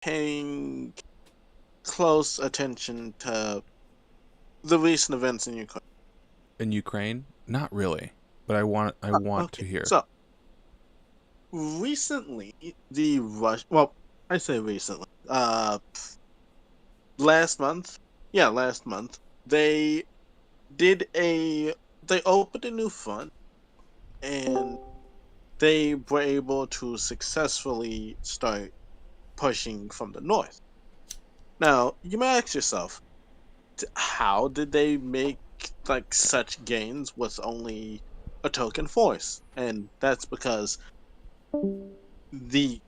paying close attention to the recent events in Ukraine? In Ukraine? Not really, but I want to Okay, hear. so recently, the Rush. Well, I say recently. Last month. Yeah, last month they did a. They opened a new front, and they were able to successfully start pushing from the north. Now, you may ask yourself, how did they make like such gains with only a token force? And that's because the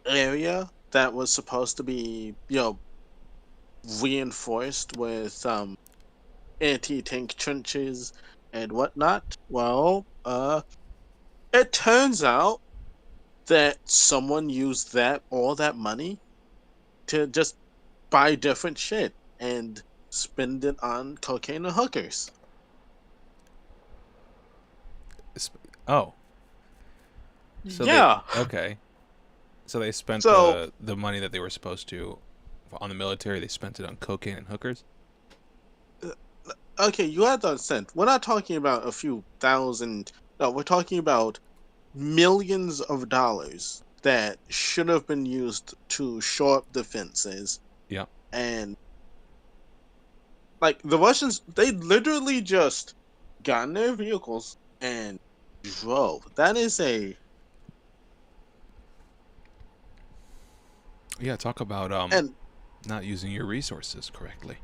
area that was supposed to be, reinforced with anti-tank trenches and whatnot, well, it turns out that someone used that all that money to just buy different shit and spend it on cocaine and hookers. Oh, so they Yeah. okay. So they spent So, the money that they were supposed to on the military. They spent it on cocaine and hookers. uh, okay, you have to understand. We're not talking about a few thousand. No, we're talking about millions of dollars that should have been used to shore up defenses. Yeah. And, like, the Russians, they literally just got in their vehicles and drove. That is a. Yeah. Talk about And, not using your resources correctly.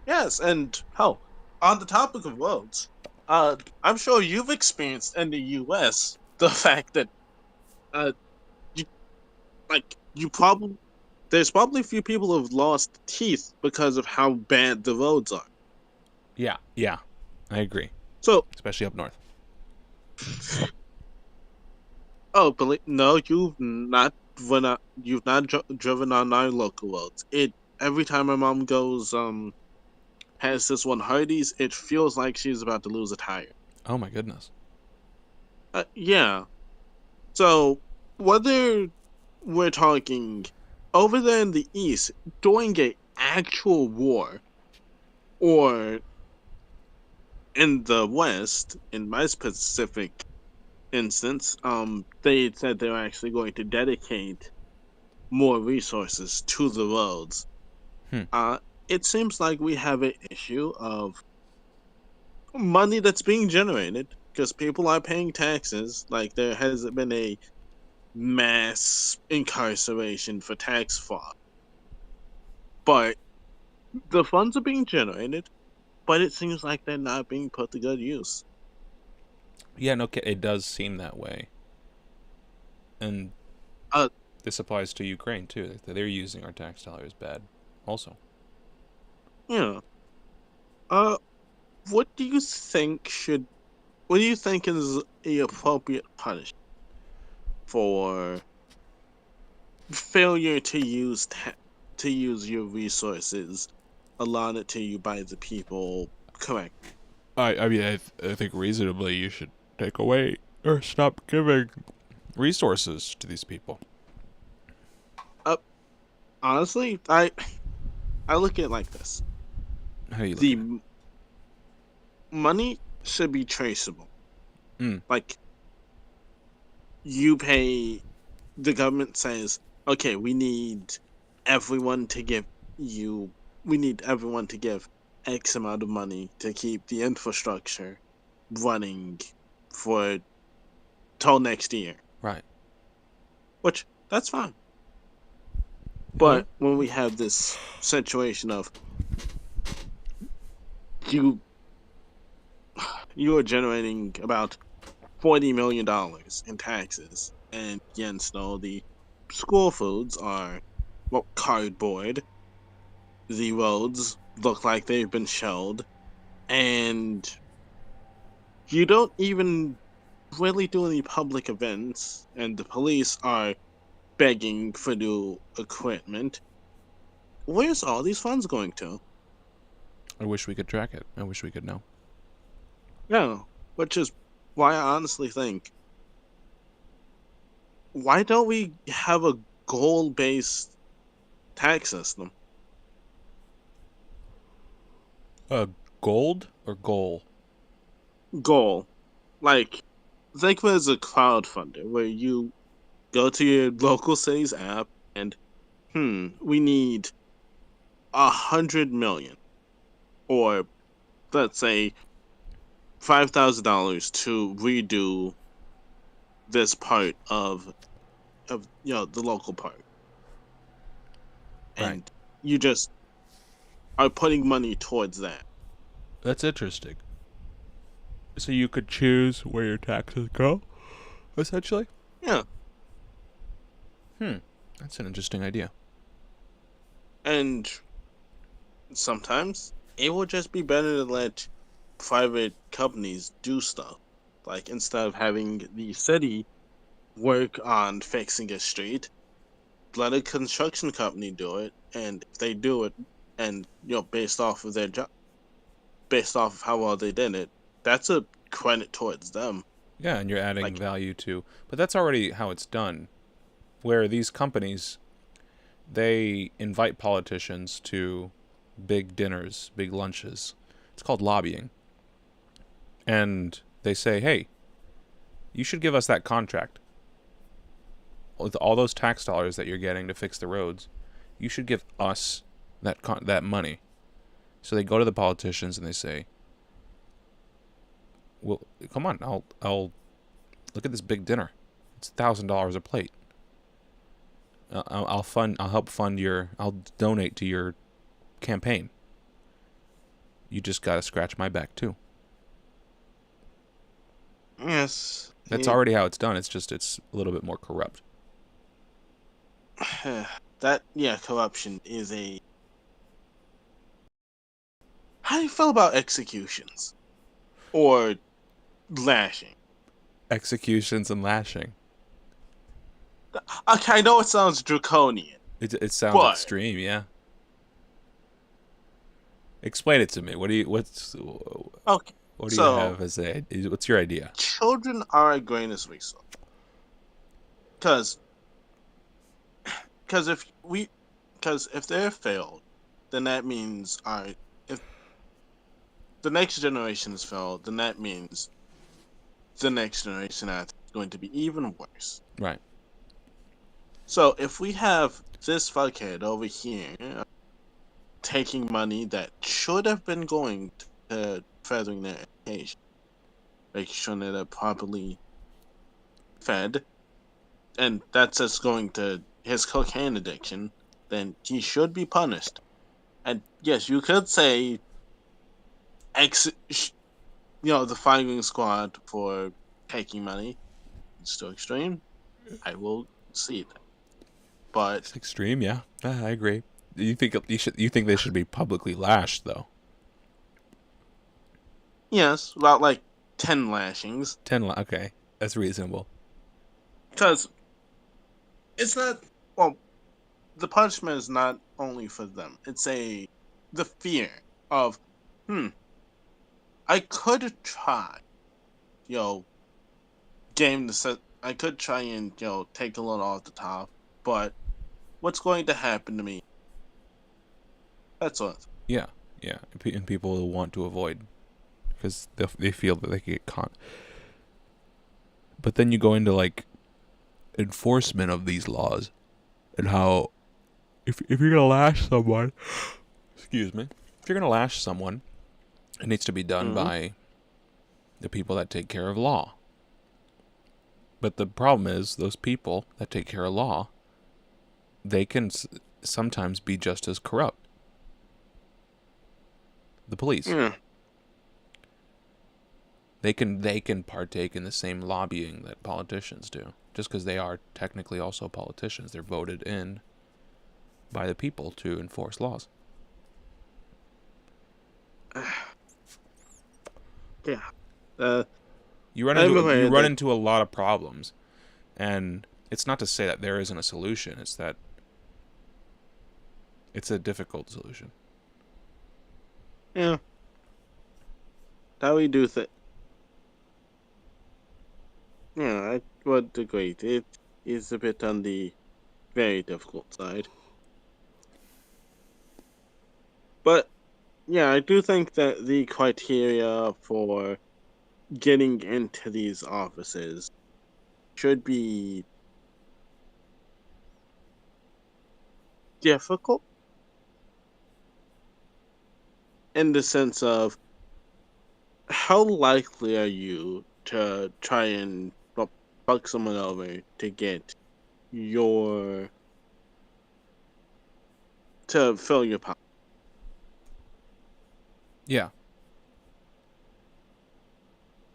yes, and hell, on the topic of roads, I'm sure you've experienced in the US the fact that, uh, you, you probably there's probably a few people who have lost teeth because of how bad the roads are. Yeah. Yeah. I agree, So, especially up north. oh, but no, you've not driven on our local roads. It every time my mom goes past this one Hardee's, it feels like she's about to lose a tire. Oh my goodness. Yeah. So whether we're talking over there in the east during a actual war, or in the west, in my specific instance, they said they're actually going to dedicate more resources to the roads. Hmm. Uh, it seems like we have an issue of money that's being generated because people are paying taxes. Like, there has been a mass incarceration for tax fraud, but the funds are being generated, but it seems like they're not being put to good use. Yeah. No. It does seem that way, and Uh, this applies to Ukraine too. They're using our tax dollars bad, also. yeah. Uh, what do you think should? What do you think is the appropriate punishment for failure to to use your resources allotted to you by the people correctly? I think reasonably you should take away or stop giving resources to these people. Uh, Honestly, I look at it like this: How do you look the at it? money should be traceable. Mm. Like, you pay, the government says, okay, everyone to give you, we need everyone to give X amount of money to keep the infrastructure running for till next year. Right. Which, that's fine. Huh? But when we have this situation of you you are generating about $40 million in taxes, and against all the school foods are, well, cardboard. The roads look like they've been shelled, and you don't even really do any public events, and the police are begging for new equipment. Where's all these funds going to? I wish we could track it. I wish we could know. Yeah, which is why I honestly think, why don't we have a goal-based tax system. Gold or goal? Goal. Like, think of it as a crowdfunder where you go to your local city's app and, we need 100 million, or let's say $5,000 to redo this part of the local park, Right. and you just are putting money towards that. That's interesting. So you could choose where your taxes go, essentially? Yeah, That's an interesting idea. and sometimes it would just be better to let private companies do stuff. Like, instead of having the city work on fixing a street, let a construction company do it, and if they do it, and based off of their job, based off of how well they did it, that's a credit towards them. Yeah, and you're adding Like, value to, but that's already how it's done. Where these companies, they invite politicians to big dinners, big lunches. It's called lobbying. And they say, hey, you should give us that contract. With all those tax dollars that you're getting to fix the roads, you should give us that money. So they go to the politicians and they say, well, come on, I'll look at this big dinner. It's $1,000 a plate. I'll donate to your campaign. You just gotta scratch my back too. yes, That's already how it's done. It's a little bit more corrupt. corruption is a. How do you feel about executions or lashing? Executions and lashing. Okay, I know it sounds draconian, It sounds but extreme, yeah. Explain it to me. okay. What do you So have what's your idea? children are our greatest resource, because because if we because if they're failed, then that means if the next generation has failed, then that means the next generation is going to be even worse. Right. So if we have this fuckhead over here taking money that should have been going to furthering their education, making sure that they're properly fed, and that's just going to his cocaine addiction, then he should be punished. And yes, you could say the firing squad for taking money. It's too extreme. I will see that. But It's extreme, yeah. I agree. You think they should be publicly lashed though? yes, about like 10 lashings. Okay. That's reasonable. Because it's not, well, the punishment is not only for them. It's the fear of, I could try, you know, game the set. I could try and, take a little off the top, but what's going to happen to me? That's all. Yeah. Yeah. And people will want to avoid because they feel that they can get caught. But then you go into like enforcement of these laws and how if you're gonna lash someone, excuse me, if you're gonna lash someone, it needs to be done by the people that take care of law. But the problem is those people that take care of law, they can sometimes be just as corrupt. The police. Yeah. They can partake in the same lobbying that politicians do. Just because they are technically also politicians. They're voted in by the people to enforce laws. Yeah. You run into a lot of problems. And it's not to say that there isn't a solution. It's that it's a difficult solution. Yeah. How we do things. Yeah, I would agree. It is a bit on the very difficult side. But yeah, I do think that the criteria for getting into these offices should be difficult in the sense of how likely are you to try and fuck someone over to get your to fill your pocket? Yeah.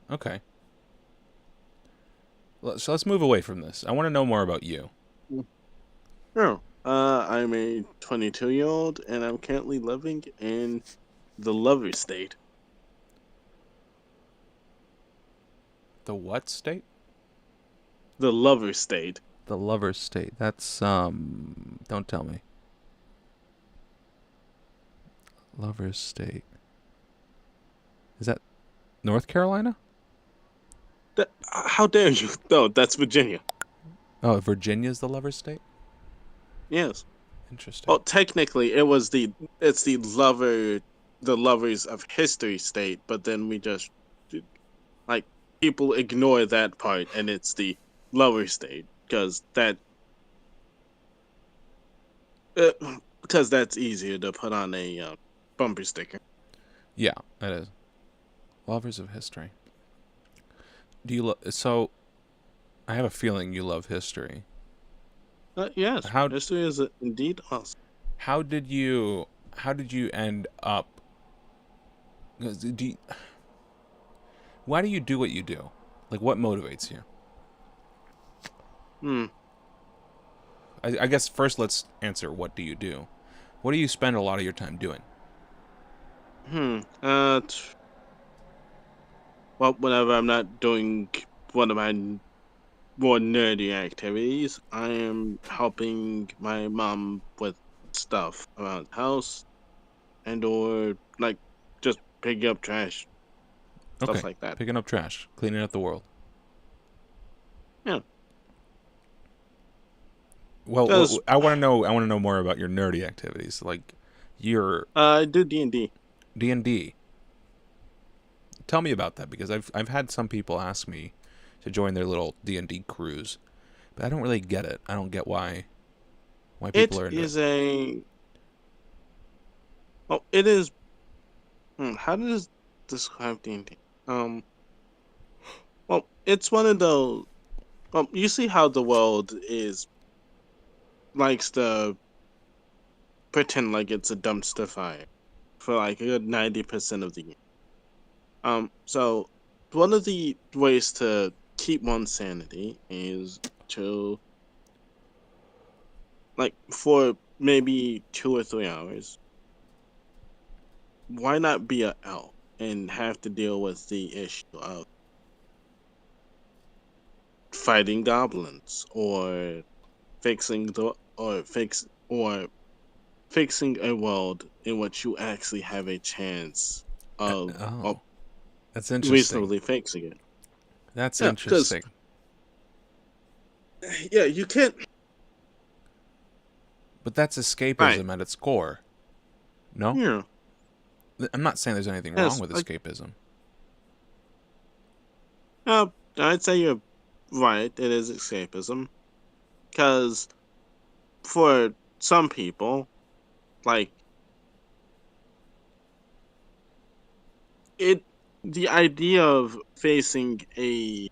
Okay. So let's move away from this. I want to know more about you. No. I'm a 22-year-old and I'm currently living in the lover state. The what state? The lover state. The lover state. That's don't tell me. Lover state. Is that North Carolina? How dare you? No, that's Virginia. Oh, Virginia's the lover state? Yes. Interesting. Well, technically, it's the lovers of history state, but then we just like people ignore that part, and it's the lower state uh, because that's easier to put on a bumper sticker. Yeah, it is. Lovers of history. Do you so I have a feeling you love history. Yes, How history is indeed awesome. how did you how did you end up 'cause why do you do what you do? Like what motivates you? Hmm. I guess first let's answer what do you do? What do you spend a lot of your time doing? Hmm. Well, whenever I'm not doing one of my more nerdy activities, I am helping my mom with stuff around the house and or like just picking up trash, stuff Okay, like that. picking up trash, cleaning up the world. Yeah, Well, because I want to know. I want to know more about your nerdy activities, like your I do D&D. D&D. Tell me about that because I've had some people ask me to join their little D&D crews, but I don't really get it. I don't get why people It are into it. is a it is. How does describe D&D? Um, well, it's one of those. Well, you see how the world is likes to pretend like it's a dumpster fire for like a good 90% of the game. So one of the ways to keep one's sanity is to like for maybe 2 or 3 hours. Why not be a elf and have to deal with the issue of fighting goblins or fixing the or fix or fixing a world in which you actually have a chance of Oh, that's interesting. reasonably fixing it. That's Yeah, because interesting. yeah, you can't. But that's Right. escapism at its core. No? Yeah. I'm not saying there's anything wrong Yes. with Like, escapism. uh, I'd say you're right. It is escapism because for some people, like it, the idea of facing a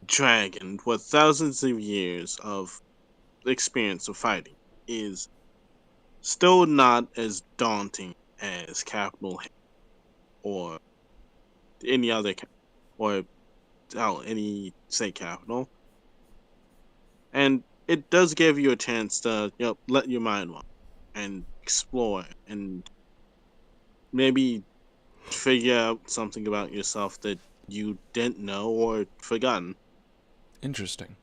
dragon with thousands of years of experience of fighting is still not as daunting as Capital Hill or any other or any state capital, and it does give you a chance to let your mind wander and explore and maybe figure out something about yourself that you didn't know or forgotten. Interesting.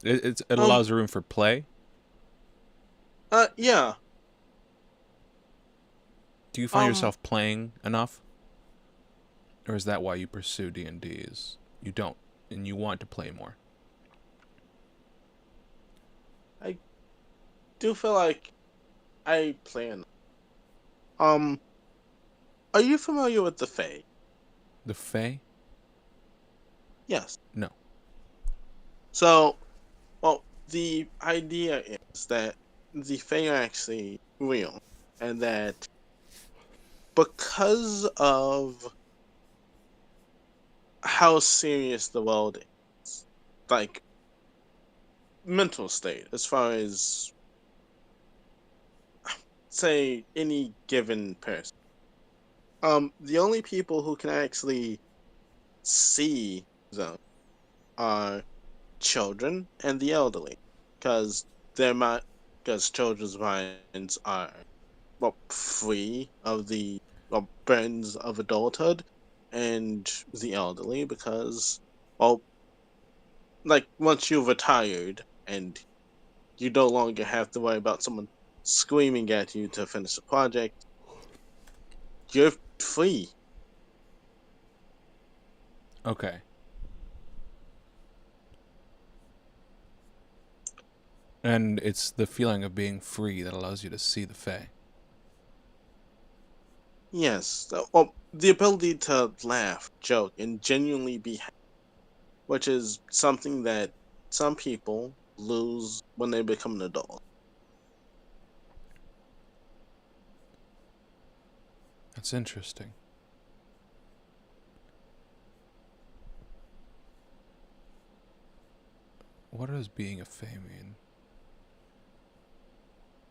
It Um. allows room for play. Yeah. Do you find Um. yourself playing enough? Or is that why you pursue D&D is you don't and you want to play more? do feel like I plan. Um, are you familiar with the Fae? The Fae? Yes. No. So, well, the idea is that the Fae are actually real, and that because of how serious the world is, like mental state, as far as say any given person, the only people who can actually see them are children and the elderly, because they're not because children's minds are free of the burdens of adulthood, and the elderly because well, like once you've retired and you no longer have to worry about someone screaming at you to finish a project, you're free. Okay. And it's the feeling of being free that allows you to see the Fae. Yes, the ability to laugh, joke, and genuinely be happy, which is something that some people lose when they become an adult. That's interesting. What does being a Fae mean?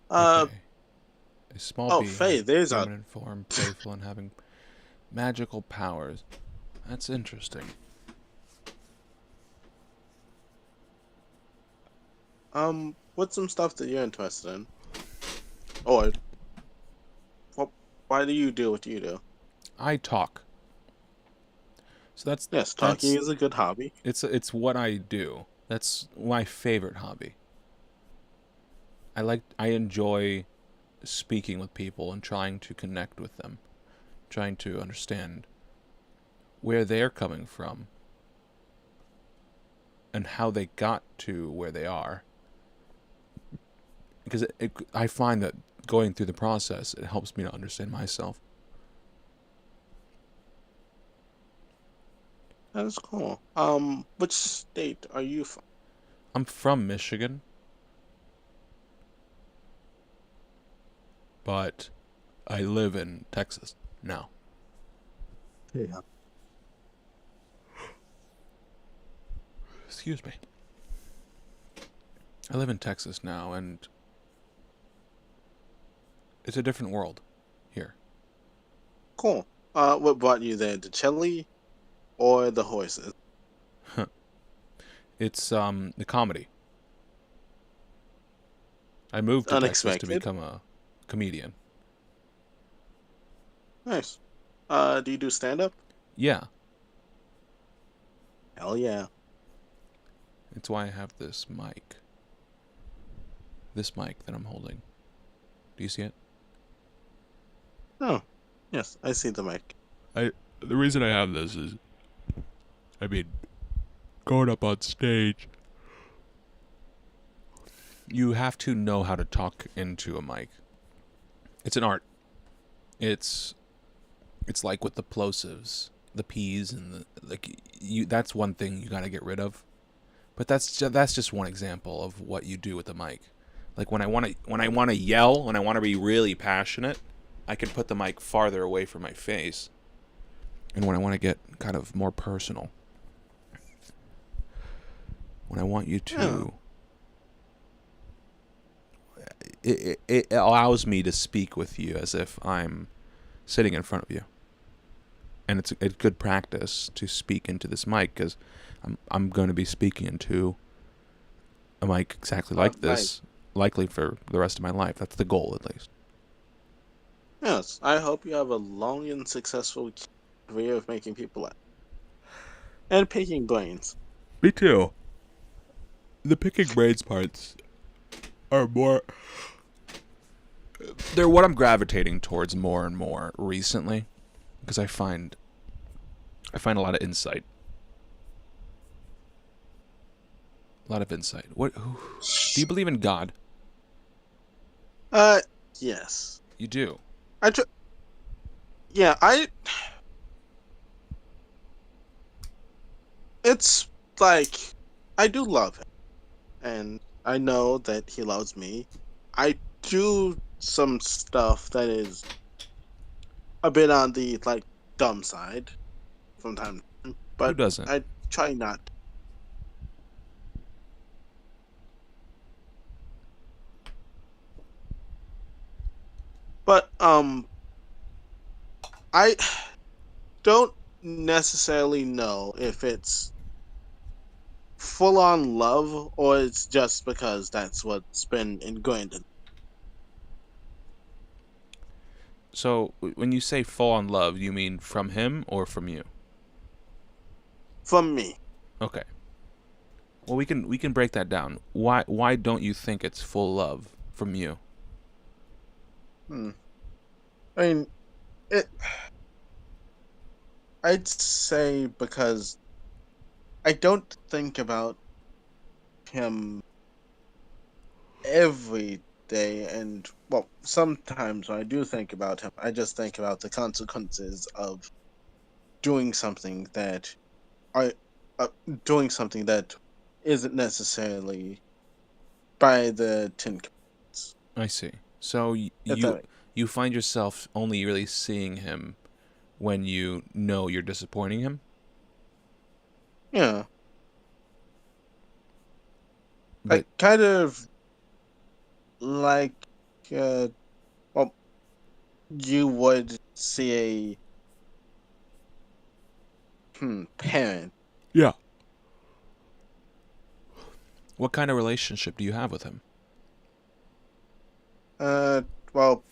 Uh, Okay. A small oh, being Faye, with there's a feminine form, playful, and having magical powers. That's interesting. what's some stuff that you're interested in, or wh- why do you do what you do? I talk. So Yes, talking that's is a good hobby. it's what I do. That's my favorite hobby. I enjoy speaking with people and trying to connect with them, trying to understand where they're coming from and how they got to where they are. Because I find that going through the process, it helps me to understand myself. That's cool. Which state are you from? I'm from Michigan, but I live in Texas now. Yeah. Excuse me. I live in Texas now, and it's a different world here. Cool. What brought you there? The chili or the horses? It's the comedy. I moved to Texas to Unexpected. become a comedian. Nice. Do you do stand up? Yeah, Hell yeah. it's why I have this mic. This mic that I'm holding. Do you see it? Oh, yes, I see the mic. The reason I have this is, I mean, going up on stage, you have to know how to talk into a mic. It's an art. It's it's like with the plosives, the P's and the like. You that's one thing you got to get rid of. But that's just one example of what you do with the mic. Like when I want to yell, when I want to be really passionate, I can put the mic farther away from my face. And when I want to get kind of more personal, when I want you Yeah. to it allows me to speak with you as if I'm sitting in front of you. And it's a good practice to speak into this mic because I'm going to be speaking into a mic exactly like Nice. this, likely for the rest of my life. That's the goal, at least. Yes, I hope you have a long and successful career of making people laugh and picking brains. Me too. The picking brains parts are more. They're what I'm gravitating towards more and more recently, because I find a lot of insight. A lot of insight. Do you believe in God? Uh, yes. You do. I tr- yeah, I it's like I do love him and I know that he loves me. I do some stuff that is a bit on the like dumb side from time to time, Who but doesn't? I try not. But I don't necessarily know if it's full on love or it's just because that's what's been ingrained in So when you say full on love, you mean from him or from you? from me. Okay. Well, we can break that down. Why don't you think it's full love from you? Hmm. I mean, it. I'd say because I don't think about him every day, and well, sometimes when I do think about him, I just think about the consequences of doing something that I, uh, doing something that isn't necessarily by the Ten Commandments. I see. So If that makes, you find yourself only really seeing him when you know you're disappointing him? yeah, I But kind of like, uh, well, you would see a parent. yeah. What kind of relationship do you have with him? Uh, well,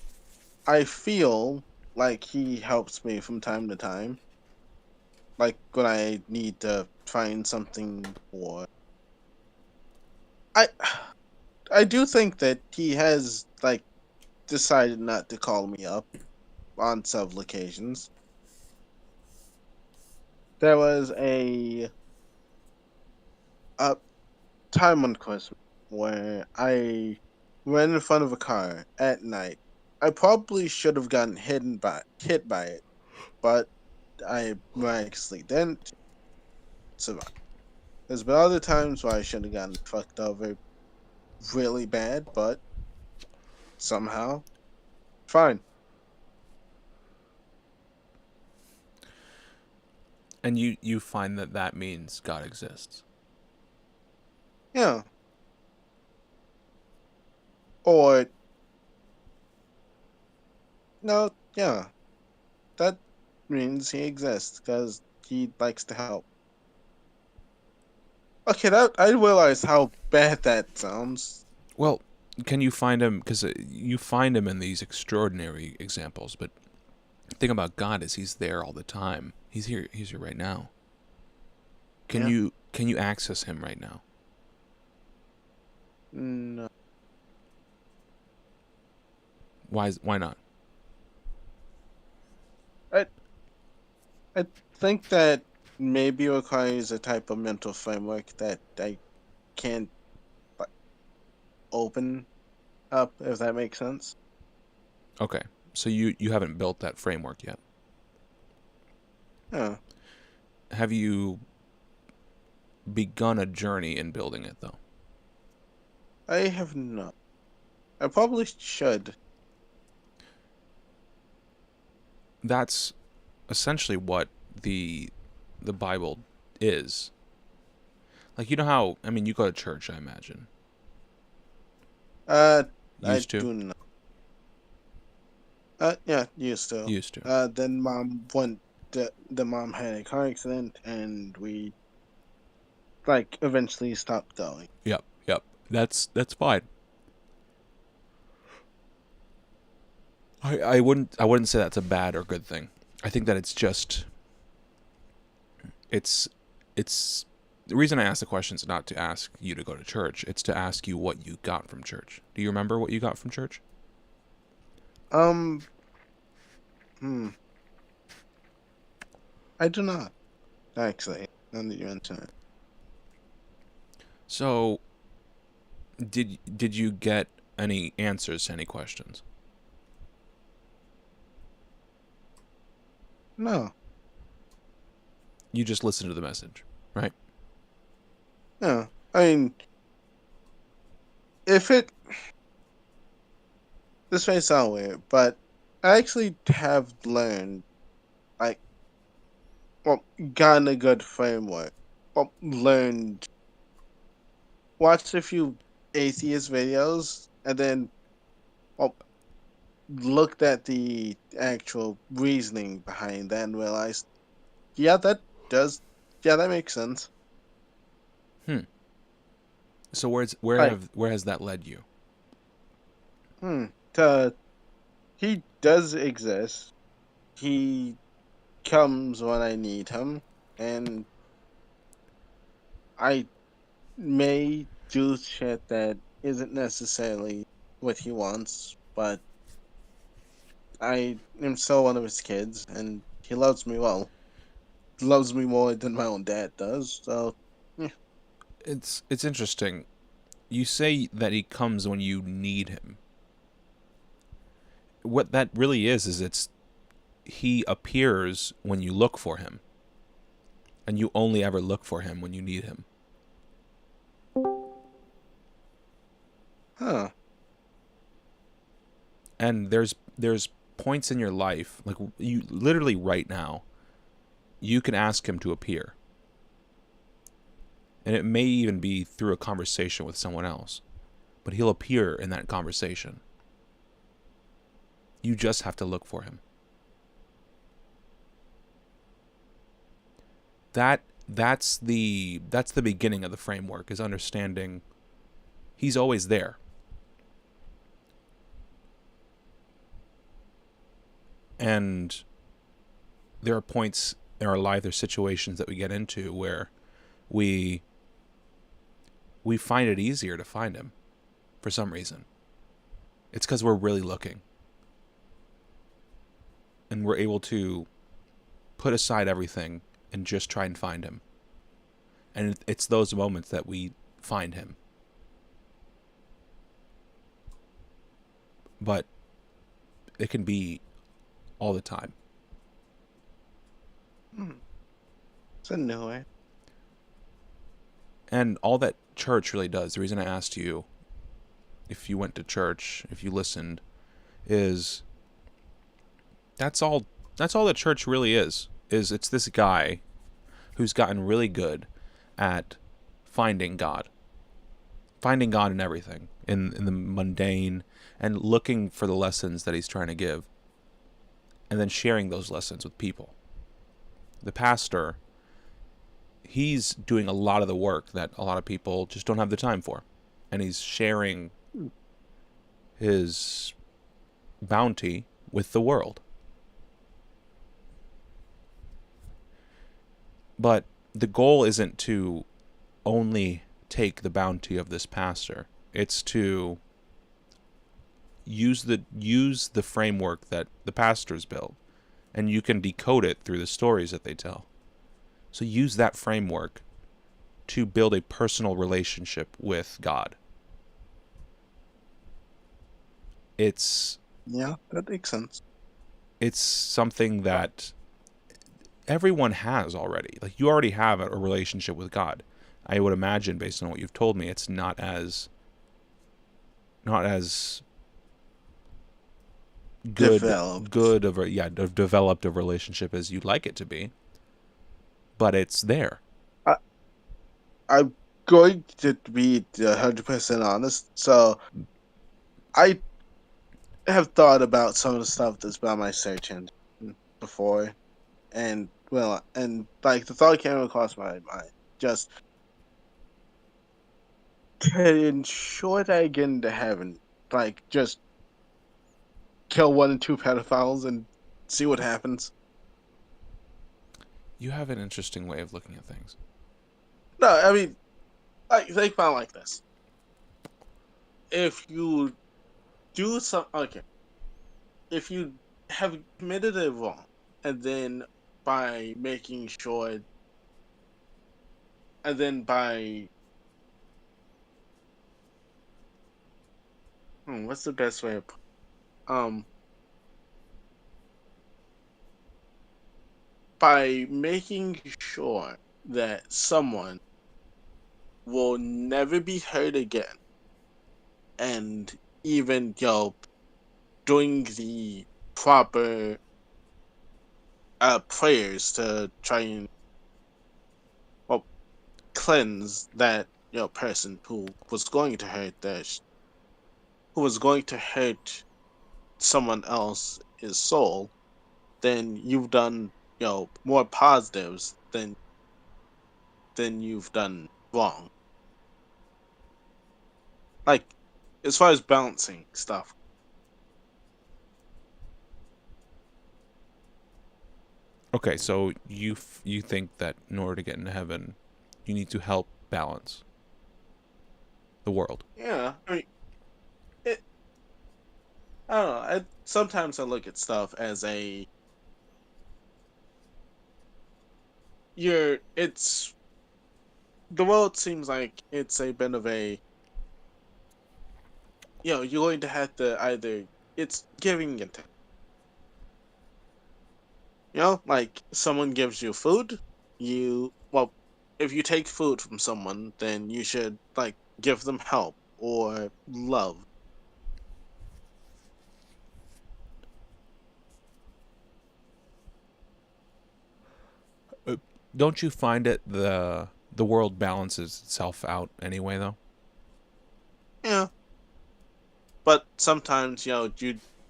I feel like he helps me from time to time, like when I need to find something or I I do think that he has like decided not to call me up on several occasions. There was a time on Christmas where I ran in front of a car at night. I probably should have gotten hit by it, but I miraculously didn't survive. There's been other times where I should have gotten fucked over really bad, but somehow fine. And you find that that means God exists. Yeah. Or no, yeah. That means he exists because he likes to help. Okay, that I realize how bad that sounds. Well, can you find him because you find him in these extraordinary examples, but the thing about God is he's there all the time. He's here right now. Yeah. Can you access him right now? No. Why not? I I think that maybe requires a type of mental framework that I can't like, open up, if that makes sense. Okay. So you haven't built that framework yet. Yeah. Have you begun a journey in building it though? I have not. I probably should. That's essentially what the the Bible is. Like you know how I mean you go to church, I imagine. Uh I Used to? do not. Yeah, used to. Used to. Then mom went. The mom had a car accident, and we like eventually stopped going. Yep, yep. That's fine. I wouldn't say that's a bad or good thing. I think that it's just it's it's the reason I ask the question is not to ask you to go to church. It's to ask you what you got from church. Do you remember what you got from church? Um, hmm, I do not actually. Now that you mention So did you get any answers to any questions. No. You just listen to the message, right? No. I mean, if it. This may sound weird, but I actually have learned, like, well, gotten a good framework. Well, learned, watched a few atheist videos, and then, well, looked at the actual reasoning behind that and realized, yeah, does, yeah, that makes sense. Hmm. So Like, where has that led you? hmm, to, he does exist. He comes when I need him, and I may do shit that isn't necessarily what he wants, but I am still one of his kids, and he loves me well. Loves me more than my own dad does, so, yeah. It's interesting. You say that he comes when you need him. What that really is it's he appears when you look for him, and you only ever look for him when you need him. Huh. And there's points in your life, like you literally right now, you can ask him to appear. And it may even be through a conversation with someone else, but he'll appear in that conversation. You just have to look for him. That's the beginning of the framework, is understanding he's always there. And there are points in our life, there's situations that we get into where we find it easier to find him for some reason. It's because we're really looking. And we're able to put aside everything and just try and find him. And it's those moments that we find him. But it can be all the time. It's a new way. And all that church really does, the reason I asked you if you went to church, if you listened, is that's all that church really is it's this guy who's gotten really good at finding God in everything, in the mundane, and looking for the lessons that he's trying to give, and then sharing those lessons with people. The pastor, he's doing a lot of the work that a lot of people just don't have the time for, and he's sharing his bounty with the world. But the goal isn't to only take the bounty of this pastor. It's to use the framework that the pastors built, and you can decode it through the stories that they tell. So use that framework to build a personal relationship with God. Yeah, that makes sense. It's something that everyone has already. Like, you already have a relationship with God. I would imagine, based on what you've told me, it's not as Developed. developed a relationship as you'd like it to be, but it's there. I, I'm going to be 100% honest. So I have thought about some of the stuff that's about my search engine before, and well, and like the thought came across my mind, just to ensure that I get into heaven, like just kill 1 or 2 pedophiles and see what happens. You have an interesting way of looking at things. No, I mean, like think about it like this: if you do some, okay, if you have committed a wrong, and then by making sure, and then by what's the best way of um by making sure that someone will never be hurt again, and even doing the proper prayers to try and well cleanse that person who was going to hurt someone else's soul, then you've done more positives than you've done wrong. Like as far as balancing stuff. Okay, so you think that in order to get into heaven, you need to help balance the world. Yeah, I mean, it, I don't know. Sometimes I look at stuff as it's the world seems like it's a bit of a you're going to have to either it's giving and take. Like someone gives you food, if you take food from someone, then you should like give them help or love. Don't you find it the world balances itself out anyway though? Yeah, but sometimes you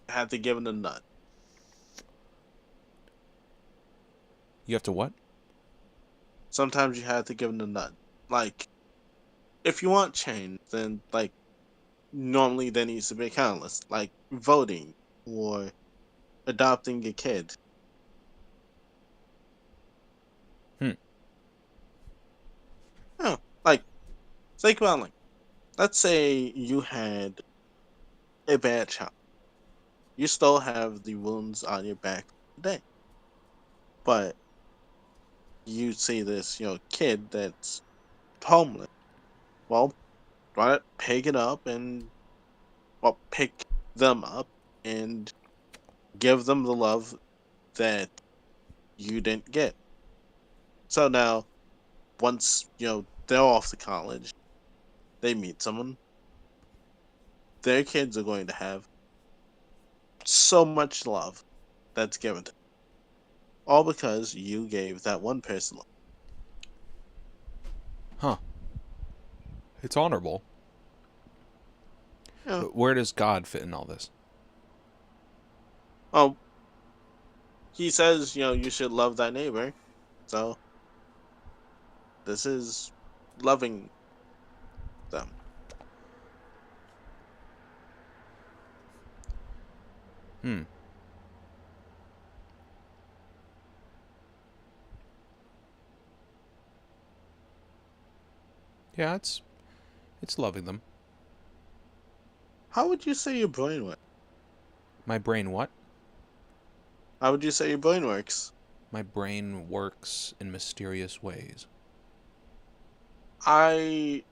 have to give them a nut. You have to what? Sometimes you have to give them a nut. Like if you want change, then like normally there needs to be a catalyst, like voting or adopting a kid. Hmm. Yeah, like think about like let's say you had a bad child. You still have the wounds on your back today, but you see this kid that's homeless. Well, try to pick it up and pick them up and give them the love that you didn't get. So now, once they're off to college, they meet someone. Their kids are going to have so much love that's given to them, all because you gave that one person love. Huh. It's honorable. Yeah. But where does God fit in all this? Oh, he says you should love thy neighbor. So this is loving them. Hmm. Yeah, it's loving them. How would you say your brain works? My brain what? How would you say your brain works? My brain works in mysterious ways. I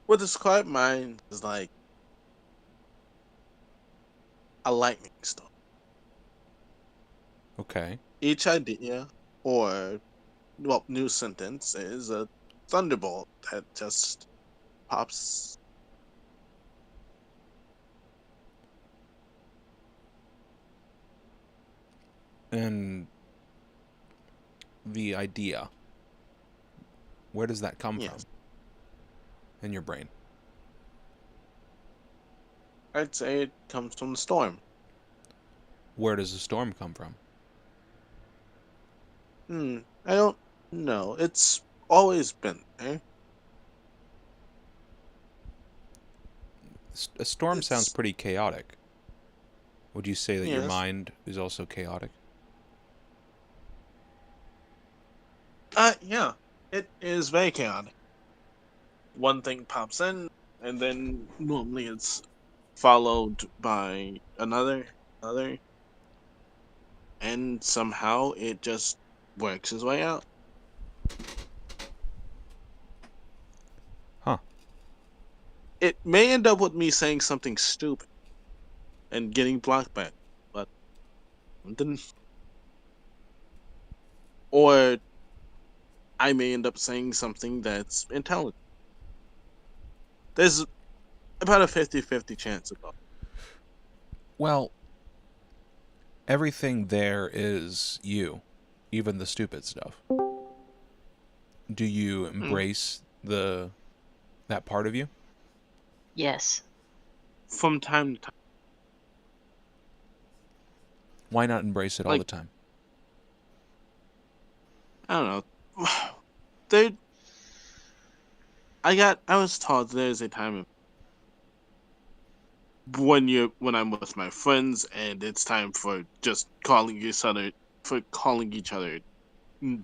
would describe mine as like a lightning storm. Okay. Each idea or new sentence is a thunderbolt that just pops. And the idea, where does that come from Yes, in your brain? I'd say it comes from the storm. Where does the storm come from? I don't know. It's always been there. A storm sounds It's pretty chaotic. Would you say that your yes. mind is also chaotic? Yeah. It is very chaotic. One thing pops in, and then normally it's followed by another, and somehow it just works its way out. Huh. it may end up with me saying something stupid and getting blocked back, but then, or I may end up saying something that's intelligent. There's about a 50-50 chance of both. Well, everything there is you, even the stupid stuff. Do you Mm. embrace that part of you? Yes. From time to time, Why not embrace it all like, the time? I don't know. There, I was taught there's a time when I'm with my friends and it's time for just calling each other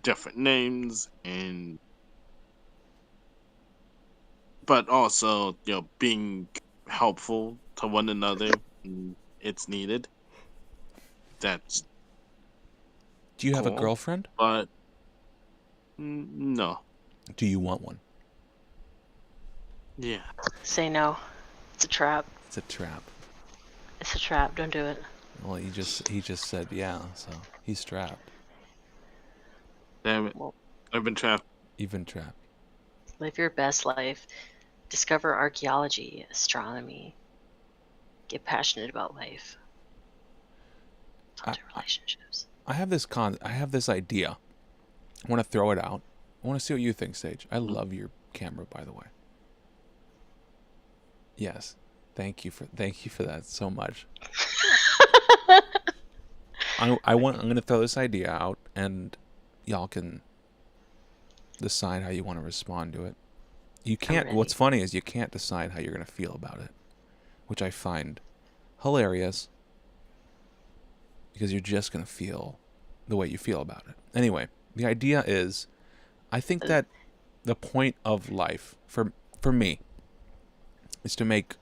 different names, and but also, being helpful to one another when it's needed. That's Do you have a cool. girlfriend? But no. Do you want one? Yeah. Say no. It's a trap. It's a trap. It's a trap. Don't do it. Well, he just said yeah, so he's trapped. Damn it. Well, I've been trapped. You've been trapped. live your best life. Discover archaeology, astronomy. Get passionate about life. Talk to relationships. I have this idea. I want to throw it out. I want to see what you think, Sage. I love your camera, by the way. Yes. Thank you for that so much. I'm going to throw this idea out, and y'all can decide how you want to respond to it. You can't. What's funny is you can't decide how you're going to feel about it, which I find hilarious, because you're just going to feel the way you feel about it. Anyway, the idea is, I think that the point of life for me is to make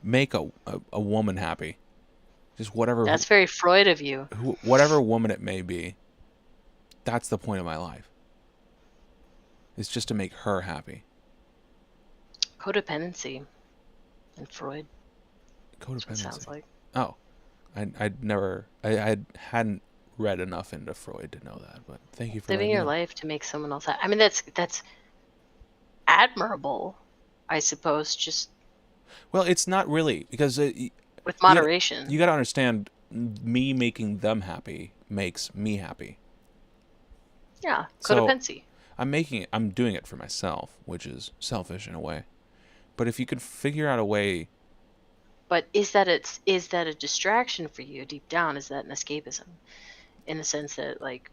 a woman happy. Just whatever. That's very Freud of you. Whatever woman it may be, that's the point of my life. It's just to make her happy. Codependency. And Freud. Codependency. That's what it sounds like. Oh, I hadn't read enough into Freud to know that, but thank you for living your life to make someone else happy. I mean, that's admirable, I suppose. Just well, it's not really, because with moderation. You got to understand, me making them happy makes me happy. Yeah, codependency. So I'm doing it for myself, which is selfish in a way. But if you could figure out a way. But is that a distraction for you deep down? Is that an escapism, in the sense that, like,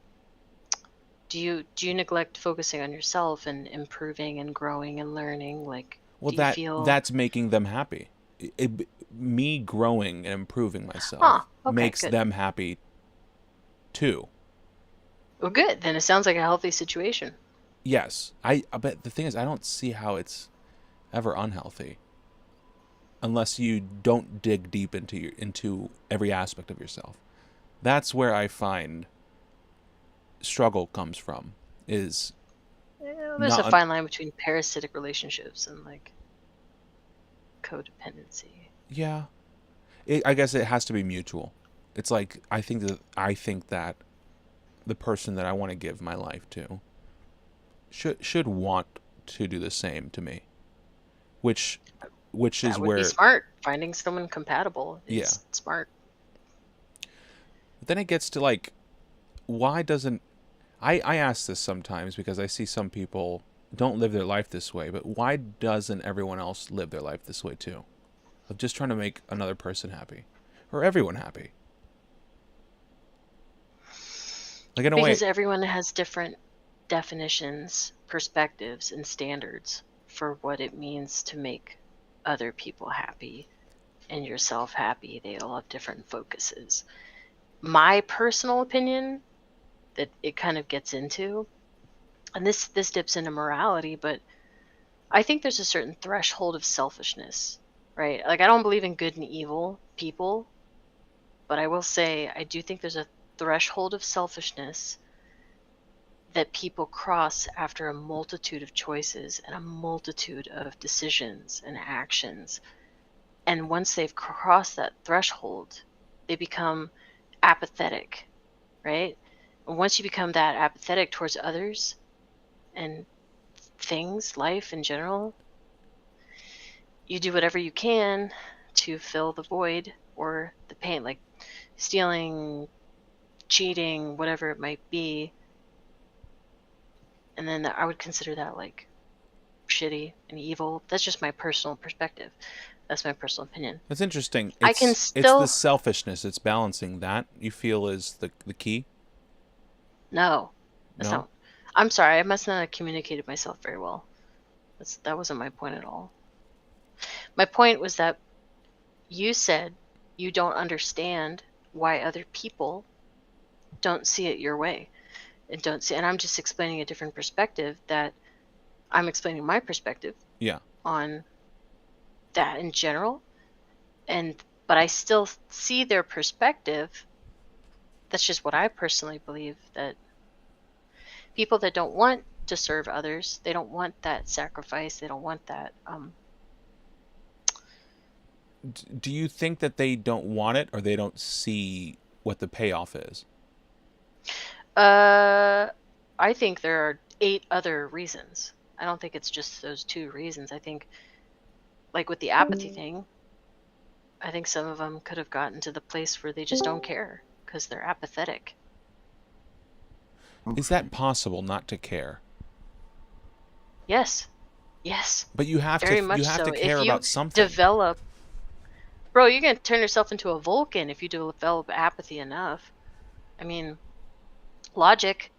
do you neglect focusing on yourself and improving and growing and learning? Like, well, do you feel that's making them happy. Me growing and improving myself makes them happy too. Well, good. Then it sounds like a healthy situation. Yes, but the thing is, I don't see how it's ever unhealthy, unless you don't dig deep into every aspect of yourself. That's where I find struggle comes from. Is there's a fine line between parasitic relationships and, like, codependency. Yeah, I guess it has to be mutual. It's like I think that the person that I want to give my life to should want to do the same to me, which is that would where be smart. Finding someone compatible is smart. But then it gets to, like, why doesn't I ask this sometimes, because I see some people don't live their life this way, but why doesn't everyone else live their life this way too? Of just trying to make another person happy, or everyone happy. Like, in a way, because everyone has different definitions, perspectives, and standards for what it means to make other people happy and yourself happy. They all have different focuses. My personal opinion that it kind of gets into, and this dips into morality, but I think there's a certain threshold of selfishness, right? Like, I don't believe in good and evil people, but I will say I do think there's a threshold of selfishness that people cross after a multitude of choices and a multitude of decisions and actions. And once they've crossed that threshold, they become apathetic, right? And once you become that apathetic towards others and things, life in general, you do whatever you can to fill the void or the pain, like stealing, cheating, whatever it might be. And then I would consider that like shitty and evil. That's just my personal perspective. That's my personal opinion. That's interesting. I can It's the still selfishness. It's balancing that you feel is the key. no. That's No? not. I'm sorry. I must not have communicated myself very well. That wasn't my point at all. My point was that you said you don't understand why other people don't see it your way and don't see. And I'm just explaining a different perspective. That I'm explaining my perspective Yeah. on that in general, but I still see their perspective. That's just what I personally believe, that people that don't want to serve others, they don't want that sacrifice, they don't want that Do you think that they don't want it or they don't see what the payoff is? I think there are 8 other reasons. I don't think it's just those 2 reasons. I think, like with the apathy thing, I think some of them could have gotten to the place where they just don't care because they're apathetic. Is that possible, not to care? Yes. Yes. But you have Very to much you have so. to care If you about something. develop, bro, you're gonna turn yourself into a Vulcan if you develop apathy enough. I mean, logic.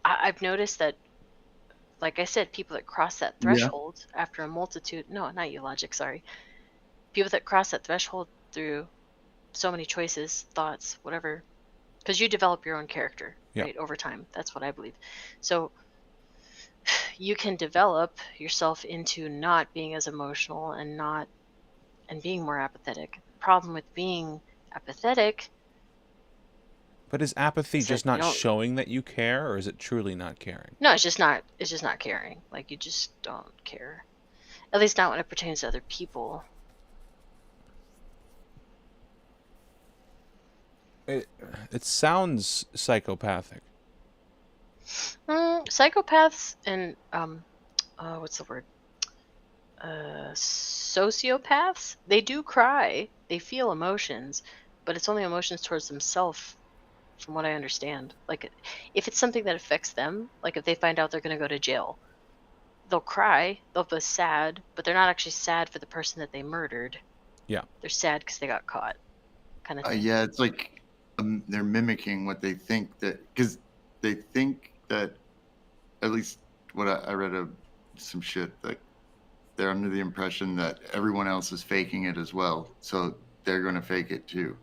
I've noticed that, like I said, people that cross that Yeah. threshold after a multitude. No, not you, logic. Sorry. People that cross that threshold through so many choices, thoughts, whatever, because you develop your own character, Yeah. right, over time. That's what I believe. So you can develop yourself into not being as emotional and being more apathetic. The problem with being apathetic But is apathy is that just you not don't. showing that you care, or is it truly not caring? No, it's just not. It's just not caring. Like, you just don't care. At least not when it pertains to other people. It sounds psychopathic. Psychopaths and what's the word? Sociopaths. They do cry. They feel emotions, but it's only emotions towards themselves, from what I understand. Like, if it's something that affects them, like if they find out they're going to go to jail, they'll cry. They'll be sad, but they're not actually sad for the person that they murdered. Yeah. They're sad because they got caught, kind of thing. Yeah, it's like they're mimicking what they think, that because they think that, at least what I read some shit, like they're under the impression that everyone else is faking it as well, so they're going to fake it too,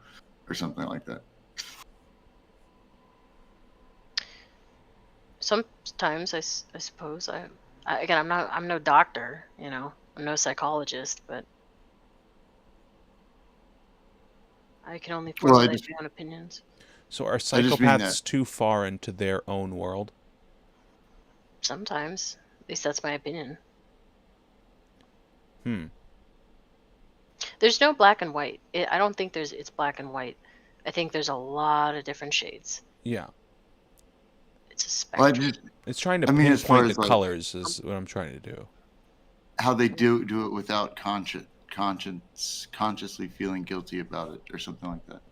or something like that. Sometimes I suppose again, I'm no doctor, I'm no psychologist, but I can only Well, formulate my own opinions. So are just mean psychopaths that- too far into their own world? Sometimes, at least that's my opinion. There's no black and white. I don't think it's black and white. I think there's a lot of different shades. Yeah. It's a Well, spectrum. It's trying to I mean, as far pinpoint as, the like, colors is what I'm trying to do. how they do it without consciously feeling guilty about it, or something like that.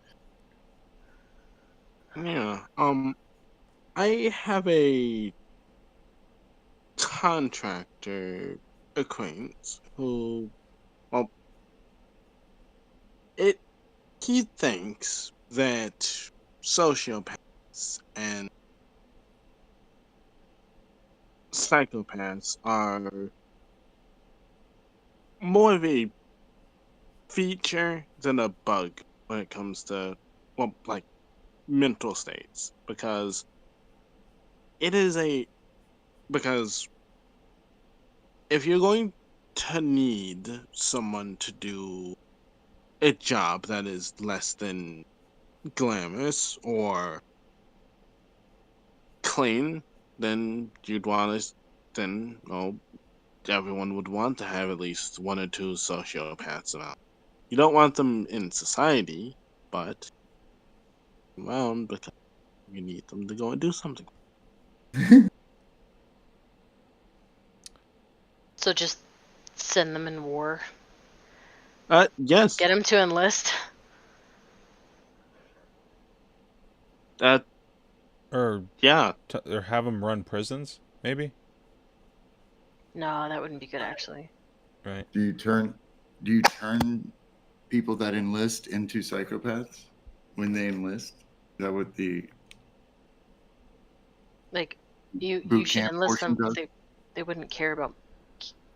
Yeah. I have a contractor acquaintance who, well, he thinks that sociopaths and psychopaths are more of a feature than a bug when it comes to, well, like, mental states, because because if you're going to need someone to do a job that is less than glamorous or clean, then you'd want to, then, well, everyone would want to have at least one or two sociopaths around. You don't want them in society, but around because you need them to go and do something. So just send them in war. Yes. Get them to enlist. Or Yeah. or have them run prisons, maybe. No, that wouldn't be good actually. Right. Do you turn people that enlist into psychopaths when they enlist? Is that what the Like you boot should camp enlist portion them, does? but they wouldn't care about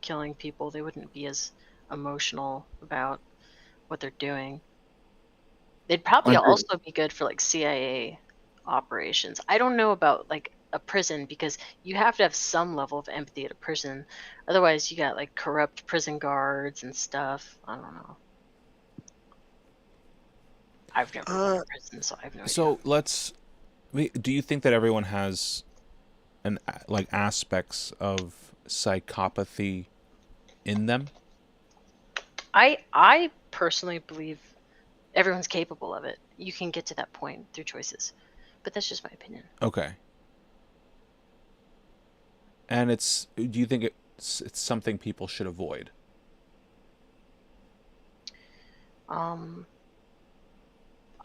killing people. They wouldn't be as emotional about what they're doing. They'd probably Under- also be good for like CIA operations. I don't know about like a prison because you have to have some level of empathy at a prison. Otherwise, you got like corrupt prison guards and stuff. I don't know. I've never been to prison, so I have no idea. So do you think that everyone has like aspects of psychopathy in them? I personally believe everyone's capable of it. You can get to that point through choices, but that's just my opinion. Okay. And do you think it's something people should avoid?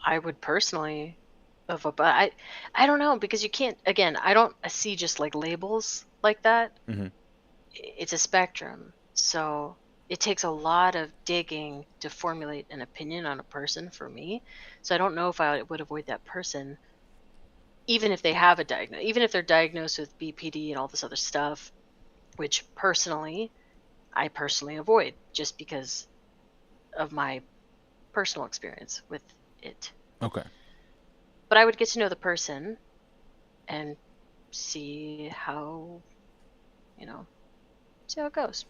I would personally avoid, but I don't know because you can't. Again, I don't see just like labels like that. Mm-hmm. It's a spectrum, so it takes a lot of digging to formulate an opinion on a person for me. So I don't know if I would avoid that person, even if they have a diagnosis, even if they're diagnosed with BPD and all this other stuff, which I personally avoid just because of my personal experience with it. Okay. But I would get to know the person and see how it goes.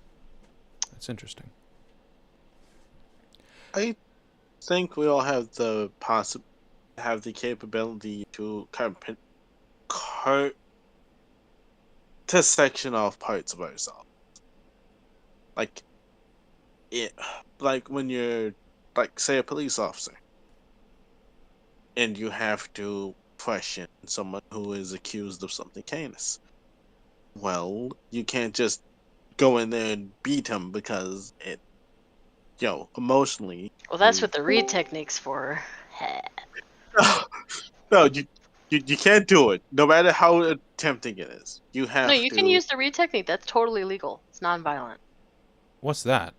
That's interesting. I think we all have the capability to to section off parts of ourselves. Like when you're like say a police officer and you have to question someone who is accused of something heinous. Well, you can't just go in there and beat him because emotionally. Well, that's what the read technique's for. No, you can't do it. No matter how tempting it is, you have No, to. you can use the read technique. That's totally legal. It's non-violent. What's that?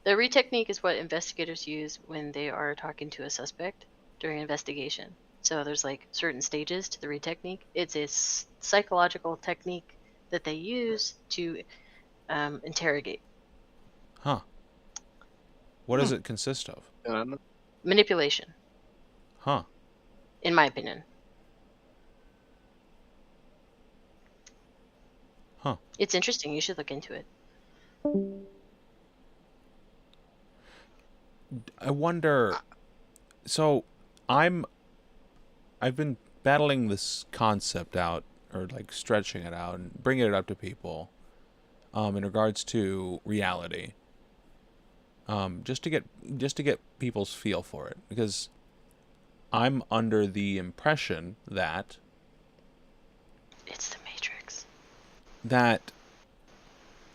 The read technique is what investigators use when they are talking to a suspect during an investigation. So there's like certain stages to the read technique. It's a psychological technique that they use to interrogate. Huh. What does it consist of? Manipulation. Huh. In my opinion. Huh. It's interesting. You should look into it. I wonder. So, I've been battling this concept out, or like stretching it out and bringing it up to people, in regards to reality. Just to get people's feel for it, because I'm under the impression that it's the Matrix. That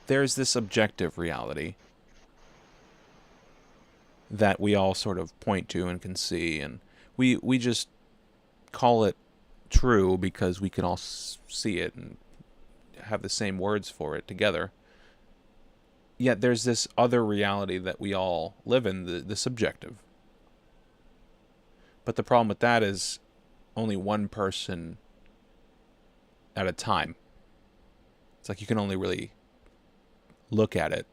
there's this objective reality that we all sort of point to and can see, and we just call it true because we can all see it and have the same words for it together. Yet there's this other reality that we all live in, the subjective. But the problem with that is only one person at a time. It's like you can only really look at it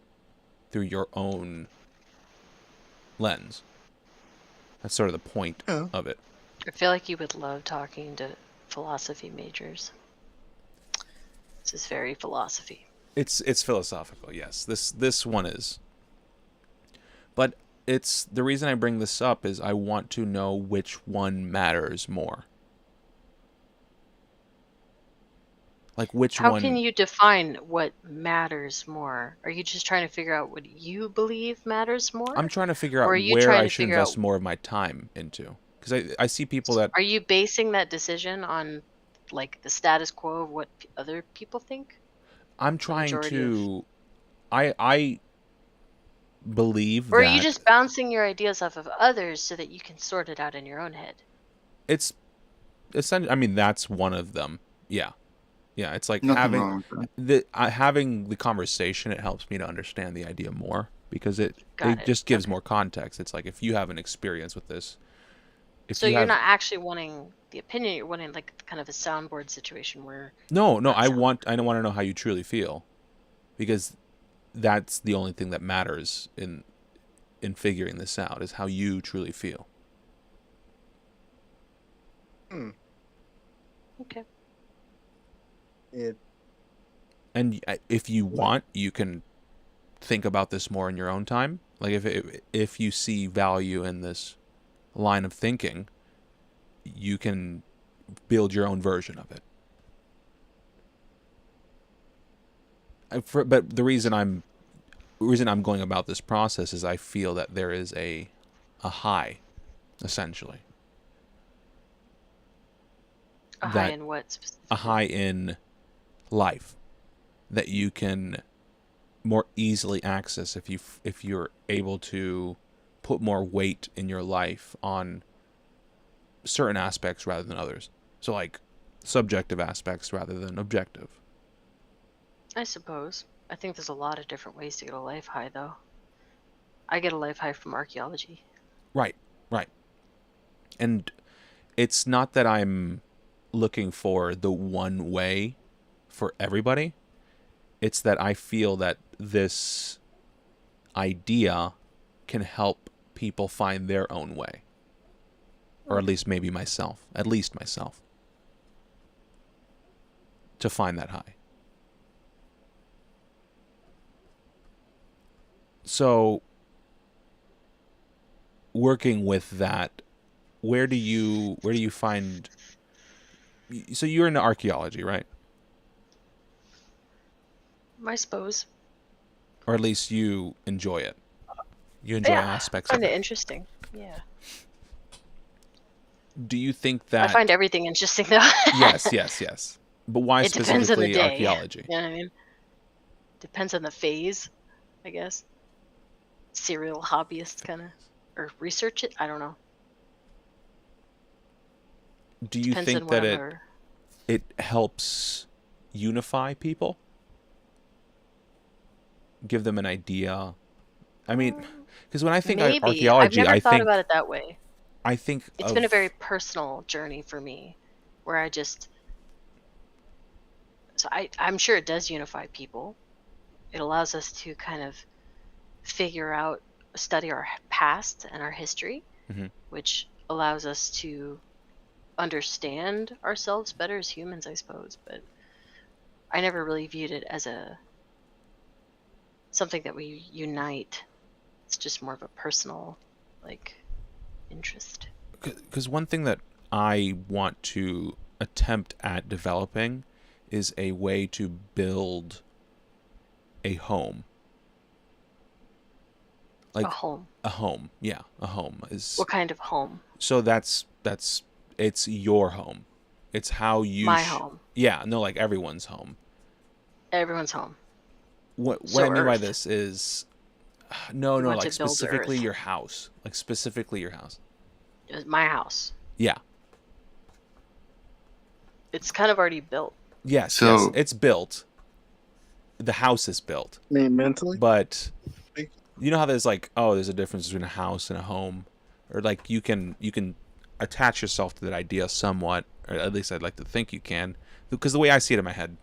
through your own lens. That's sort of the point of it. I feel like you would love talking to philosophy majors. This is very philosophy. It's philosophical, yes. This one is. But it's the reason I bring this up is I want to know which one matters more. Like which How one? can you define what matters more? Are you just trying to figure out what you believe matters more? I'm trying to figure Or out are you where trying I to should figure invest out, more of my time into. Because I see people that are you basing that decision on like the status quo of what other people think? I'm The trying majority of, to. I believe or are you that just bouncing your ideas off of others so that you can sort it out in your own head? it's essentially. I mean, that's one of them. Yeah, yeah. It's like Nothing wrong with that. having the conversation. It helps me to understand the idea more because it Got it. just gives Okay. more context. It's like if you have an experience with this, if So you you're have not actually wanting the opinion, you're wanting like kind of a soundboard situation where no, not I sound. want to know how you truly feel because that's the only thing that matters in figuring this out is how you truly feel. Okay. It And if you want, you can think about this more in your own time. Like if you see value in this line of thinking, you can build your own version of it. But the reason I'm going about this process is I feel that there is a high, essentially. A high That in what a specifically? high in life that you can more easily access if you're able to put more weight in your life on certain aspects rather than others. So like subjective aspects rather than objective. I suppose. I think there's a lot of different ways to get a life high, though. I get a life high from archaeology. Right, right. And it's not that I'm looking for the one way for everybody. It's that I feel that this idea can help people find their own way. Or at least maybe myself. At least myself. To find that high. So, working with that, where do you find? So you're into archaeology, right? I suppose. Or at least you enjoy it. You enjoy Yeah, aspects I find of it it. interesting. Yeah. Do you think I that? find everything interesting, though. Yes. But why It depends on the specifically day. archaeology? You know what I mean? Depends on the phase, I guess. Serial hobbyist kind of, or research it. I don't know. Do you Depends on think what that I'm. it helps unify people? Give them an idea. I mean, because when I think Maybe. I've archaeology, never thought about it that way. I think It's been a very personal journey for me, where I just. So I'm sure it does unify people. It allows us to kind of figure out, study our past and our history, Mhm. which allows us to understand ourselves better as humans, I suppose. But I never really viewed it as something that we unite. It's just more of a personal, like, interest. Because one thing that I want to attempt at developing is a way to build a home. Like A home. a home. Yeah, a home is. What kind of home? So that's it's your home. It's how you My home. Yeah, no, like everyone's home. Everyone's home. What So I mean by Earth. this is no, You want like to build specifically Earth. your house. Like specifically your house. It was my house. Yeah. It's kind of already built. Yes, So- it's built. The house is built. I mean, mentally. But you know how there's like, there's a difference between a house and a home, or like you can attach yourself to that idea somewhat, or at least I'd like to think you can, because the way I see it in my head,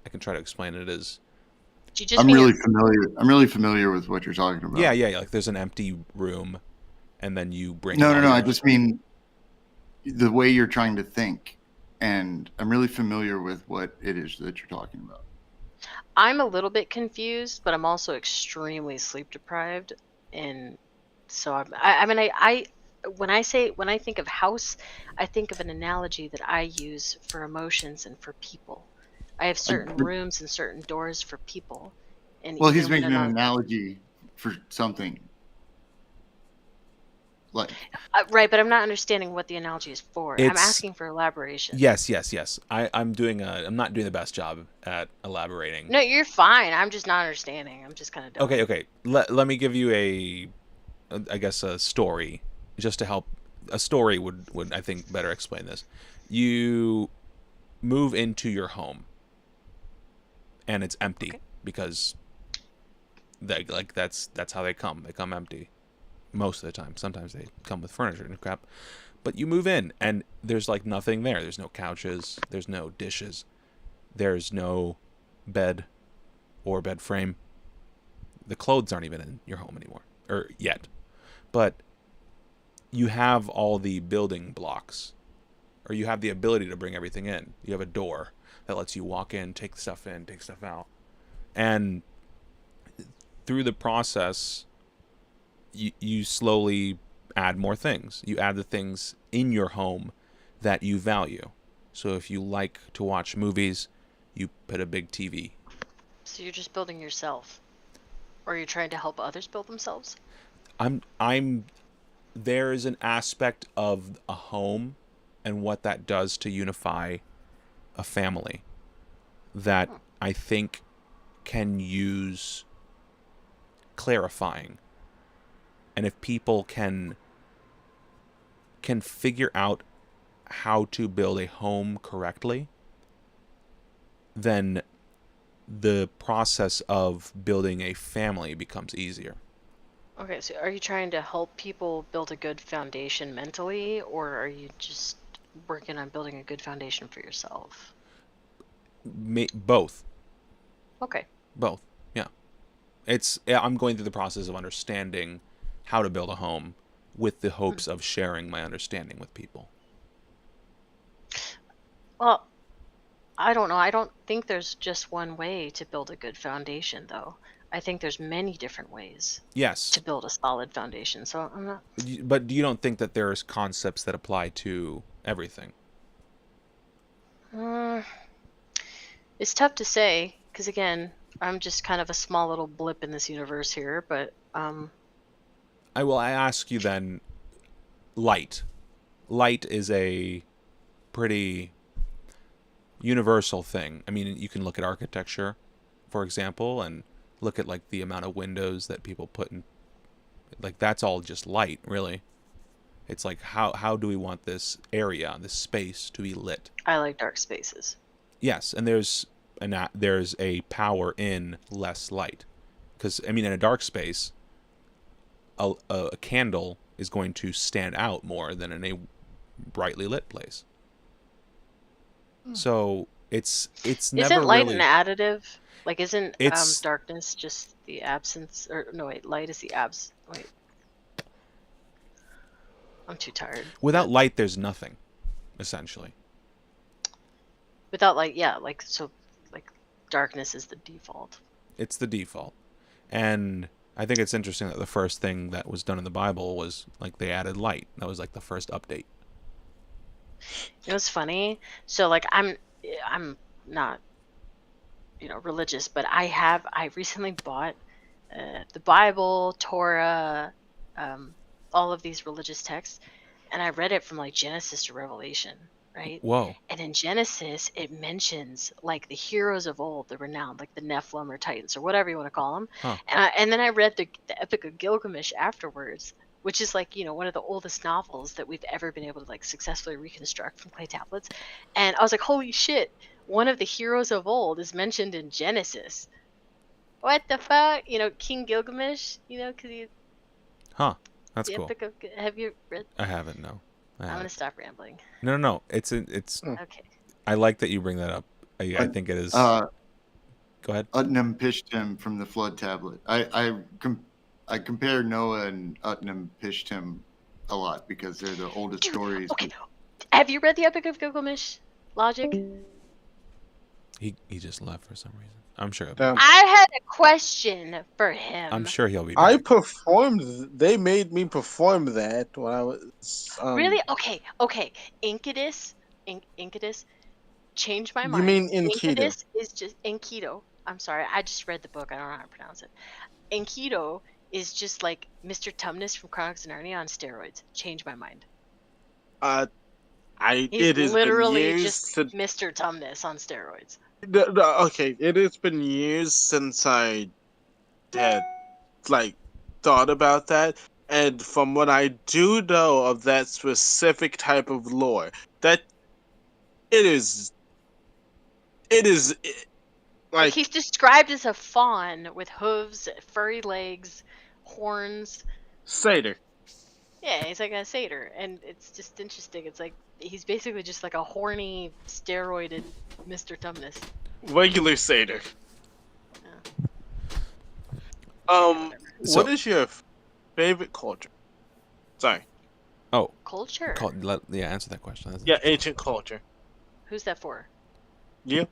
I can try to explain it is. Do you just I'm mean really familiar. I'm really familiar with what you're talking about. Yeah, like there's an empty room, and then you bring. No. all I your- just mean the way you're trying to think, and I'm really familiar with what it is that you're talking about. I'm a little bit confused, but I'm also extremely sleep deprived, and so I mean, when I think of house, I think of an analogy that I use for emotions and for people. I have certain rooms and certain doors for people. And Well, even he's when making they're an not- analogy for something. Like, right, but I'm not understanding what the analogy is for. I'm It's- asking for elaboration. Yes. I'm not doing the best job at elaborating. No, you're fine. I'm just not understanding. I'm just kind of dumb. Okay. Let me give you I guess a story, just to help. A story would I think better explain this. You move into your home, and it's empty because that's how they come. They come empty most of the time. Sometimes they come with furniture and crap. But you move in, and there's like nothing there. There's no couches. There's no dishes. There's no bed or bed frame. The clothes aren't even in your home anymore, or yet. But you have all the building blocks, or you have the ability to bring everything in. You have a door that lets you walk in, take stuff out. And through the process, you slowly add more things. You add the things in your home that you value. So if you like to watch movies, you put a big TV. So you're just building yourself, or you're trying to help others build themselves. There is an aspect of a home and what that does to unify a family that I think can use clarifying. And if people can figure out how to build a home correctly, then the process of building a family becomes easier. Okay, so are you trying to help people build a good foundation mentally, or are you just working on building a good foundation for yourself? Both. Okay. Both. Yeah. I'm going through the process of understanding how to build a home with the hopes of sharing my understanding with people. Well, I don't know. I don't think there's just one way to build a good foundation, though. I think there's many different ways Yes. to build a solid foundation. So I'm not. But you don't think that there's concepts that apply to everything? It's tough to say because again, I'm just kind of a small little blip in this universe here. But I ask you then. Light. Light is a pretty universal thing. I mean, you can look at architecture, for example, and look at like the amount of windows that people put in. Like that's all just light, really. It's like how do we want this area, this space to be lit? I like dark spaces. Yes, and there's a power in less light, because I mean, in a dark space, a candle is going to stand out more than in a brightly lit place. So it's never Isn't light really an additive? Like, isn't It's- darkness just the absence? Or no, wait, light is the abs. Wait, I'm too tired. without light. There's nothing, essentially. Without light, yeah, like so, like darkness is the default. It's the default, and I think it's interesting that the first thing that was done in the Bible was like they added light. That was like the first update. It was funny. So like I'm not religious, but I recently bought the Bible, Torah, all of these religious texts, and I read it from like Genesis to Revelation, right? Whoa. And in Genesis, it mentions like the heroes of old, the renowned, like the Nephilim or Titans or whatever you want to call them. Huh. And then I read the Epic of Gilgamesh afterwards, which is like one of the oldest novels that we've ever been able to like successfully reconstruct from clay tablets. And I was like, holy shit! One of the heroes of old is mentioned in Genesis. What the fuck? King Gilgamesh. Because he. Huh. That's The cool. Epic of. Have you read? I haven't. No. I I'm haven't. gonna stop rambling. No. It's. Okay. I like that you bring that up. I think it is. uh, Go ahead. Utnam Pishtim from the Flood Tablet. I compare Noah and Utnam Pishtim a lot because they're the oldest Dude, stories. okay. Have you read the Epic of Gilgamesh? Logic. He just left for some reason. I'm sure. Damn. I had a question for him. I'm sure he'll be. I back. performed. They made me perform that when I was. Really? Okay. Incudus. change my You mind. mean Enkidu? Incubus is just Enkidu. I'm sorry, I just read the book. I don't know how to pronounce it. Enkidu is just like Mr. Tumnus from Chronicles of Narnia on steroids. Change my mind. Uh, He's it has been literally years just since. Mr. Tumnus on steroids. Okay, it has been years since I had like thought about that, and from what I do know of that specific type of lore, that it is Like like he's described as a fawn with hooves, furry legs, horns. satyr, Yeah, he's like a satyr, and it's just interesting. It's like he's basically just like a horny, steroided Mr. Tumnus. regular satyr. Yeah. What So- is your favorite culture? Sorry, Oh, Culture. answer that question. That's yeah, ancient culture. Who's that for? You?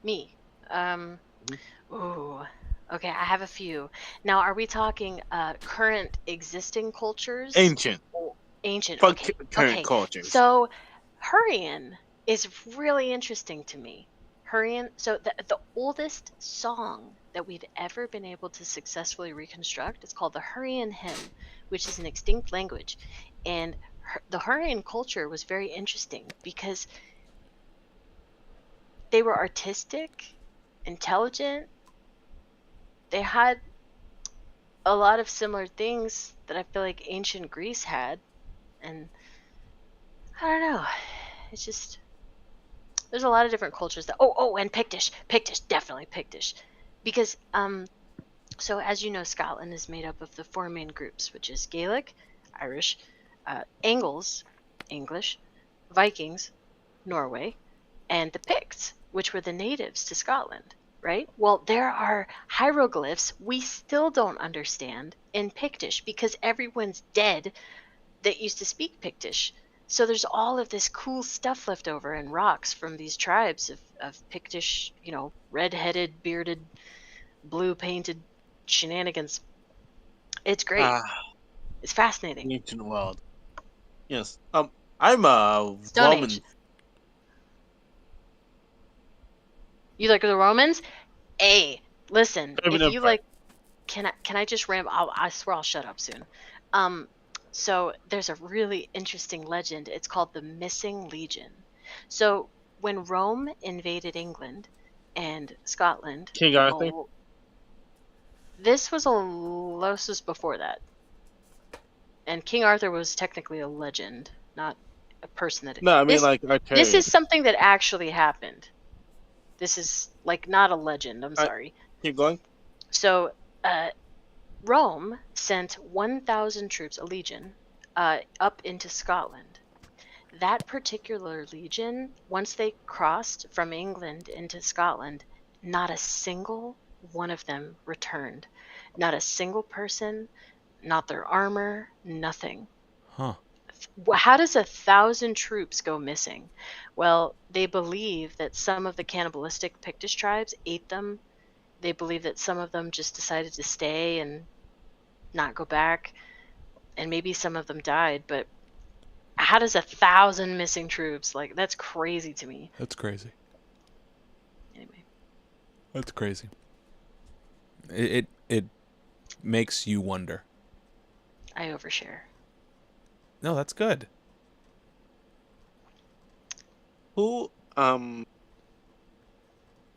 Me. Ooh. Okay, I have a few. Now, are we talking current existing cultures? Ancient. Ancient. Fuck Okay. current Okay. cultures. So, Hurrian is really interesting to me. Hurrian. So the oldest song that we've ever been able to successfully reconstruct is called the Hurrian hymn, which is an extinct language, and the Hurrian culture was very interesting because they were artistic, intelligent. They had a lot of similar things that I feel like ancient Greece had, and I don't know. It's just there's a lot of different cultures that. Oh, and Pictish, definitely Pictish, because so as you know, Scotland is made up of the four main groups, which is Gaelic, Irish, Angles, English, Vikings, Norway, and the Picts, which were the natives to Scotland, right? Well, there are hieroglyphs we still don't understand in Pictish because everyone's dead that used to speak Pictish. So there's all of this cool stuff left over in rocks from these tribes of Pictish, red-headed, bearded, blue-painted shenanigans. It's great. It's fascinating. Ancient world. Yes. I'm a Stone Roman. Age. You like the Romans? Hey, listen, Roman if you Empire. like, can I just ramble? I swear I'll shut up soon. So there's a really interesting legend. It's called the Missing Legion. So when Rome invaded England and Scotland, King Arthur. this was before that, and King Arthur was technically a legend, not a person that. No, I mean this, like this Arthurian. is something that actually happened. This is like not a legend. I'm sorry. Keep going. So, Rome sent 1,000 troops, a legion, up into Scotland. That particular legion, once they crossed from England into Scotland, not a single one of them returned. Not a single person, not their armor, nothing. Huh. How does 1,000 troops go missing? Well, they believe that some of the cannibalistic Pictish tribes ate them. They believe that some of them just decided to stay and not go back, and maybe some of them died. But how does 1,000 missing troops, like, that's crazy to me. That's crazy. Anyway, That's crazy. It makes you wonder. I overshare. No, that's good. Who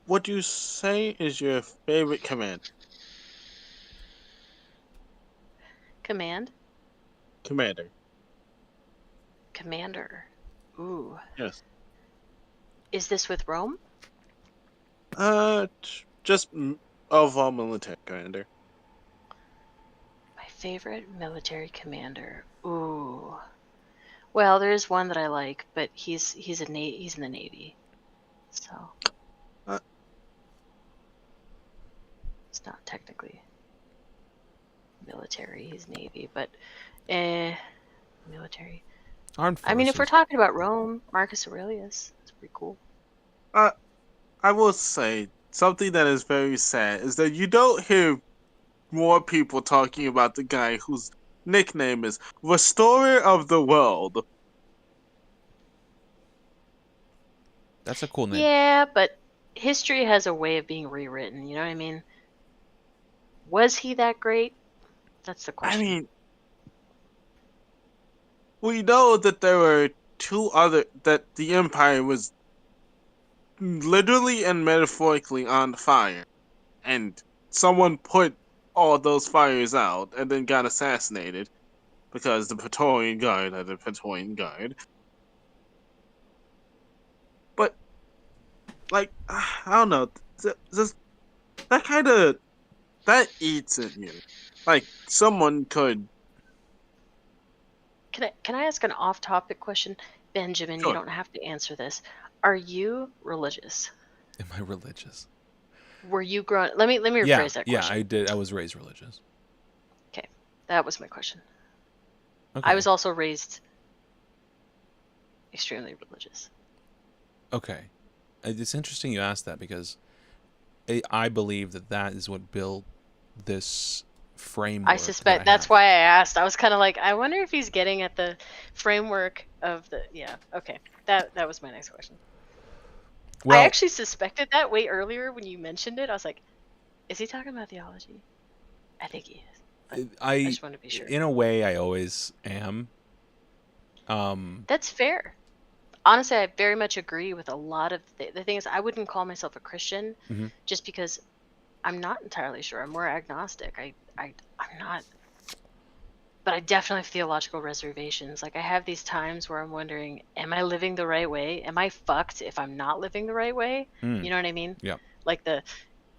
what do you say is your favorite commander? Commander. Ooh. Yes. Is this with Rome? Just overall military commander. My favorite military commander. Ooh. Well, there is one that I like, but he's in the Navy, so it's not technically military. He's Navy, but military. Armed I mean, if we're forces. talking about Rome, Marcus Aurelius, that's pretty cool. I will say something that is very sad is that you don't hear more people talking about the guy whose nickname is Restorer of the World. That's a cool name. Yeah, but history has a way of being rewritten. You know what I mean? Was he that great? That's the I question. mean, we know that there were that the Empire was literally and metaphorically on fire, and someone put all those fires out and then got assassinated because the Praetorian Guard had a Praetorian Guard. But, like, I don't know, that eats at you. Like, someone could. Can I ask an off-topic question, Benjamin? You Sure. don't have to answer this. Are you religious? Am I religious? Were you grown? Let me rephrase Yeah, that yeah, question. I did. I was raised religious. Okay, that was my question. Okay. I was also raised extremely religious. Okay. It's interesting you asked that because I believe that is what built this framework. I suspect that's why I asked. I was kind of like, I wonder if he's getting at the framework of the. Yeah. Okay. That was my next question. Well, I actually suspected that way earlier when you mentioned it. I was like, is he talking about theology? I think he is. But I just want to be sure. in a way, I always am. That's fair. Honestly, I very much agree with a lot of the thing is I wouldn't call myself a Christian Mhm. just because I'm not entirely sure. I'm more agnostic. I'm not, but I definitely have theological reservations. Like I have these times where I'm wondering, am I living the right way? Am I fucked if I'm not living the right way? You know what I mean? Yeah. Like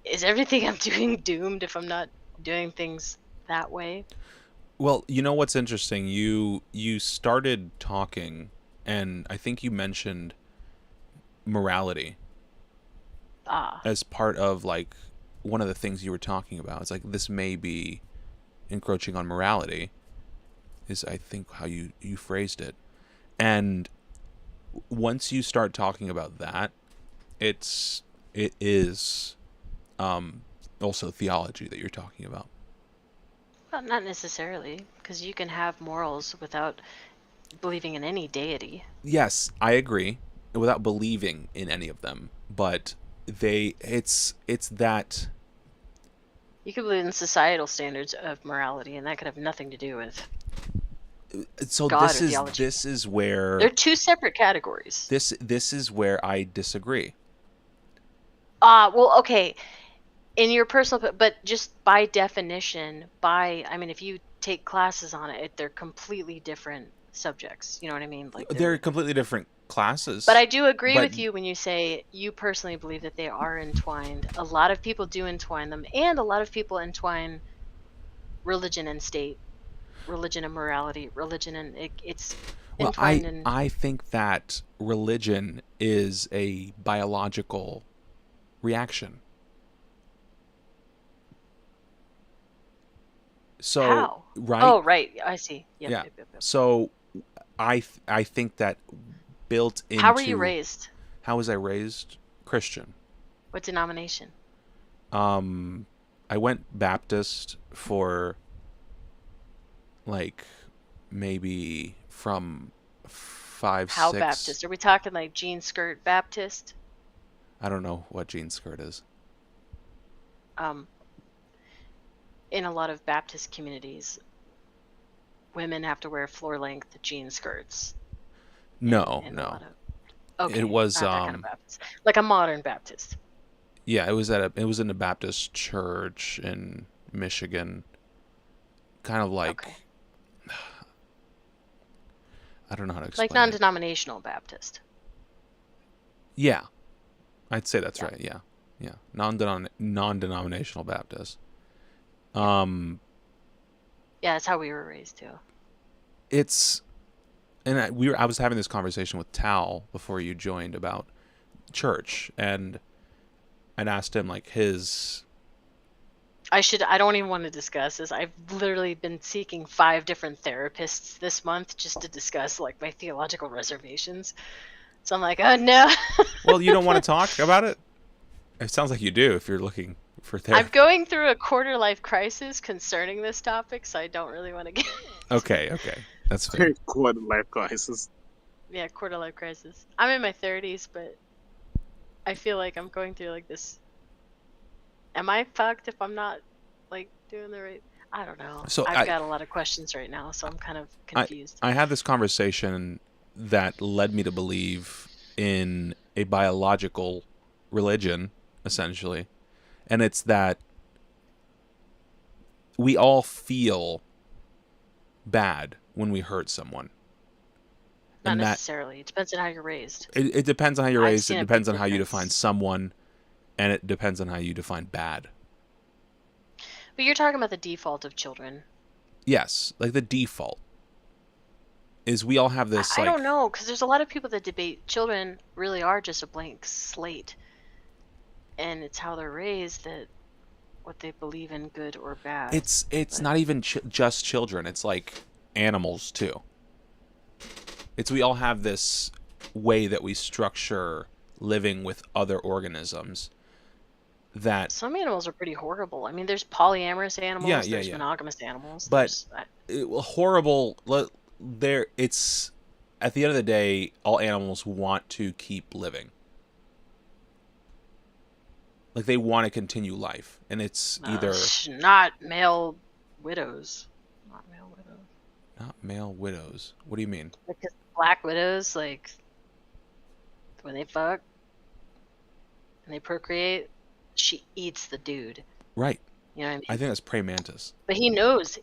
is everything I'm doing doomed if I'm not doing things that way? Well, you know what's interesting? You started talking, and I think you mentioned morality as part of like one of the things you were talking about. It's like this may be encroaching on morality, is I think how you phrased it. And once you start talking about that, it is also theology that you're talking about. Well, not necessarily, because you can have morals without believing in any deity. Yes, I agree, without believing in any of them, but it's that you could believe in societal standards of morality, and that could have nothing to do with so God this or is theology. this is where they're two separate categories. This is where I disagree. Well, okay, in your personal, but just by definition, I mean, if you take classes on it, they're completely different subjects. You know what I mean? Like They're completely different classes. But I do agree with you when you say you personally believe that they are entwined. A lot of people do entwine them, and a lot of people entwine religion and state, religion and morality, religion and it's entwined in. I think that religion is a biological reaction. So How? right? Oh, right. I see. Yep, yeah. Yep. So I think that built into. How were you raised? How was I raised? Christian. What denomination? I went Baptist for like maybe from 5, How 6. Baptist? Are we talking like jean skirt Baptist? I don't know what jean skirt is. In a lot of Baptist communities, women have to wear floor-length jean skirts. No. Okay, it was not that kind of Baptist. Like a modern Baptist. Yeah, it was in a Baptist church in Michigan. Kind of like Okay. I don't know how to explain. Like non-denominational Baptist. Yeah. I'd say that's right. Yeah. Yeah. Non-denominational Baptist. Yeah, that's how we were raised too. I was having this conversation with Tal before you joined about church, and I'd asked him like his. I don't even want to discuss this. I've literally been seeking 5 different therapists this month just to discuss like my theological reservations. So I'm like, oh no. Well, you don't want to talk about it? It sounds like you do if you're looking for therapy. I'm going through a quarter-life crisis concerning this topic, so I don't really want to get. Okay, that's fair. Quarter-life crisis. Yeah, quarter-life crisis. I'm in my 30s, but I feel like I'm going through like this. Am I fucked if I'm not like doing the right? I don't know. So I've got a lot of questions right now, so I'm kind of confused. I had this conversation that led me to believe in a biological religion, essentially. And it's that we all feel bad when we hurt someone. Not And that necessarily. It depends on how you're raised. it depends on how you're I've raised, seen it a big depends on how you difference. define someone, and it depends on how you define bad. But you're talking about the default of children. Yes, like the default is we all have this I like don't know, because there's a lot of people that debate children really are just a blank slate, and it's how they're raised that what they believe in, good or bad. it's But not even just children, it's like animals too. It's we all have this way that we structure living with other organisms that some animals are pretty horrible. I mean, there's polyamorous animals, yeah, there's yeah. monogamous animals. But There's, horrible there it's at the end of the day all animals want to keep living. Like they want to continue life, and it's either not male widows. Not male widows. not male widows. What do you mean? Because black widows, like, when they fuck and they procreate, she eats the dude. Right. You know what I mean? I think that's praying mantis. But he knows.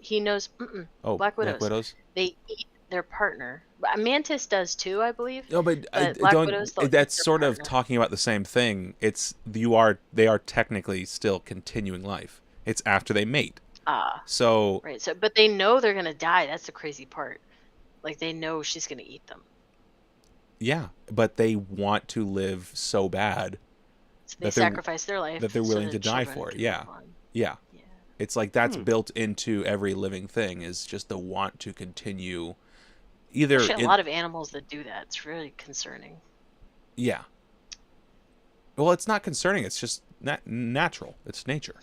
Oh, Black black widows. widows. They eat their partner. But a mantis does too, I believe. No, but I Black don't. widows, they'll eat That's their sort of partner. talking about the same thing. They are technically still continuing life. It's after they mate. So Right. So, but they know they're gonna die. That's the crazy part. Like they know she's gonna eat them. yeah, but they want to live so bad So they that they're- sacrifice their life that they're so willing that to die children for it. can Yeah. live on. Yeah. Yeah. It's like that's built into every living thing is just the want to continue. Either Actually, a lot of animals that do that. It's really concerning. yeah. Well, it's not concerning. It's just natural. It's nature.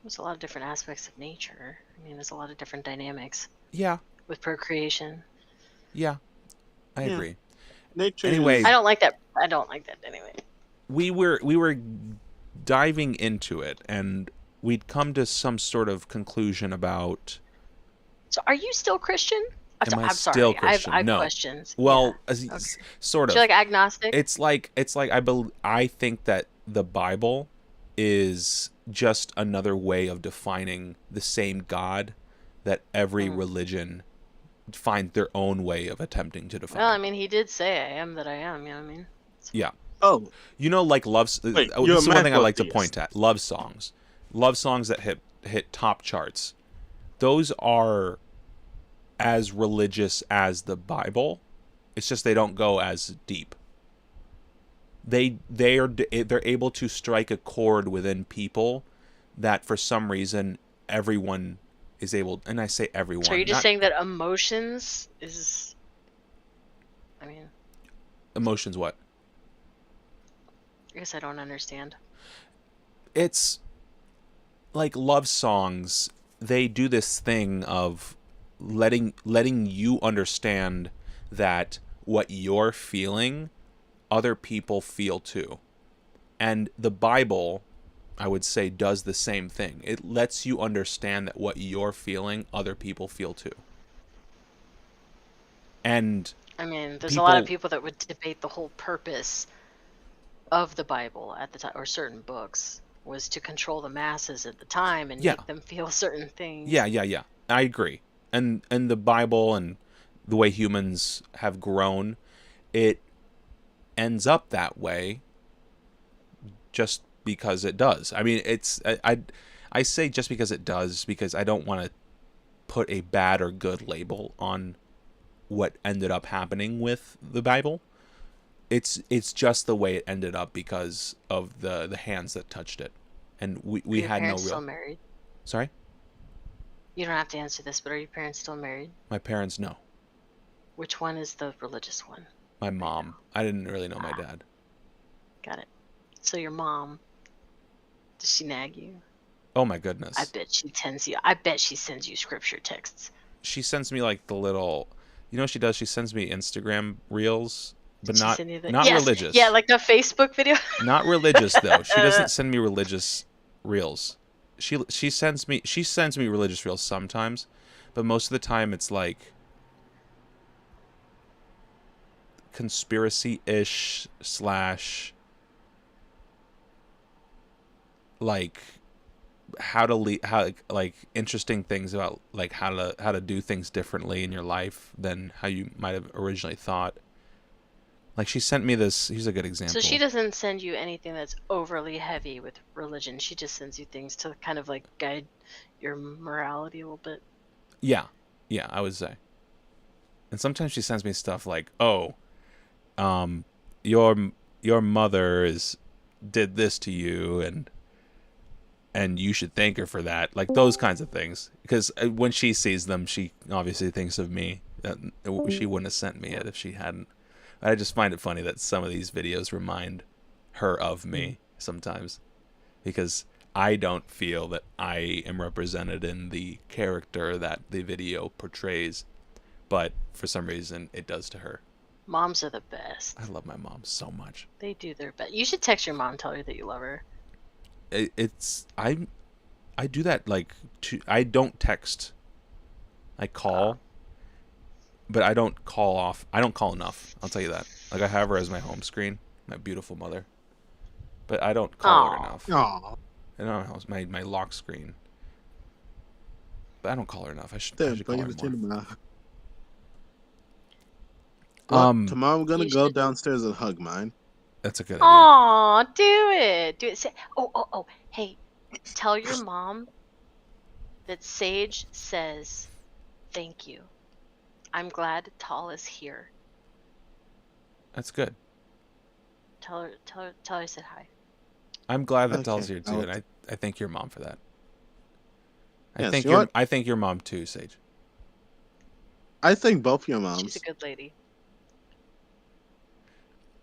There's a lot of different aspects of nature. I mean, there's a lot of different dynamics Yeah. with procreation. Yeah. I Yeah. agree. Nature Anyway, I don't like that. I don't like that anyway. we were diving into it, and we'd come to some sort of conclusion about. So, are you still Christian? Am I I'm still sorry. Christian? I have No. questions. Well, Yeah. sort So of. you're like agnostic? It's like I think that the Bible is just another way of defining the same God that every religion finds their own way of attempting to define. Well, I mean, he did say, "I am that I am." You know what I mean? Yeah. Oh, You know, like Wait, this you're is a one thing I like to macrotheist. point at. Love songs that hit top charts. Those are as religious as the Bible. It's just they don't go as deep. They're able to strike a chord within people that for some reason everyone is able, and I say everyone. So you're just not saying that emotions is? I mean, emotions. What? I guess I don't understand. It's like love songs. They do this thing of letting you understand that what you're feeling, other people feel too. And the Bible, I would say, does the same thing. It lets you understand that what you're feeling, other people feel too. And I mean, there's a lot of people- people that would debate the whole purpose of the Bible at the time, or certain books, was to control the masses at the time and Yeah. make them feel certain things. yeah. I agree. And the Bible and the way humans have grown, it ends up that way just because it does. I mean, I say just because it does because I don't want to put a bad or good label on what ended up happening with the Bible. It's just the way it ended up because of the hands that touched it, and we Are your had no parents real. still married? Sorry, You don't have to answer this, but are your parents still married? my parents no. Which one is the religious one? My mom. I didn't really know my dad. Got it. So your mom, does she nag you? Oh my goodness. I bet she sends you scripture texts. She sends me like the little, you know what she does? She sends me Instagram reels but Did she not send you the- not Yes, religious. Yeah, like the Facebook video. Not religious though. She doesn't send me religious reels. She sends me religious reels sometimes, but most of the time it's like conspiracy-ish / like how like interesting things about like how to do things differently in your life than how you might have originally thought. Like she sent me this. Here's a good example. So she doesn't send you anything that's overly heavy with religion. She just sends you things to kind of like guide your morality a little bit. Yeah, I would say. And sometimes she sends me stuff like, "Oh, your mother did this to you, and you should thank her for that." Like those kinds of things. Because when she sees them, she obviously thinks of me. That she wouldn't have sent me it if she hadn't. I just find it funny that some of these videos remind her of me sometimes, because I don't feel that I am represented in the character that the video portrays, but for some reason it does to her. Moms are the best. I love my mom so much. They do their best. You should text your mom and tell her that you love her. I do that I don't text. I call. But I don't call off. I don't call enough. I'll tell you that. Like I have her as my home screen, my beautiful mother. But I don't call her enough. Aw. I don't know, it's my lock screen. But I don't call her enough. I should Damn, call her bring it to the more. mouth. Well, tomorrow I'm gonna You go should- downstairs and hug mine. That's a good idea. Aw, do it. Do it. Say, oh. Hey, tell your mom that Sage says thank you. I'm glad Tal is here. That's good. Tell her I said hi. I'm glad that Okay, Tal's here too, I'll- and I thank your mom for that. Yes, you know what? I thank your mom too, Sage. I think both your She's moms. a good lady.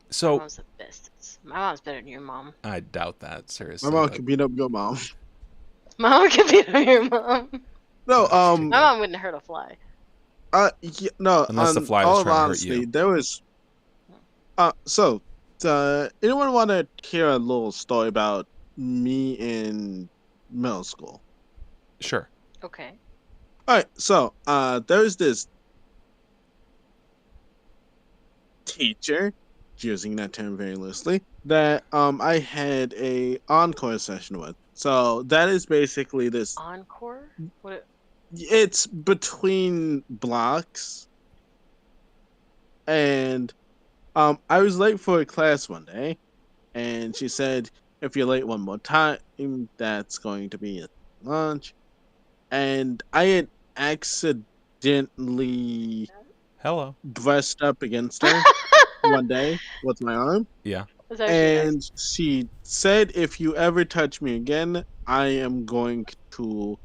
My So mom's the best. My mom's better than your mom. I doubt that, seriously. My mom but- can beat up your mom. My mom could be your mom. No, That's My mom wouldn't hurt a fly. yeah, no. Unless the on fly was all trying to hurt honesty, you. there was. Anyone want to hear a little story about me in middle school? Sure. Okay. All right, so there's this teacher, using that term very loosely, that I had a encore session with. So that is basically this. Encore? What? It's between blocks, and I was late for a class one day, and she said, "If you're late one more time, that's going to be at lunch." And I had accidentally Hello. brushed up against her one day with my arm, Yeah. Was that what she asked? and she said, "If you ever touch me again, I am going to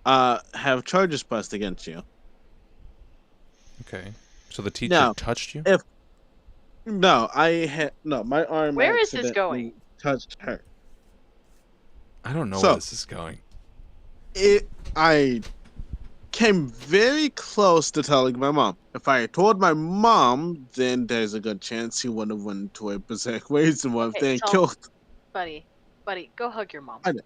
have charges pressed against you." Okay. So the teacher Now, touched you? No, my arm. Where is this accidentally going? Touched her. I don't know so- where this is going. I came very close to telling my mom. If I had told my mom, then there's a good chance he would have went to a berserk ways and would have Hey, then so- killed. Buddy, go hug your mom. I know.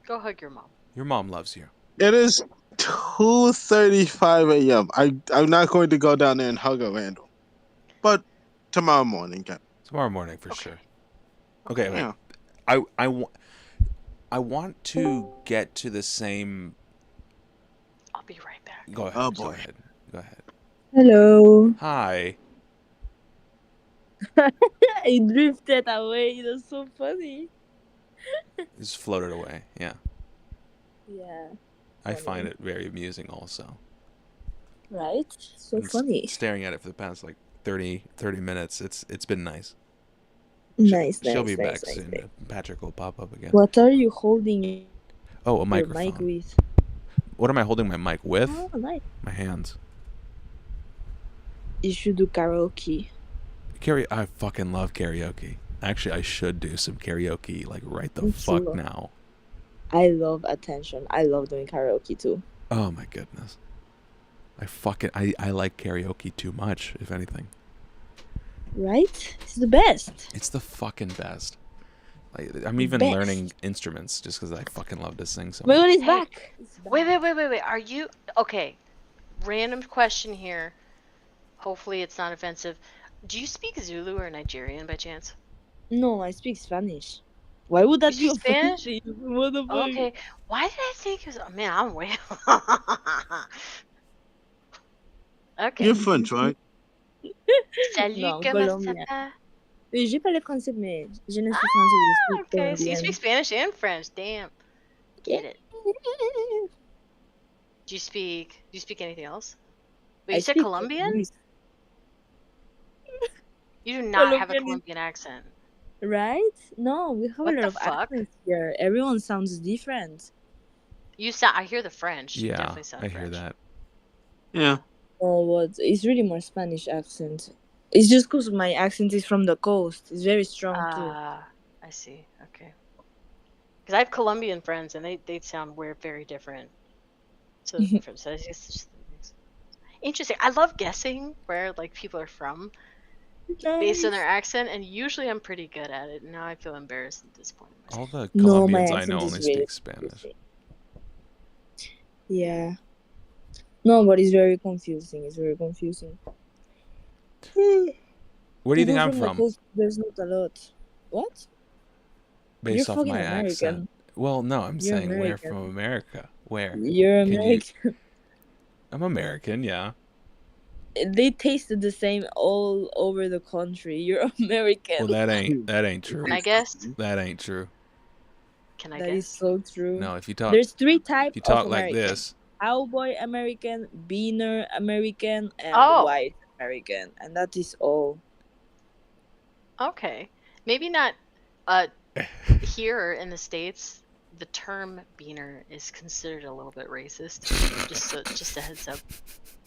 Go hug your mom. Your mom loves you. It is 2:35 a.m. I'm not going to go down there and hug a random, but tomorrow morning. Tomorrow morning for Okay. sure. Okay, wait. Yeah. I want to get to the same. I'll be right back. Go ahead. Oh, Go boy. ahead. Go ahead. Hello. Hi. I drifted away. It was so funny. Just floated away. Yeah. Yeah. I Funny. find it very amusing also. Right? So Been funny. Staring at it for the past like 30 minutes. It's been nice. Nice, She'll nice, be nice, back nice, soon. nice. Patrick will pop up again. What are you holding Oh, a your microphone. mic with? What am I holding my mic with? Oh, nice. My hands. You should do karaoke. I fucking love karaoke. Actually, I should do some karaoke like right the Me fuck too. now. I love attention. I love doing karaoke too. Oh my goodness. I like karaoke too much, if anything. right? It's the best. It's the fucking best. Like, I'm The even best. learning instruments just because I fucking love to sing so My much. one is Hey, back. It's back. wait. Are you okay? Random question here. Hopefully it's not offensive. Do you speak Zulu or Nigerian by chance? No, I speak Spanish. Why would that You be speak Spanish? offensive? What the fuck? Okay. Why did I think it was? Oh, man, I'm way. Okay. You're French, right? Salut, Non, comment ça colombien. va? Oui, j'ai parlé français, mais je ne suis français, je Ah, suis okay. So you speak colombienne. Spanish and French. Damn. Get it. Do you speak anything else? Wait, I you said speak Colombian? Portuguese, You do not have a Colombian is- Colombian accent. right? No, we have What a lot the of fuck? accents here. Everyone sounds different. You sound. I hear the French. You Yeah, definitely sound I hear French. that. Yeah. Oh, what? It's really more Spanish accent. It's just because my accent is from the coast. It's very strong too. Ah, I see. Okay. Because I have Colombian friends, and they sound very different. So it's just interesting. I love guessing where like people are from based on their accent, and usually I'm pretty good at it. Now I feel embarrassed at this point. All the No, my Colombians I accent know is only really speak Spanish. Yeah. No, but it's very confusing. It's very confusing. Where do you think People I'm from the from? coast, there's not a lot. What? Based You're off fucking my American. accent. Well, no, I'm You're saying where American. from America. Where? You're Can you- American. I'm American, yeah. They tasted the same all over the country. You're American. Well, that ain't true. Can I guess? That ain't true. Can I That is guess? so true. No, if you talk There's three types if you talk of like American. this, Cowboy American, beaner American, and Oh. white American. And that is all. Okay. Maybe not. Here in the States, the term beaner is considered a little bit racist. Just a heads up.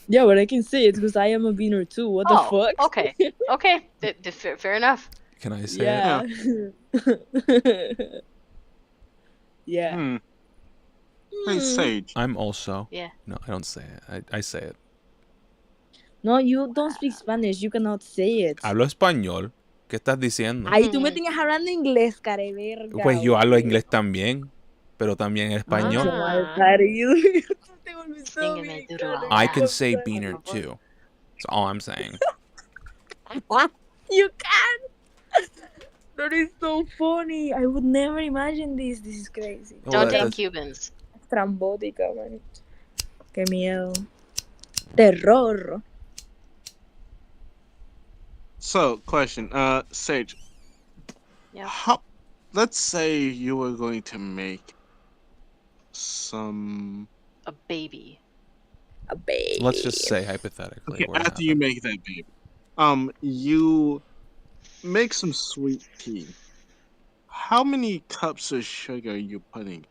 Yeah, but I can say it because I am a beaner too. What the fuck? Okay. Okay. Fair enough. can I say it? Yeah. Yeah. Hmm. Hey, Sage. I'm also. Yeah. No, I don't say it. I say it. No, you don't speak Spanish. You cannot say it. Hablo español. ¿Qué estás diciendo? Ay, tú me tienes hablando inglés, care verga. Pues yo hablo inglés también, pero también español. Ah. Te volviste Sígueme, bien, duro. cara. I can say beaner too. That's all I'm saying. You can. That is so funny. I would never imagine this. This is crazy. Well, Don't that- date that's- Cubans. Trambótica, man. Qué miedo. Terror. So, question. Sage. Yeah. Let's say you were going to make some. A baby. A baby. Let's just say hypothetically. Okay, it were to after you happen. make that baby, you make some sweet tea. How many cups of sugar are you putting?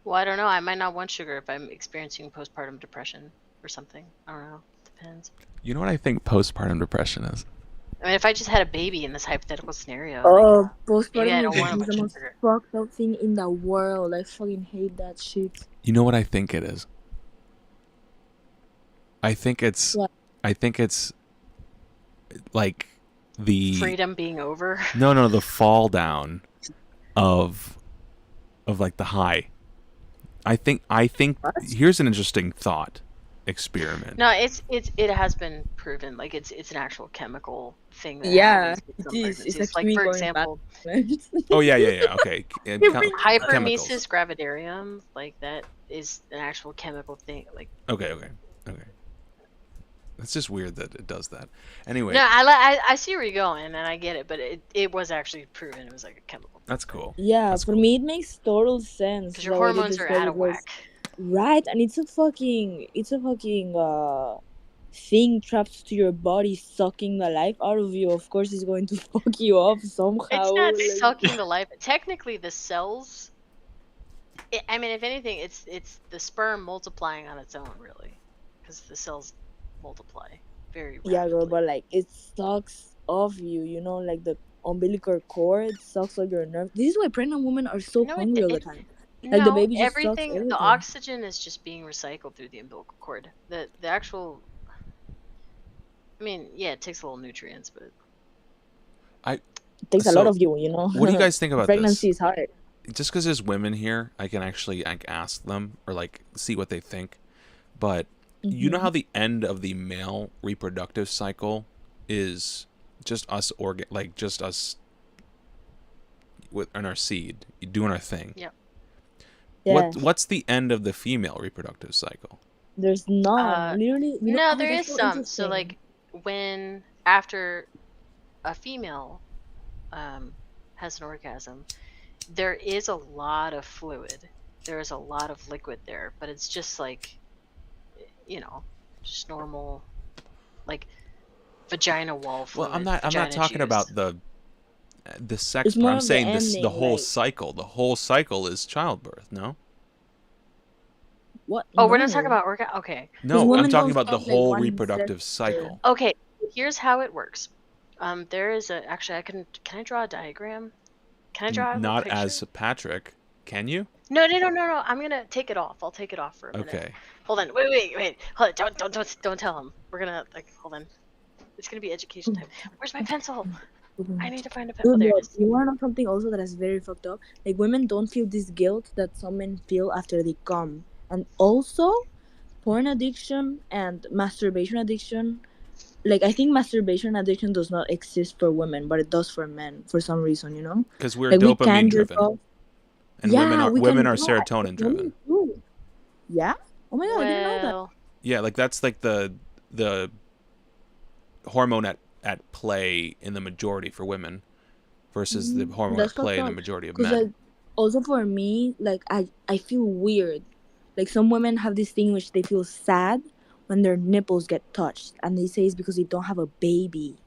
Well, I don't know. I might not want sugar if I'm experiencing postpartum depression or something. I don't know. Depends. You know what I think postpartum depression is? I mean, if I just had a baby in this hypothetical scenario, Oh, maybe I postpartum don't want depression a is bunch the of most sugar. fucked up thing in the world. I fucking hate that shit. You know what I think it is? I think it's What? like the Freedom being over. no the fall down of like the high. I think What? here's an interesting thought experiment. No, it has been proven. Like it's an actual chemical thing. That Yeah, happens with it some is. It's pregnancies. a Like for chemical example, Oh yeah, okay. And chemicals. hyperemesis gravidarium. Like that is an actual chemical thing. Like Okay. It's just weird that it does that. Anyway, no, I see where you're going, and I get it. But it was actually proven. It was like a chemical. that's cool. Yeah, That's for cool. me it makes total sense. Because your the way they hormones are describe out it of was- whack. Right, and it's a fucking thing trapped to your body, sucking the life out of you. Of course, it's going to fuck you up somehow. It's not like- sucking the life. Technically, the cells. I mean, if anything, it's the sperm multiplying on its own, really, because the cells multiply very rapidly. Yeah, girl, but like it sucks off you. You know, like the umbilical cord sucks off your nerve. This is why pregnant women are so No, it- hungry all the it- time. Like, the no, baby just sucks everything. everything. The oxygen is just being recycled through the umbilical cord. The actual. I mean, yeah, it takes a little nutrients, but It takes a lot So, of you, you know. what do you guys think about Pregnancy this? is hard. Just because there's women here, I can actually like ask them or like see what they think. But you know Hmm. how the end of the male reproductive cycle is just us just us with in our seed doing our thing. yep. Yeah, What's the end of the female reproductive cycle? there's none. Uh, Literally, you know. no, Oh, there that's is so some. So interesting. like when after a female has an orgasm, there is a lot of fluid. There is a lot of liquid there, but it's just like, you know, just normal, like vagina wall Well, fluid, I'm not vagina talking juice. about the sex It's part. more I'm of the saying the ending, whole like cycle. The whole cycle is childbirth. No, what? Oh, we're not talking No, about Okay. because no, I'm women talking don't about the stop like whole one reproductive semester. cycle. Okay, here's how it works. There is actually, can I draw a diagram? Can I draw a Not picture? as Patrick. Can you? No. I'm gonna take it off. I'll take it off for a minute. Okay. Hold on. Wait. Hold on. Don't tell him. We're gonna like. Hold on. It's gonna be education time. Where's my pencil? I need to find a pencil. Oh, Dude, there it but is. you wanna know something also that is very fucked up? Like women don't feel this guilt that some men feel after they come, and also porn addiction and masturbation addiction. Like I think masturbation addiction does not exist for women, but it does for men for some reason. You know, Because we're like we can dopamine jerk driven, off. and Yeah, we women can. are Yeah, serotonin women driven. too. Yeah. Oh my god, I didn't know that. Well, Yeah, like that's like the hormone at play in the majority for women versus the hormone That's at play fucked in the up. majority of Cause men. like also for me, like I feel weird. Like some women have this thing which they feel sad when their nipples get touched, and they say it's because they don't have a baby,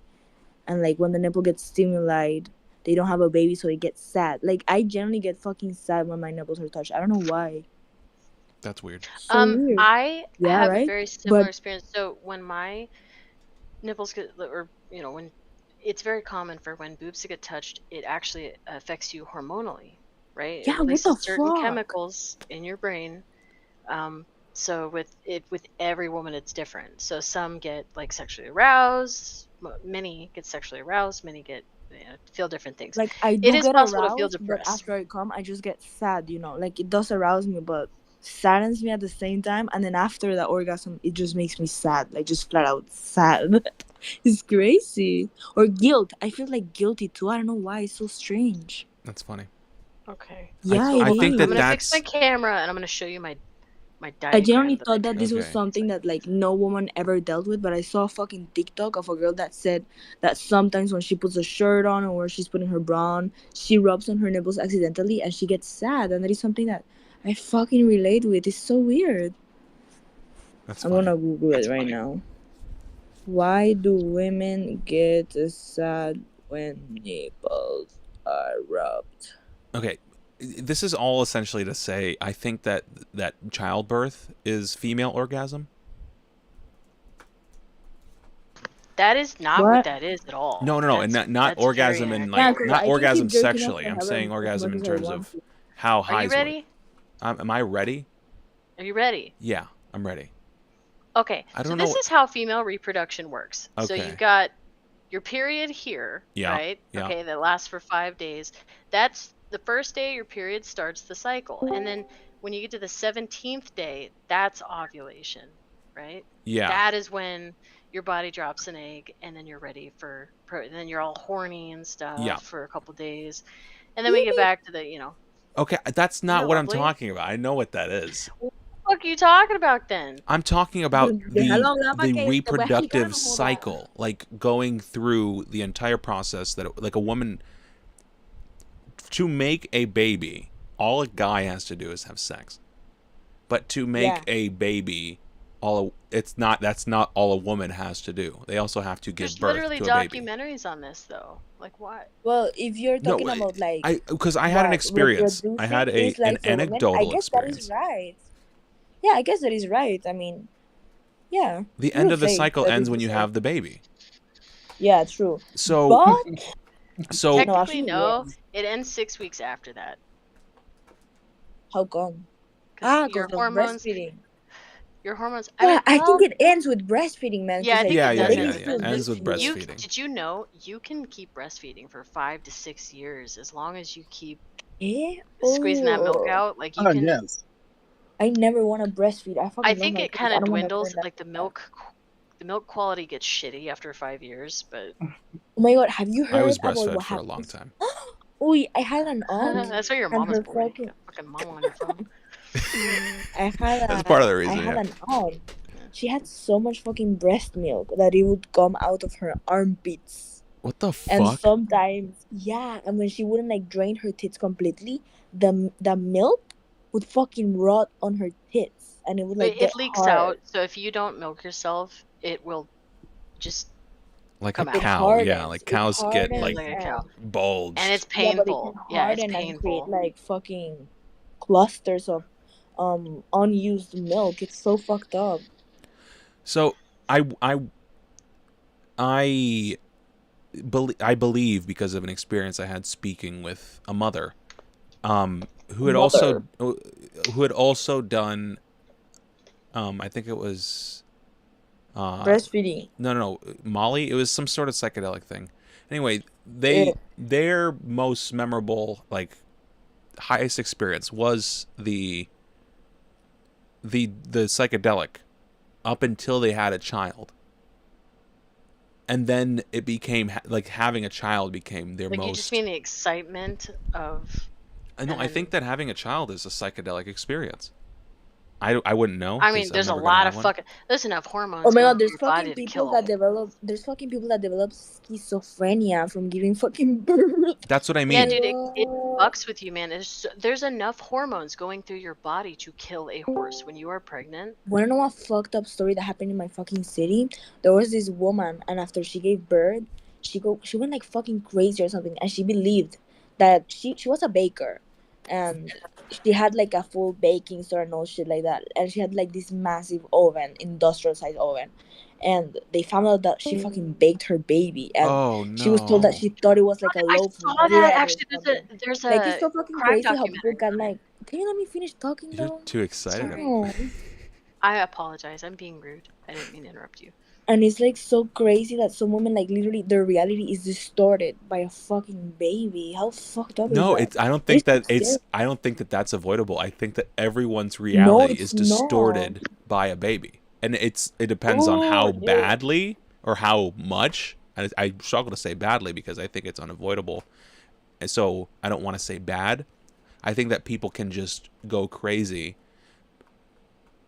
and like when the nipple gets stimulated, they don't have a baby, so they get sad. Like I generally get fucking sad when my nipples are touched. I don't know why. That's weird. So weird. I Yeah, have a right. very But similar experience. So when my nipples get, or when it's very common for when boobs get touched, it actually affects you hormonally, right? It yeah, what the releases certain fuck? chemicals in your brain. So with every woman, it's different. So some get like sexually aroused, many get sexually aroused, many get feel different things. Like I It do is get possible to feel aroused, but depressed. after I come, I just get sad. You know, like it does arouse me, but saddens me at the same time. And then after the orgasm, it just makes me sad, like just flat out sad. It's crazy. Or guilt. I feel like guilty too. I don't know why. It's so strange. That's funny. Okay. Yeah, So it I hold on. think I'm that gonna is. fix my that's camera and I'm gonna show you my I diagram genuinely that I thought that this was okay. something that like no woman ever dealt with, but I saw a fucking TikTok of a girl that said that sometimes when she puts a shirt on or where she's putting her bra on, she rubs on her nipples accidentally and she gets sad, and that is something that I fucking relate with. It's so weird. That's I'm funny. gonna Google it right now. Why do women get sad when nipples are rubbed? Okay. This is all essentially to say I think that childbirth is female orgasm. That is not what What? that is at all. No, and not That's very orgasm and Yeah, like because inaccurate. not I can keep orgasm jerking off sexually. I'm forever saying as orgasm much in as I terms want of to. how Are high you is what. ready? Am I ready? Are you ready? Yeah, I'm ready. Okay. I So don't know. this is how female reproduction works. So Okay. you've got your period here, Yeah. right? Yeah. Okay, that lasts for 5 days. That's the first day your period starts the cycle. And then when you get to the 17th day, that's ovulation, right? Yeah. That is when your body drops an egg and then you're ready and then you're all horny and stuff Yeah. for a couple days. And then we get back to Okay, that's not Isn't what that I'm lovely? talking about. I know what that is. What the fuck are you talking about then? I'm talking about Déjalo hablar pa' the que te voy a explicar, reproductive no jodas. cycle, like going through the entire process that like a woman to make a baby, all a guy has to do is have sex. But to make Yeah. a baby, that's not all a woman has to do. They also have to give There's birth literally to a baby. documentaries on this though. Like what? Well, if you're No, talking about like because I had an what experience. I reproducing had is an like for women, I anecdotal guess that is experience. right. Yeah, I guess that is right. I mean, yeah. The you end would of the say cycle that ends is when the you same. have the baby. Yeah, true. So But so no, Technically, actually, no. yes. It ends 6 weeks after that How come? because Because your of hormones. breastfeeding. Your hormones. Yeah, I well, think it ends with breastfeeding, man. Yeah, I 'Cause, like, think Yeah, it yeah, does. yeah, babies yeah. feel Ends with milk. You breastfeeding. did you know you can keep breastfeeding for 5 to 6 years as long as you keep Yeah. squeezing that milk Oh, out? Like you Oh can. yes. I never want to breastfeed. I I fucking love think my it kids. kind I of don't want to dwindles. burn that. Like the milk quality gets shitty after 5 years. But Oh my god, have you I was heard about breastfed what for a long happens? time. Oh, I had an aunt that's why your and mom was her bored. You fucking. got fucking mom on your phone. That's part of the I reason. had Yeah. an aunt. She had so much fucking breast milk that it would come out of her armpits. What the And fuck? sometimes, yeah, and when she wouldn't like drain her tits completely, the milk would fucking rot on her tits, and it would like It get leaks hard. out. So if you don't milk yourself, it will just Like come a out. It cow. Yeah, hardens. like It cows get hardens like like a cow. bulged. And it's yeah, but it painful. can Yeah, it's harden and create painful. like fucking clusters of unused milk. It's so fucked up. So I believe because of an experience I had speaking with a mother, who had also done, I think it was, Breastfeeding. no, Molly. It was some sort of psychedelic thing. Anyway, Yeah. their most memorable, like, highest experience was the psychedelic, up until they had a child. And then it became like having a child became their Like most. you just mean the excitement of. No, I think that having a child is a psychedelic experience. I wouldn't know. I mean, 'cause I've there's a never gonna lot have of one. fucking. There's enough hormones Oh my going god, through there's your body fucking to people kill. that develop. There's fucking people that develop schizophrenia from giving fucking birth. That's what I mean. Yeah, dude, it fucks with you, man. There's enough hormones going through your body to kill a horse when you are pregnant. Wanna know a fucked up story that happened in my fucking city? There was this woman, and after she gave birth, she went like fucking crazy or something, and she believed that she was a baker, and she had like a full baking store and all shit like that, and she had like this massive oven, industrial size oven, and they found out that she fucking baked her baby, and Oh she was told that no. she thought it was like a I loaf saw of that bread or actually. something. There's Like, it's a so fucking crime crazy how people documentary. can like. Can you let me finish talking You're though? too excited. Sorry. No. I apologize. I'm being rude. I didn't mean to interrupt you. And it's like so crazy that some women like literally their reality is distorted by a fucking baby. How fucked up No, is that? I don't think that scary. I don't think that that's avoidable. I think that everyone's No, reality it's is distorted by a baby, and it depends on how dude. badly or how much. And I struggle to say badly because I think it's unavoidable, and so I don't want to say bad. I think that people can just go crazy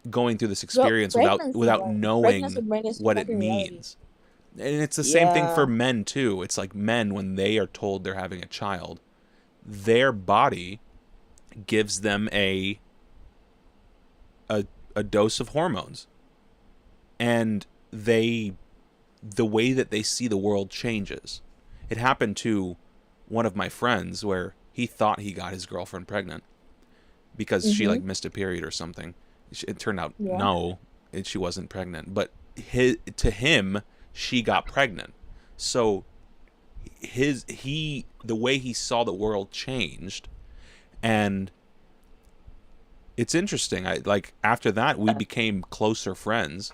going through this experience without knowing what it means. And it's the same thing for men too. It's like men, when they are told they're having a child, their body gives them a dose of hormones, and the way that they see the world changes. It happened to one of my friends where he thought he got his girlfriend pregnant because she like missed a period or something. It turned out no, she wasn't pregnant, but to him, she got pregnant. So the way he saw the world changed, and it's interesting. After that, we became closer friends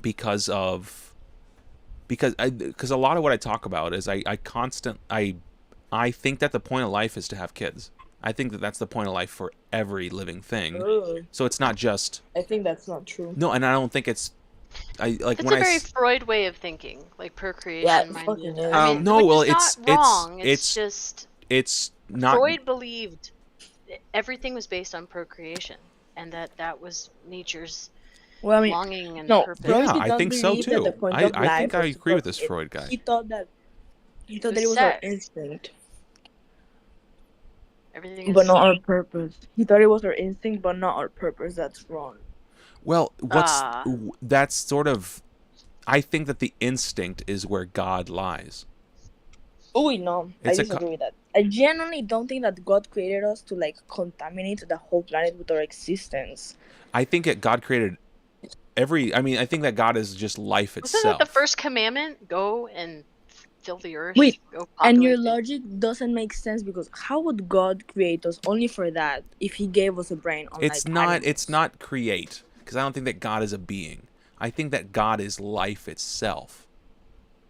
because a lot of what I talk about is I think that the point of life is to have kids. I think that that's the point of life for every living thing. So it's not just. I think that's not true. No, and I don't think it's. It's a very Freud way of thinking, like procreation. Yeah, it minded. fucking is. I mean, No, which well, is not wrong. It's just it's not. Freud believed everything was based on procreation, and that was nature's Well, I mean, longing and no, purpose. Freud Yeah, did I not think so believe that too. the point I of life think I was to agree with this procreate. Freud guy. He thought that was it was our sex. instinct, Everything is but not our purpose. He thought it was our instinct, but not our purpose. That's wrong. Well, that's sort of. I think that the instinct is where God lies. Oh no, I disagree with that. I genuinely don't think that God created us to like contaminate the whole planet with our existence. I think that God created I think that God is just life itself. Wasn't that the first commandment? Go and fill the earth. Wait, go and your populate logic doesn't make sense because how would God create us only for that if He gave us a brain? It's not create. because I don't think that God is a being. I think that God is life itself.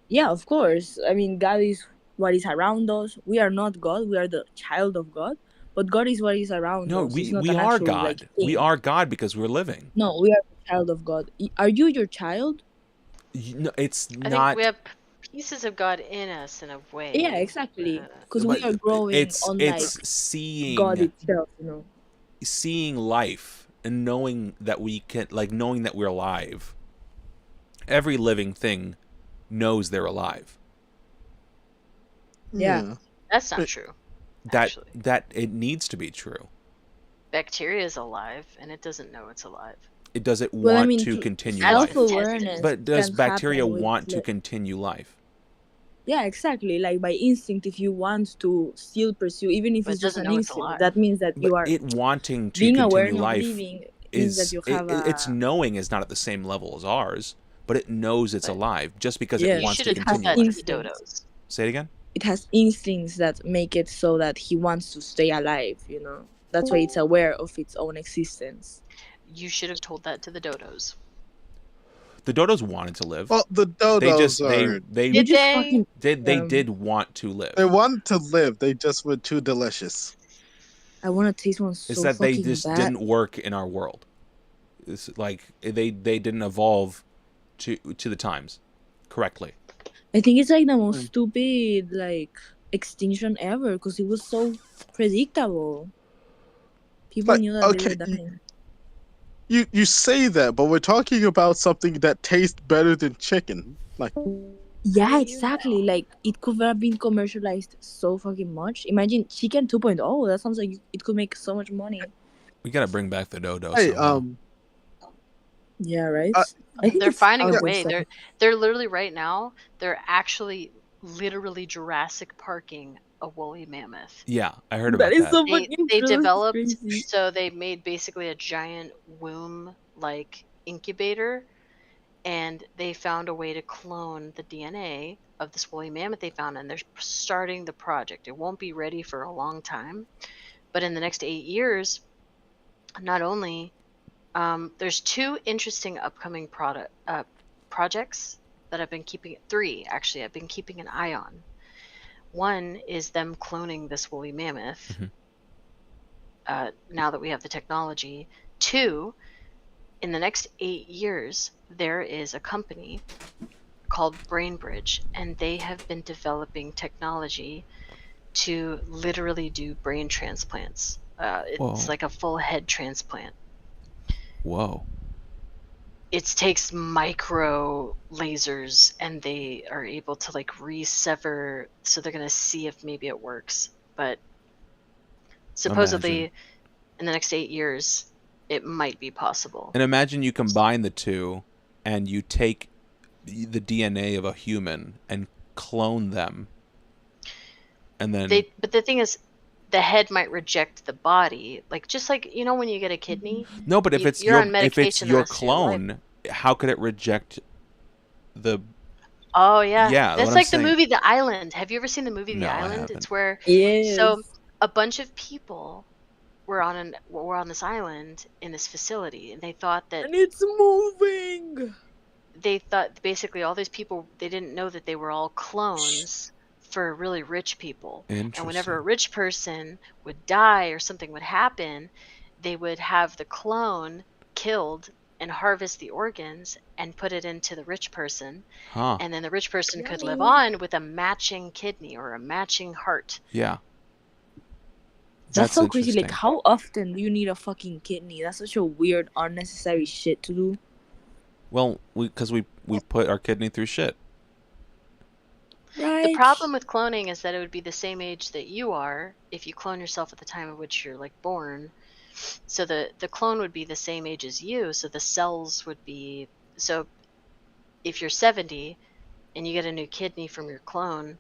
Yeah, of course. I mean, God is what is around us. We are not God. We are the child of God. But God is what is around No, us. It's not we an are actual like God. We thing. are God because we're living. No, we are the child of God. Are you your child? No, it's I think we not. have pieces of God in us in a way. Yeah, exactly. Because But we are growing on like it's God seeing itself. life and knowing that we can, like, knowing that we're alive. Every living thing knows they're alive. Yeah. That's not But- true. That Actually, that it needs to be true. bacteria is alive and it doesn't know it's alive. It doesn't Well, I want mean, to to continue life. self-awareness. But does can bacteria happen with want to li- continue life? Yeah, exactly. Like by instinct, if you want to still pursue, even if But it it's just doesn't an know it's instinct, alive. that means that But you are it wanting to being aware continue of life living. Means that is you have its a knowing is not at the same level as ours, but it knows it's But alive just because Yeah. it You wants should to have told continue that to life. the Instincts. dodos. Say it again. It has instincts that make it so that he wants to stay alive. That's why it's aware of its own existence. You should have told that to the dodos. The dodos wanted to live. Well, the They dodos just are they You Did just they? fucking they did want to live. they want to live. They just were too delicious. I want to taste one It's so that they fucking just bad. didn't work in our world. It's like they didn't evolve to the times correctly. I think it's like the most stupid like extinction ever because it was so predictable. People Like, knew that they okay, were dying. You say that, but we're talking about something that tastes better than chicken. Like, Yeah, How do you exactly. know? Like it could have been commercialized so fucking much. Imagine Chicken 2.0. That sounds like it could make so much money. We gotta bring back the dodo. hey, somehow. Yeah, right. Uh, I think They're it's finding a out there way. somewhere. They're literally right now. They're actually literally Jurassic Parking a woolly mammoth. Yeah, I heard about That is that. so They fucking they true. That's developed crazy. so they made basically a giant womb like incubator, and they found a way to clone the DNA of this woolly mammoth they found, and they're starting the project. It won't be ready for a long time, but in the next 8 years, not only there's two interesting upcoming projects that I've been keeping, three actually, I've been keeping an eye on. One is them cloning this woolly mammoth. Now that we have the technology. Two, in the next 8 years, there is a company called BrainBridge, and they have been developing technology to literally do brain transplants. It's Whoa. like a full head transplant. Whoa. It takes micro lasers, and they are able to like resever, so they're going to see if maybe it works. But supposedly Imagine. in the next 8 years it might be possible. And imagine you combine the two, and you take the DNA of a human and clone them, and then But the thing is, the head might reject the body, like just like when you get a kidney. no. But if you're it's your on medication the your rest of your life. clone, how could it reject the? Oh yeah, Yeah, that's what I'm like the saying. movie The Island. Have you ever seen the movie No, The I Island? haven't. It's where Yes. so a bunch of people were on this island in this facility, and they thought that And it's moving. basically all these people, they didn't know that they were all clones for really rich people. And whenever a Interesting. rich person would die or something would happen, they would have the clone killed and harvest the organs and put it into the rich person, Huh? and then the rich person could live Yummy. on with a matching kidney or a matching heart. Yeah. That's so crazy. Like, interesting. how often do you need a fucking kidney? That's such a weird, unnecessary shit to do. Well, because we put our kidney through shit. Right. The problem with cloning is that it would be the same age that you are if you clone yourself at the time of which you're like born. So the clone would be the same age as you, so the cells would be, so if you're 70 and you get a new kidney from your clone,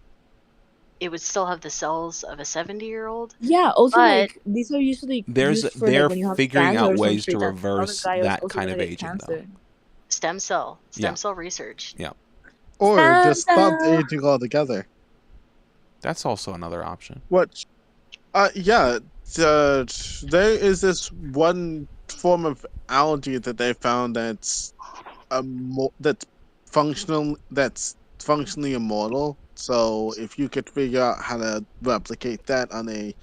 it would still have the cells of a 70-year-old. Yeah. Also, But- like these are usually There's used for, they're like, when you have figuring cancer out or some ways to shit, that other reverse guy is that also kind gonna of get aging, cancer. though. Stem cell Yeah. research. or just stop Santa. aging altogether. That's also another option. What? Yeah. There is this one form of algae that they found that's that's functionally immortal. So if you could figure out how to replicate that on a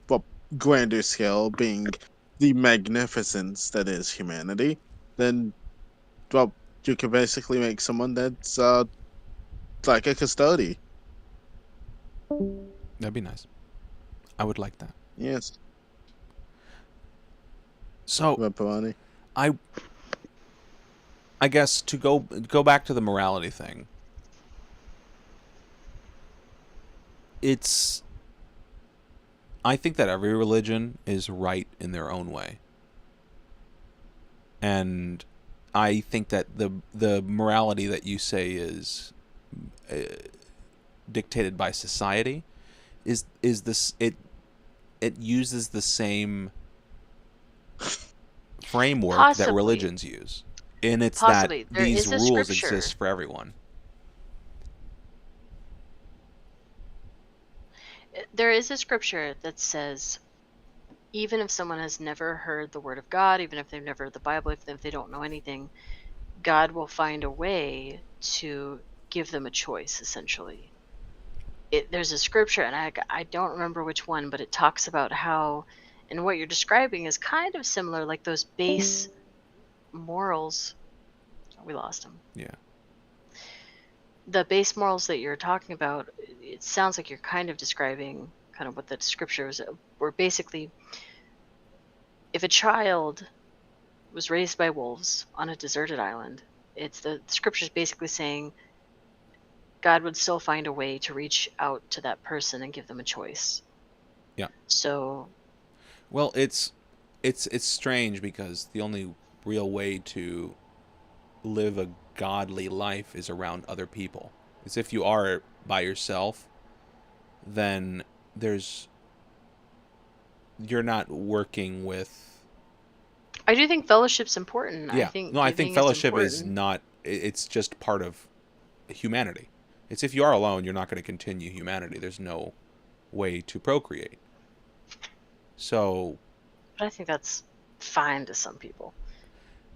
well, grander scale, being the magnificence that is humanity, then well, you could basically make someone that's like a custody. That'd be nice. I would like that. Yes, So Pepperoni. I guess to go back to the morality thing. I think that every religion is right in their own way. And I think that the morality that you say is dictated by society is this it uses the same framework that Possibly. religions use. And it's Possibly. that There these is a rules scripture. exist for everyone. There is a scripture that says, even if someone has never heard the word of God, even if they've never read the Bible, if they don't know anything, God will find a way to give them a choice, essentially. There's a scripture, and I don't remember which one, but it talks about how, and what you're describing is kind of similar, like those base morals. We lost him. Yeah. The base morals that you're talking about, it sounds like you're kind of describing kind of what the scripture was, were basically, if a child was raised by wolves on a deserted island, it's the scripture's basically saying God would still find a way to reach out to that person and give them a choice. Yeah. So, Well, it's strange because the only real way to live a godly life is around other people. It's if you are by yourself, then you're not working with. I do think fellowship's important. Yeah. I think No, I think giving fellowship is important. not. It's just part of humanity. It's if you are alone, you're not going to continue humanity. There's no way to procreate. So But I think that's fine to some people.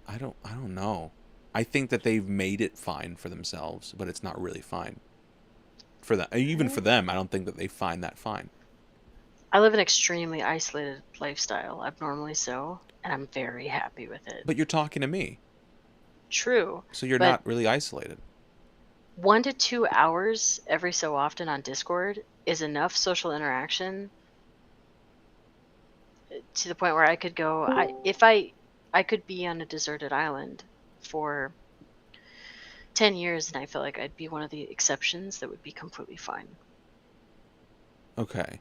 I don't know. I think that they've made it fine for themselves, but it's not really fine for them. Even for them, I don't think that they find that fine. I live an extremely isolated lifestyle, abnormally so, and I'm very happy with it. But you're talking to me, True. so you're But not really isolated. 1 to 2 hours every so often on Discord is enough social interaction to the point where I could go, if I could be on a deserted island for 10 years, and I feel like I'd be one of the exceptions that would be completely fine. Okay.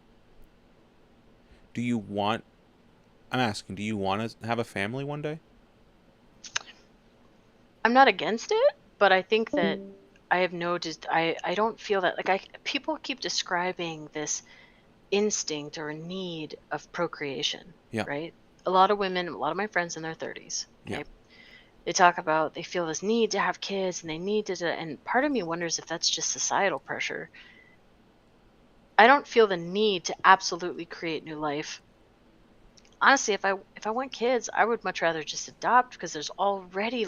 I'm asking, do you want to have a family one day? I'm not against it, but I think that I have I don't feel that, like, people keep describing this instinct or need of procreation, Yeah. right? A lot of women, a lot of my friends in their 30s, okay, Yeah. they talk about they feel this need to have kids and they need to, and part of me wonders if that's just societal pressure. I don't feel the need to absolutely create new life. Honestly, if I want kids, I would much rather just adopt, because there's already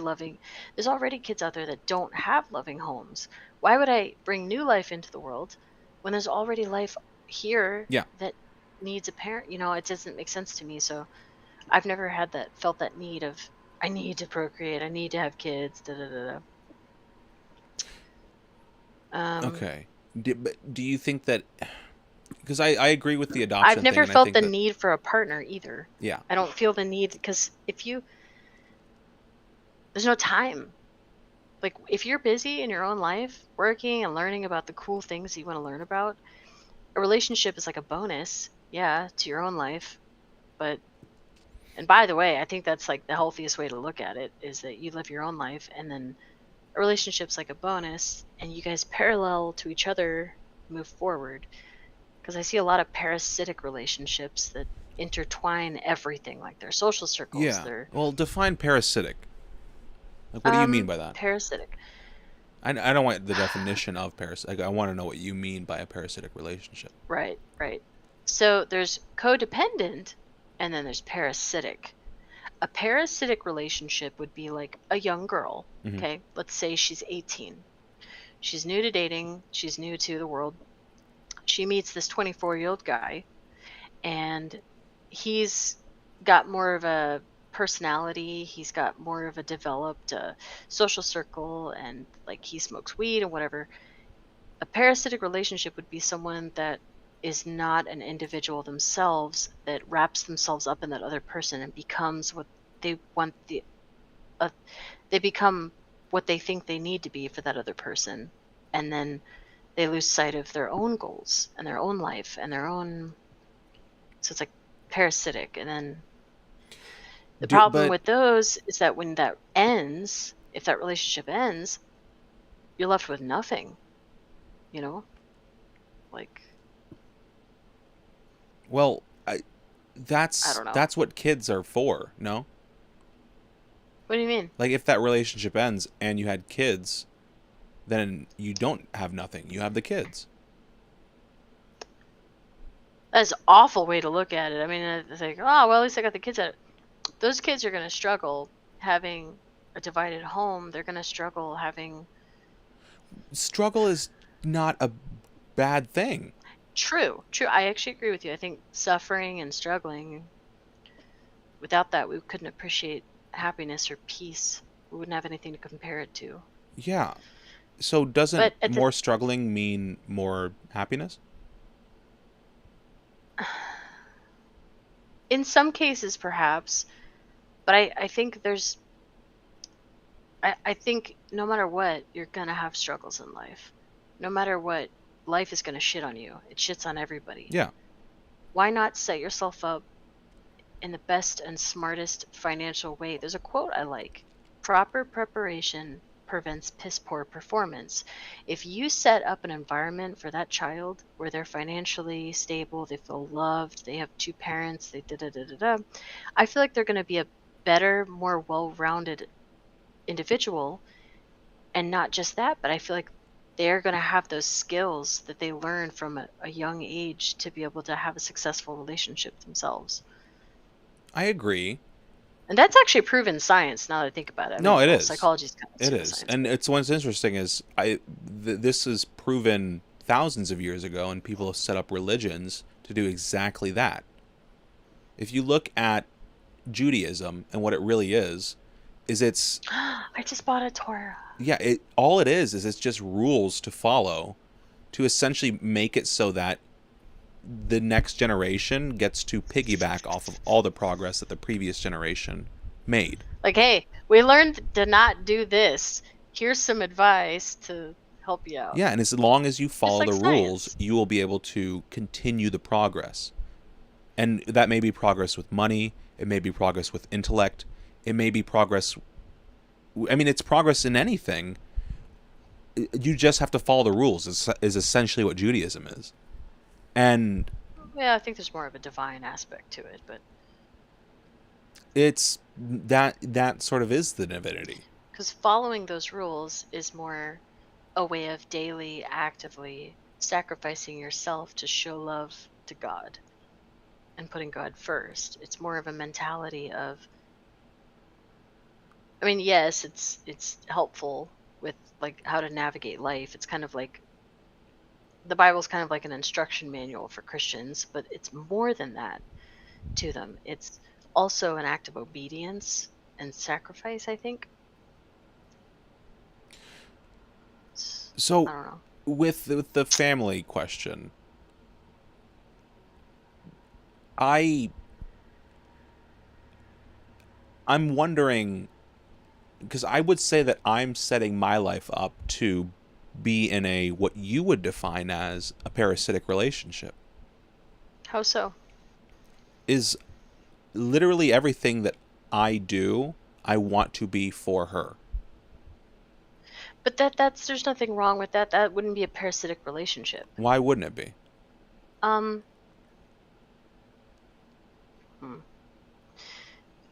kids out there that don't have loving homes. Why would I bring new life into the world when there's already life here Yeah. that needs a parent? It doesn't make sense to me. So I've never felt that need of, I need to procreate, I need to have kids, da da da da. Okay. But do you think that? Because I agree with the adoption I've never thing, and I felt think the that, need for a partner either. Yeah. I don't feel the need, because there's no time. Like, if you're busy in your own life, working and learning about the cool things you want to learn about, a relationship is like a bonus, yeah, to your own life. And by the way, I think that's like the healthiest way to look at it, is that you live your own life, and then a relationship's like a bonus, and you guys parallel to each other, move forward. Because I see a lot of parasitic relationships that intertwine everything, like their social circles. Yeah. Well, define parasitic. Like, what do you mean by that? Parasitic. I don't want the definition of parasitic. I want to know what you mean by a parasitic relationship. Right. So there's codependent, and then there's parasitic. A parasitic relationship would be like a young girl. Mhm. Okay, let's say she's 18. She's new to dating. She's new to the world. She meets this 24-year-old guy, and he's got more of a personality. He's got more of a developed social circle, and like he smokes weed and whatever. A parasitic relationship would be someone that is not an individual themselves, that wraps themselves up in that other person and becomes what they want they become what they think they need to be for that other person, and then they lose sight of their own goals and their own life and their own. So it's like parasitic. And then the problem with those is that when that ends, if that relationship ends, you're left with nothing, you know, like, well, I that's don't know. that's what kids are for, no? What do you mean? Like, if that relationship ends and you had kids, then you don't have nothing. You have the kids. That's an awful way to look at it. I mean, it's like, oh, well, at least I got the kids at it. Those kids are going to struggle having a divided home. They're going to struggle having... Struggle is not a bad thing. True. I actually agree with you. I think suffering and struggling, without that, we couldn't appreciate happiness or peace. We wouldn't have anything to compare it to. Yeah. So doesn't more struggling mean more happiness? In some cases, perhaps. But I think there's... I think no matter what, you're going to have struggles in life. No matter what, life is going to shit on you. It shits on everybody. Yeah. Why not set yourself up in the best and smartest financial way? There's a quote I like. Proper preparation prevents piss poor performance. If you set up an environment for that child where they're financially stable, they feel loved, they have two parents, they I feel like they're going to be a better, more well-rounded individual. And not just that, but I feel like they're going to have those skills that they learn from a young age to be able to have a successful relationship themselves. I agree. And that's actually proven science now that I think about it. It is. Psychology's kind of it is. science. And it's what's interesting is this is proven thousands of years ago, and people have set up religions to do exactly that. If you look at Judaism and what it really is it's... I just bought a Torah. Yeah, all it is it's just rules to follow to essentially make it so that the next generation gets to piggyback off of all the progress that the previous generation made. Like, hey, we learned to not do this. Here's some advice to help you out. Yeah, and as long as you follow the rules, science. you will be able to continue the progress. And that may be progress with money, it may be progress with intellect, it may be progress... I mean, it's progress in anything. You just have to follow the rules, is essentially what Judaism is. And... yeah, I think there's more of a divine aspect to it, but... it's... that sort of is the divinity. Because following those rules is more a way of daily, actively sacrificing yourself to show love to God and putting God first. It's more of a mentality of... I mean, yes, it's helpful with like how to navigate life. It's kind of like the Bible's kind of like an instruction manual for Christians, but it's more than that to them. It's also an act of obedience and sacrifice, I think. So I don't know. With the family question, I'm wondering, because I would say that I'm setting my life up to be in a what you would define as a parasitic relationship. How so? Is literally everything that I do, I want to be for her. But that's there's nothing wrong with that. That wouldn't be a parasitic relationship. Why wouldn't it be?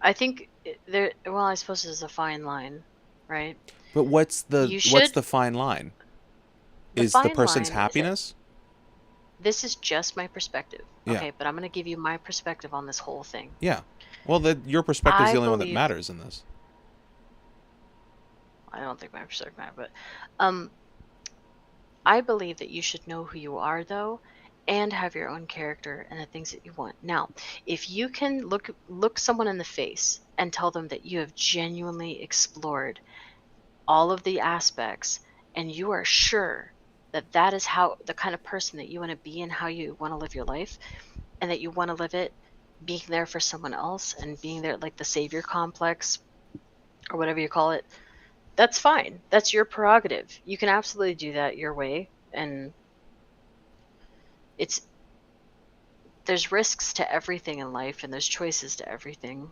I think there. Well, I suppose there's a fine line, right? But what's the fine line? Is the person's happiness? This is just my perspective. Yeah. Okay, but I'm going to give you my perspective on this whole thing. Yeah. Well, your perspective is I the only one that believe- matters in this. I don't think my perspective matters, but I believe that you should know who you are, though, and have your own character and the things that you want. Now, if you can look someone in the face and tell them that you have genuinely explored all of the aspects, and you are sure that that is how the kind of person that you want to be and how you want to live your life, and that you want to live it being there for someone else and being there like the savior complex or whatever you call it, that's fine. That's your prerogative. You can absolutely do that your way, and there's risks to everything in life, and there's choices to everything.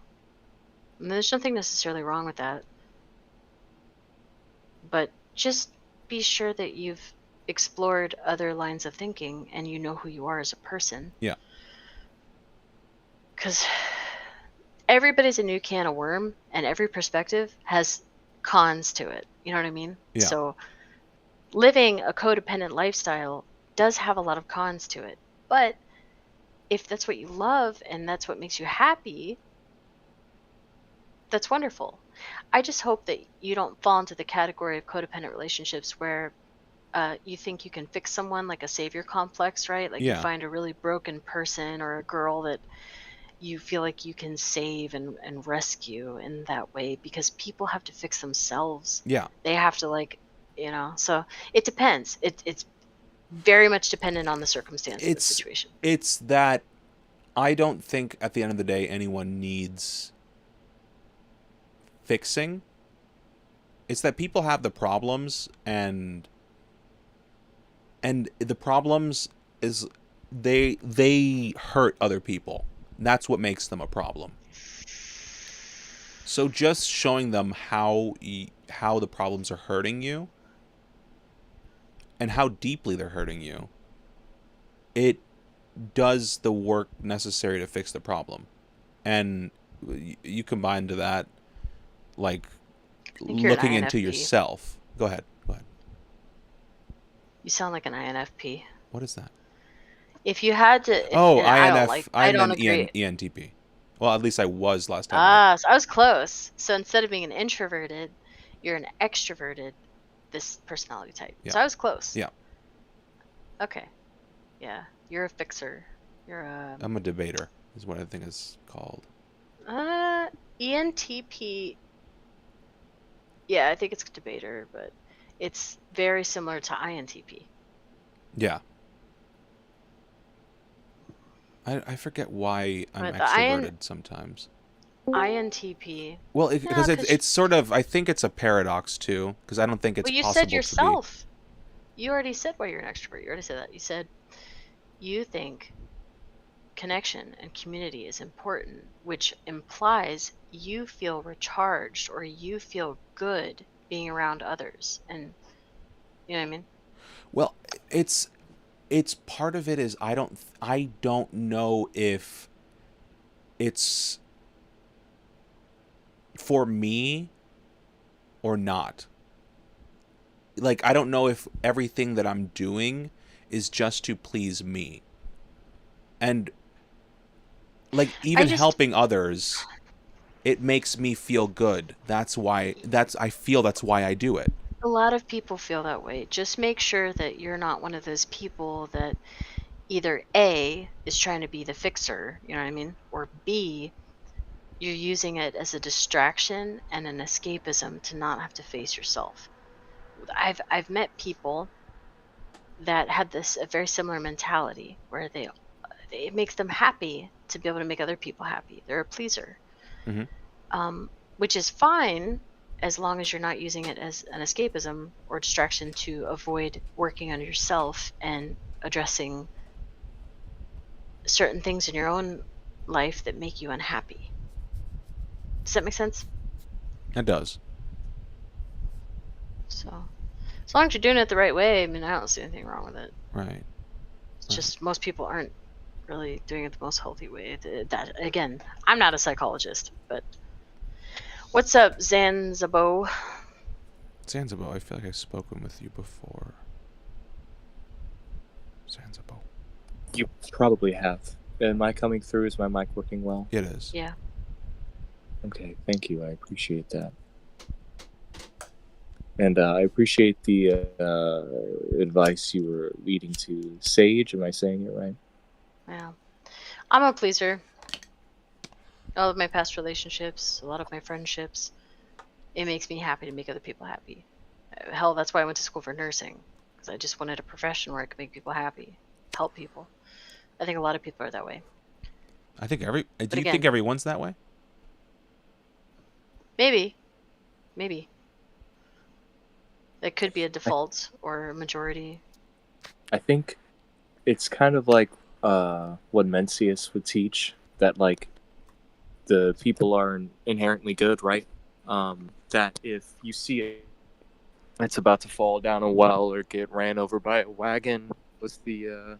And there's nothing necessarily wrong with that. But just be sure that you've explored other lines of thinking and you know who you are as a person. Yeah. Because everybody's a new can of worm, and every perspective has cons to it. You know what I mean? Yeah. So living a codependent lifestyle does have a lot of cons to it. But if that's what you love and that's what makes you happy, that's wonderful. I just hope that you don't fall into the category of codependent relationships where you think you can fix someone, like a savior complex, right? Like Yeah. you find a really broken person or a girl that you feel like you can save and rescue in that way, because people have to fix themselves. Yeah. They have to, like, so it depends. It's very much dependent on the circumstance of the situation. It's that I don't think at the end of the day anyone needs fixing. It's that people have the problems, and the problems is they hurt other people. That's what makes them a problem. So just showing them how the problems are hurting you and how deeply they're hurting you, it does the work necessary to fix the problem. And you combine to that, like, looking into INFP. yourself. Go ahead. You sound like an INFP. What is that? If you had to, INF. I I'm don't an agree. ENTP. Well, at least I was last time. So I was close. So instead of being an introverted, you're an extroverted, this personality type. Yeah. So I was close. Yeah. Okay. Yeah. You're a fixer. You're a I'm a debater, is what I think it's called. ENTP. Yeah, I think it's debater, but it's very similar to INTP. Yeah. I forget why I'm But the extroverted sometimes. INTP. Well, because No, 'cause it's sort of, I think it's a paradox too, because I don't think it's Well, you possible said yourself. You already said why you're an extrovert. You already said that. You said you think connection and community is important, which implies you feel recharged or you feel good being around others. And you know what I mean? Well, it's part of it is I don't know if it's for me or not. Like, I don't know if everything that I'm doing is just to please me. And like, even helping others, it makes me feel good. I feel that's why I do it. A lot of people feel that way. Just make sure that you're not one of those people that either A, is trying to be the fixer, you know what I mean? Or B, you're using it as a distraction and an escapism to not have to face yourself. I've met people that had a very similar mentality where it makes them happy to be able to make other people happy. They're a pleaser. Mm-hmm. Which is fine as long as you're not using it as an escapism or distraction to avoid working on yourself and addressing certain things in your own life that make you unhappy. Does that make sense? It does. So, as long as you're doing it the right way, I mean, I don't see anything wrong with it. Right. It's just most people aren't really doing it the most healthy way. That, again, I'm not a psychologist, but what's up, Zanzabo? Zanzabo, I feel like I've spoken with you before. Zanzabo. You probably have. Am I coming through? Is my mic working well? It is. Yeah. Okay, thank you. I appreciate that. And I appreciate the advice you were leading to. Sage, am I saying it right? Yeah. I'm a pleaser. All of my past relationships, a lot of my friendships, it makes me happy to make other people happy. Hell, that's why I went to school for nursing, because I just wanted a profession where I could make people happy, help people. I think a lot of people are that way. I think do But you think again, everyone's that way? maybe, maybe. It could be a I, default or a majority. I think it's kind of like what Mencius would teach, that like the people are inherently good, right? That if you see it's about to fall down a well or get ran over by a wagon, was the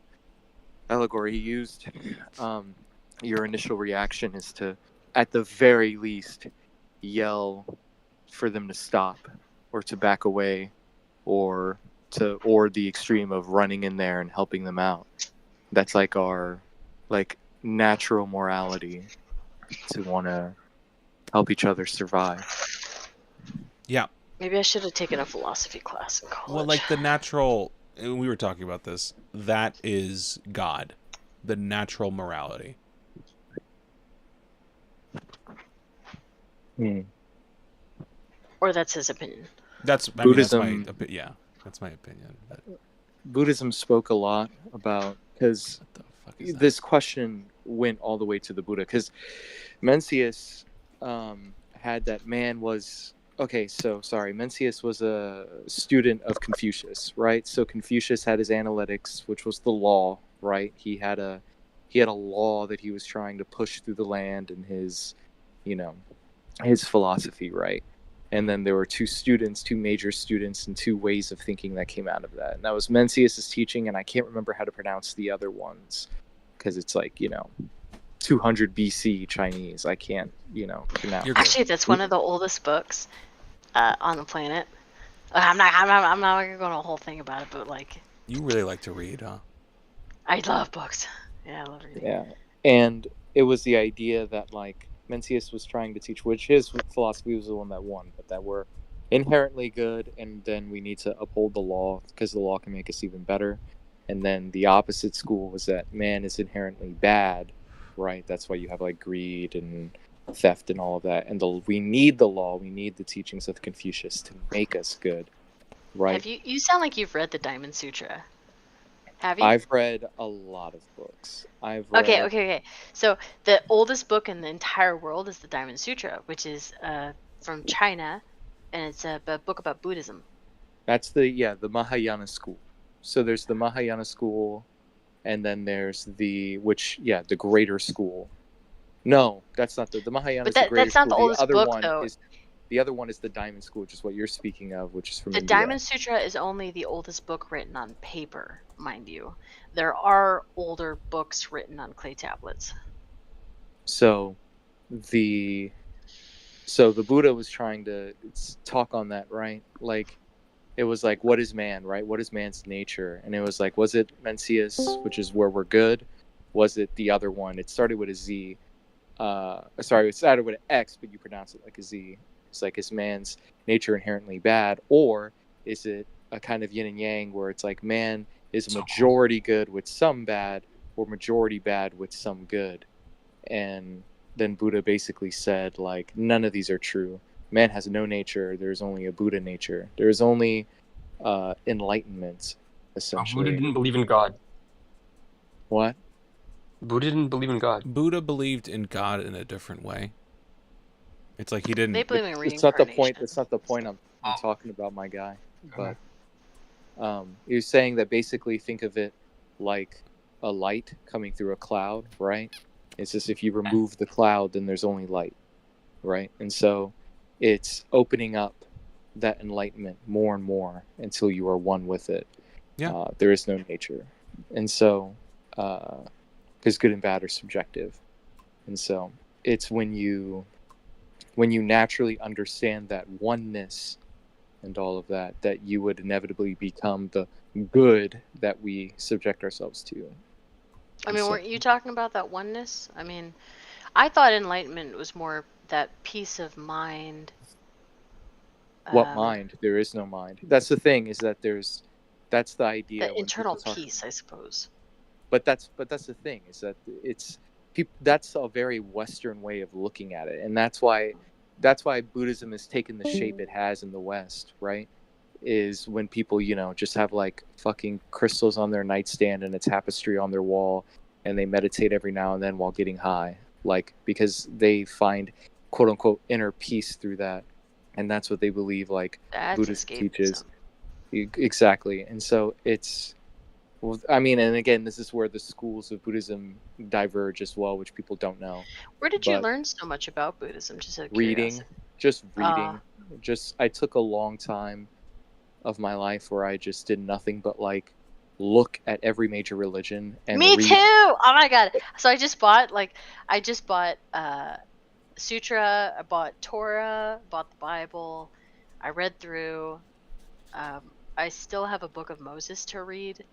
allegory he used. Your initial reaction is to, at the very least, yell for them to stop or to back away, or the extreme of running in there and helping them out. That's like our natural morality, to want to help each other survive. Yeah. Maybe I should have taken a philosophy class in college. Well, like the natural, we were talking about this. That is God, the natural morality. Or that's his opinion. That's Buddhism. That's my opinion. But Buddhism spoke a lot about, because what the fuck is that? this question went all the way to the Buddha, because Mencius had that man was okay. So sorry, Mencius was a student of Confucius, right? So Confucius had his analytics, which was the law, right? He had a law that he was trying to push through the land, and his philosophy, right? And then there were two major students, and two ways of thinking that came out of that. And that was Mencius's teaching, and I can't remember how to pronounce the other ones, because it's like 200 BC Chinese. I can't pronounce. Actually, that's one of the oldest books on the planet. I'm not gonna go on a whole thing about it, but like, You really like to read, huh? I love books. Yeah, I love reading. Yeah, and it was the idea that like Mencius was trying to teach, which his philosophy was the one that won, but that we're inherently good, and then we need to uphold the law because the law can make us even better. And then the opposite school was that man is inherently bad, right? That's why you have like greed and theft and all of that. And we need the law, we need the teachings of Confucius to make us good, right? Have you sound like you've read the Diamond Sutra. Have you? I've read a lot of books. I've read... Okay. So the oldest book in the entire world is the Diamond Sutra, which is from China, and it's a book about Buddhism. That's the Mahayana school. So there's the Mahayana school, and then there's the greater school. No, that's not the Mahayana. But is the greater that's not school. the oldest other book, one though. The other one is the Diamond School, which is what you're speaking of, which is from The India. Diamond Sutra is only the oldest book written on paper, mind you. There are older books written on clay tablets. So the Buddha was trying to talk on that, right? Like, it was like, what is man, right? What is man's nature? And it was like, was it Mencius, which is where we're good? Was it the other one? It started with a Z. It started with an X, but you pronounce it like a Z. It's like, is man's nature inherently bad, or is it a kind of yin and yang where it's like man is a majority good with some bad, or majority bad with some good? And then Buddha basically said, like, none of these are true. Man has no nature. There's only a Buddha nature. There's only enlightenment, essentially. Buddha didn't believe in God. What? Buddha didn't believe in God. Buddha believed in God in a different way. It's like he didn't. They believe in reincarnation. It's not the point. That's not the point I'm talking about, my guy. But you're saying that basically think of it like a light coming through a cloud, right? It's just if you remove the cloud, then there's only light, right? And so it's opening up that enlightenment more and more until you are one with it. Yeah. There is no nature. And so, because good and bad are subjective. And so it's when you naturally understand that oneness and all of that, that you would inevitably become the good that we subject ourselves to. I mean, weren't you talking about that oneness? I mean, I thought enlightenment was more that peace of mind. What mind? There is no mind. That's the thing, is that that's the idea. The when internal people talk- peace, I suppose. But that's the thing, is that that's a very Western way of looking at it, and that's why Buddhism has taken the shape it has in the West, right? Is when people, just have like fucking crystals on their nightstand and a tapestry on their wall, and they meditate every now and then while getting high, like, because they find quote unquote inner peace through that, and that's what they believe, like, That's Buddhism teaches. escapism. Exactly. And so it's, well, I mean, and again, this is where the schools of Buddhism diverge as well, which people don't know. Where did you But- learn so much about Buddhism? Just out of Reading, curiosity. just reading. Ah. I took a long time of my life where I just did nothing but like look at every major religion and Me read. too. Oh my god. So I just bought Sutra, I bought Torah, bought the Bible. I read through. I still have a book of Moses to read.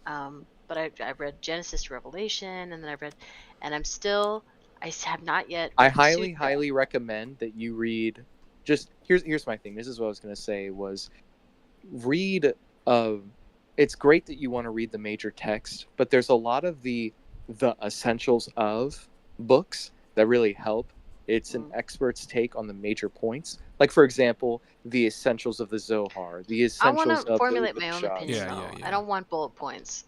But I read Genesis to Revelation, and then and I have not yet. I read highly, Sutra. highly recommend that you read. Just here's my thing. This is what I was gonna say was read. It's great that you want to read the major text, but there's a lot of the essentials of books that really help. It's an expert's take on the major points. Like, for example, the essentials of the Zohar, the I essentials want to of formulate the my own Upanishads. opinion, Yeah, though. yeah. I don't want bullet points.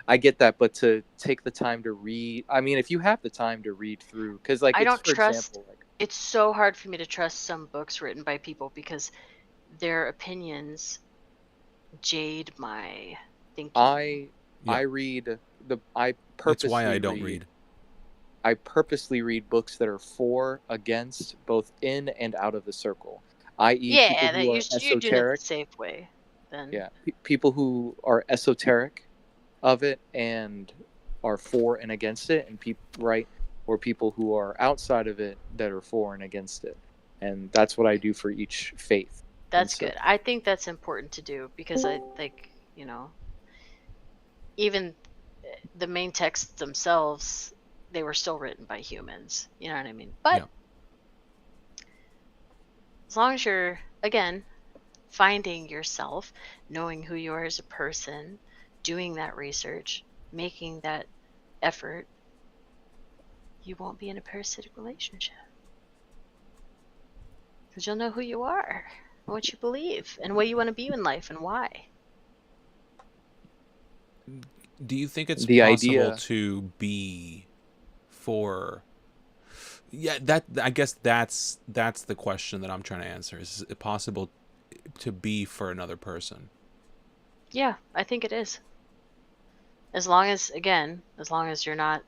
I get that, but to take the time to read, I mean, if you have the time to read through, because like, I it's, don't for trust- example, like, It's so hard for me to trust some books written by people because their opinions jade my thinking. I Yeah. read That's purposely why I don't read. I purposely read books that are for, against, both in and out of the circle, i.e. Yeah, people that who are you're doing it the esoteric. safe way. Then Yeah, people who are esoteric of it and are for and against it, and or people who are outside of it that are for and against it, and that's what I do for each faith. that's so- good. I think that's important to do because I like, even the main texts themselves, they were still written by humans. You know what I mean? But Yeah. as long as you're, again, finding yourself, knowing who you are as a person, doing that research, making that effort, you won't be in a parasitic relationship. Because you'll know who you are, and what you believe, and what you want to be in life, and why. Do you think it's The possible idea- to be for? Yeah, I guess that's the question that I'm trying to answer. Is it possible to be for another person? Yeah, I think it is. As long as you're not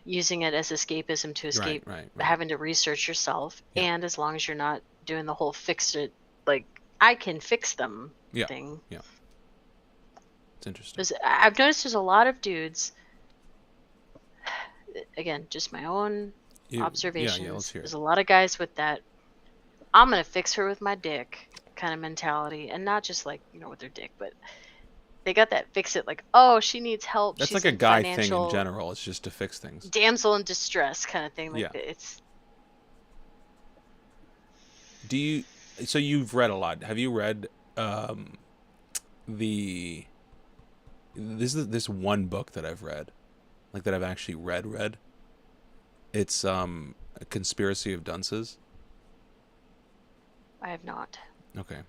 using it as escapism to escape Right. having to research yourself, Yeah. and as long as you're not doing the whole fix it, like, I can fix them Yeah. thing. It's interesting. Because I've noticed there's a lot of dudes, again, just my own observations. Yeah, let's hear There's it. a lot of guys with that I'm gonna fix her with my dick kind of mentality, and not just like, with their dick, but they got that fix it, like, oh, she needs help. That's She's like a in guy thing financial in general. It's just to fix things. damsel in distress kind of thing. Like, Yeah. it's So you've read a lot. Have you read this one book that I've read, like that I've actually read. It's A Conspiracy of Dunces. I have not. Okay.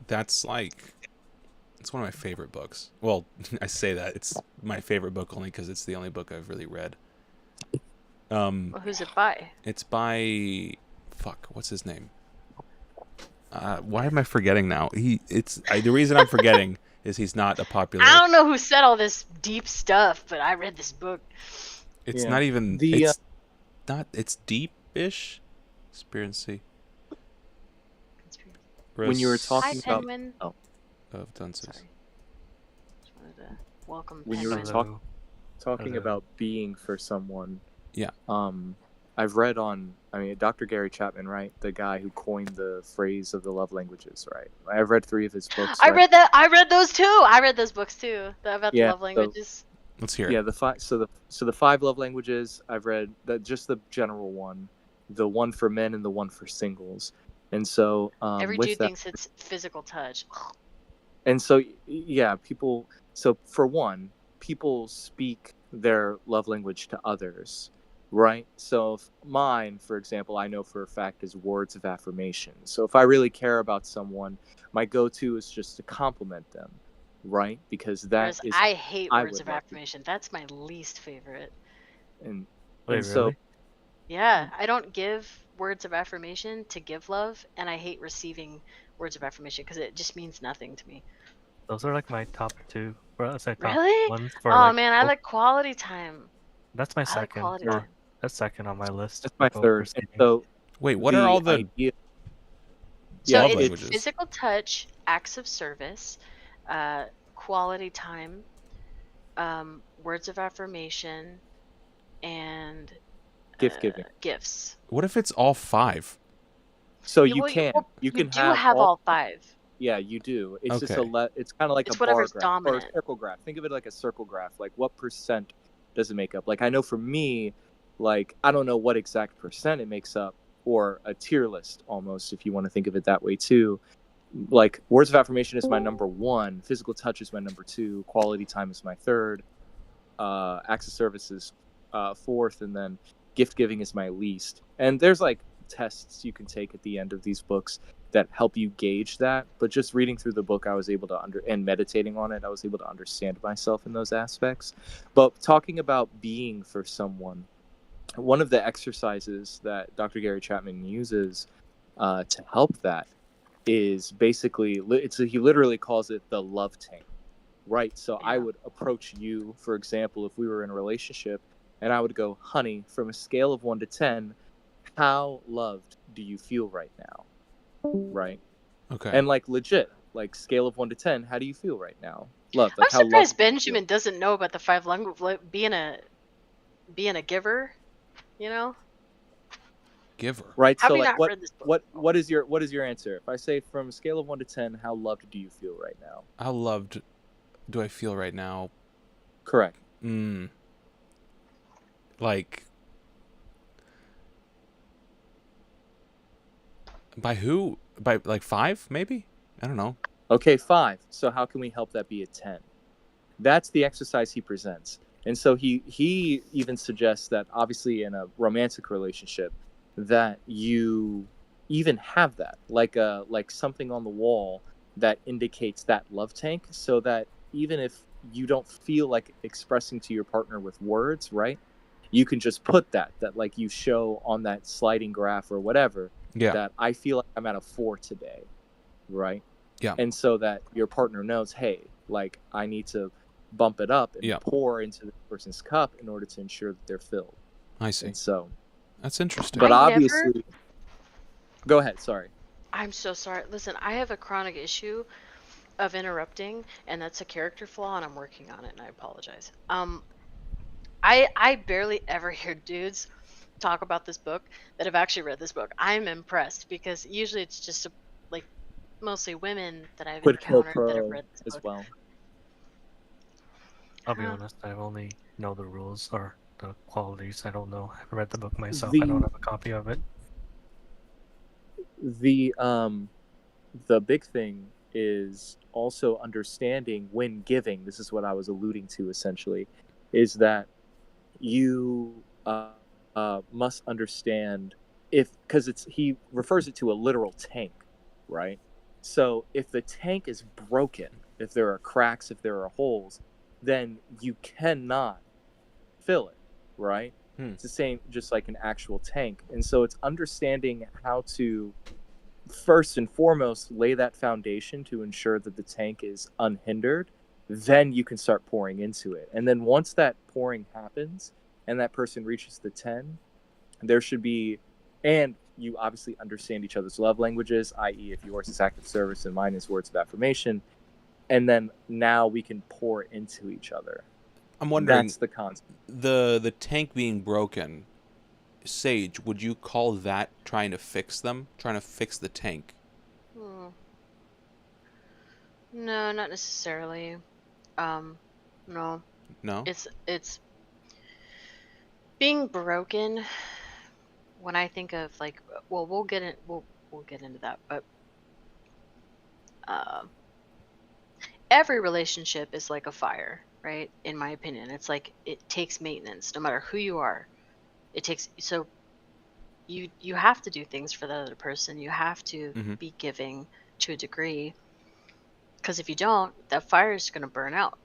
It's one of my favorite books. Well, I say that it's my favorite book only because it's the only book I've really read. Well, who's it by? It's by what's his name? Why am I forgetting now? The reason I'm forgetting is he's not a popular. I don't know who said all this deep stuff, but I read this book. It's Yeah. not even. It's deep-ish. Conspiracy. When you were Hi, talking about Penguin. of Dunces. Sorry. Just wanted to welcome When you were Penguin. talking Hello. about being for someone. Yeah. I've read Dr. Gary Chapman, right? The guy who coined the phrase of the love languages, right? I've read 3 of his books. I right? read those too. I read those books too. About the Yeah, love so- languages. Let's hear it. Yeah, the 5 love languages I've read, that just the general one, the one for men and the one for singles. And so Every with dude that, thinks it's physical touch. and so yeah, people, so for one, people speak their love language to others, right? So if mine, for example, I know for a fact is words of affirmation. So if I really care about someone, my go-to is just to compliment them, right? Because that Whereas is I hate I words would of love to. affirmation. That's my least favorite. And Wait, and so really? Yeah, I don't give words of affirmation to give love, and I hate receiving words of affirmation because it just means nothing to me. Those are like my top 2. Well, that's my top Really? ones for Oh like man, I both. like quality time. That's my I like second. quality yeah, time. That's second on my list that's for my both third. And receiving. so Wait, what are the all the idea, So yeah, love it's languages? physical touch, acts of service, quality time, words of affirmation, and gift giving. gifts. What if it's all 5? So You, you well, can you can do have have all. all 5. Yeah, you do. It's just Okay. it's kind of like a It's bar whatever's graph or a dominant. circle graph. Think of it like a circle graph. Like what percent does it make up? Like I know for me, like I don't know what exact percent it makes up, or a tier list almost, if you want to think of it that way too. Like words of affirmation is my number 1, physical touch is my number 2, quality time is my 3rd, acts of service is 4th, and then gift giving is my least. And there's like tests you can take at the end of these books that help you gauge that. But just reading through the book, I was able to and meditating on it, I was able to understand myself in those aspects. But talking about being for someone, one of the exercises that Dr. Gary Chapman uses to help that is basically he literally calls it the love tank, right? So I Yeah. would approach you, for example, if we were in a relationship, and I would go, honey, from a scale of 1 to 10, how loved do you feel right now? Right? Okay. And like legit, like scale of 1 to 10, how do you feel right now? Love, like I'm how loved surprised do you feel? Benjamin doesn't know about the 5 languages. Being a giver, you know. Giver. Right. Have So you like not read this book? what is your answer? If I say from a scale of 1 to 10, how loved do you feel right now? How loved do I feel right now? Correct. Like by who? By like 5 maybe? I don't know. Okay, 5. So how can we help that be a 10? That's the exercise he presents. And so he even suggests that obviously in a romantic relationship that you even have that, like something on the wall that indicates that love tank, so that even if you don't feel like expressing to your partner with words, right? You can just put that like you show on that sliding graph or whatever, Yeah. that I feel like I'm at a 4 today, right? Yeah. And so that your partner knows, hey, like I need to bump it up and Yeah. pour into the person's cup in order to ensure that they're filled. I see. And so, That's interesting. but I obviously, go ahead. Sorry. I'm so sorry. Listen, I have a chronic issue of interrupting, and that's a character flaw, and I'm working on it, and I apologize. I barely ever hear dudes talk about this book that have actually read this book. I'm impressed because usually it's just like mostly women that I've Quid pro encountered that have quo read this as book. well. I'll be Huh. honest, I only know the rules or the qualities. I don't know. I haven't read the book myself. The- I don't have a copy of it. The big thing is also understanding when giving. This is what I was alluding to essentially, is that you must understand because he refers it to a literal tank, right? So if the tank is broken, if there are cracks, if there are holes, then you cannot fill it, right? It's the same, just like an actual tank. And so it's understanding how to first and foremost lay that foundation to ensure that the tank is unhindered. Then you can start pouring into it. And then once that pouring happens and that person reaches the 10, there should be, and you obviously understand each other's love languages, i.e. if yours is active service and mine is words of affirmation, and then now we can pour into each other. I'm wondering, That's the concept. the tank being broken, Sage, would you call that trying to fix them? Trying to fix the tank? No, not necessarily. No. No. It's being broken. When I think of like, well, we'll get into that, but uh, every relationship is like a fire, right? In my opinion, it's like it takes maintenance, no matter who you are. It takes so you have to do things for the other person. You have to Mm-hmm. be giving to a degree, because if you don't, that fire is going to burn out.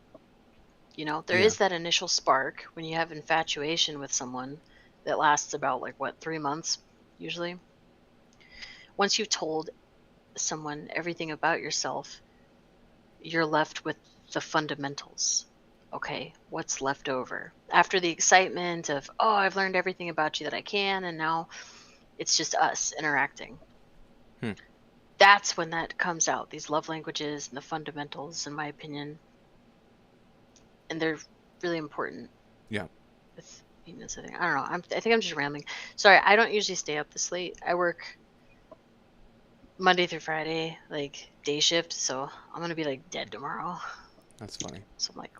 You know, there Yeah. is that initial spark when you have infatuation with someone that lasts about like what, 3 months usually. Once you've told someone everything about yourself, you're left with the fundamentals. Okay, what's left over? After the excitement of, oh, I've learned everything about you that I can, and now it's just us interacting. Hmm. That's when that comes out, these love languages and the fundamentals, in my opinion. And they're really important. Yeah. With maintenance, I think. I don't know. I think I'm just rambling. Sorry, I don't usually stay up this late. I work Monday through Friday, like day shift, so I'm gonna be like dead tomorrow. That's funny. So I'm like,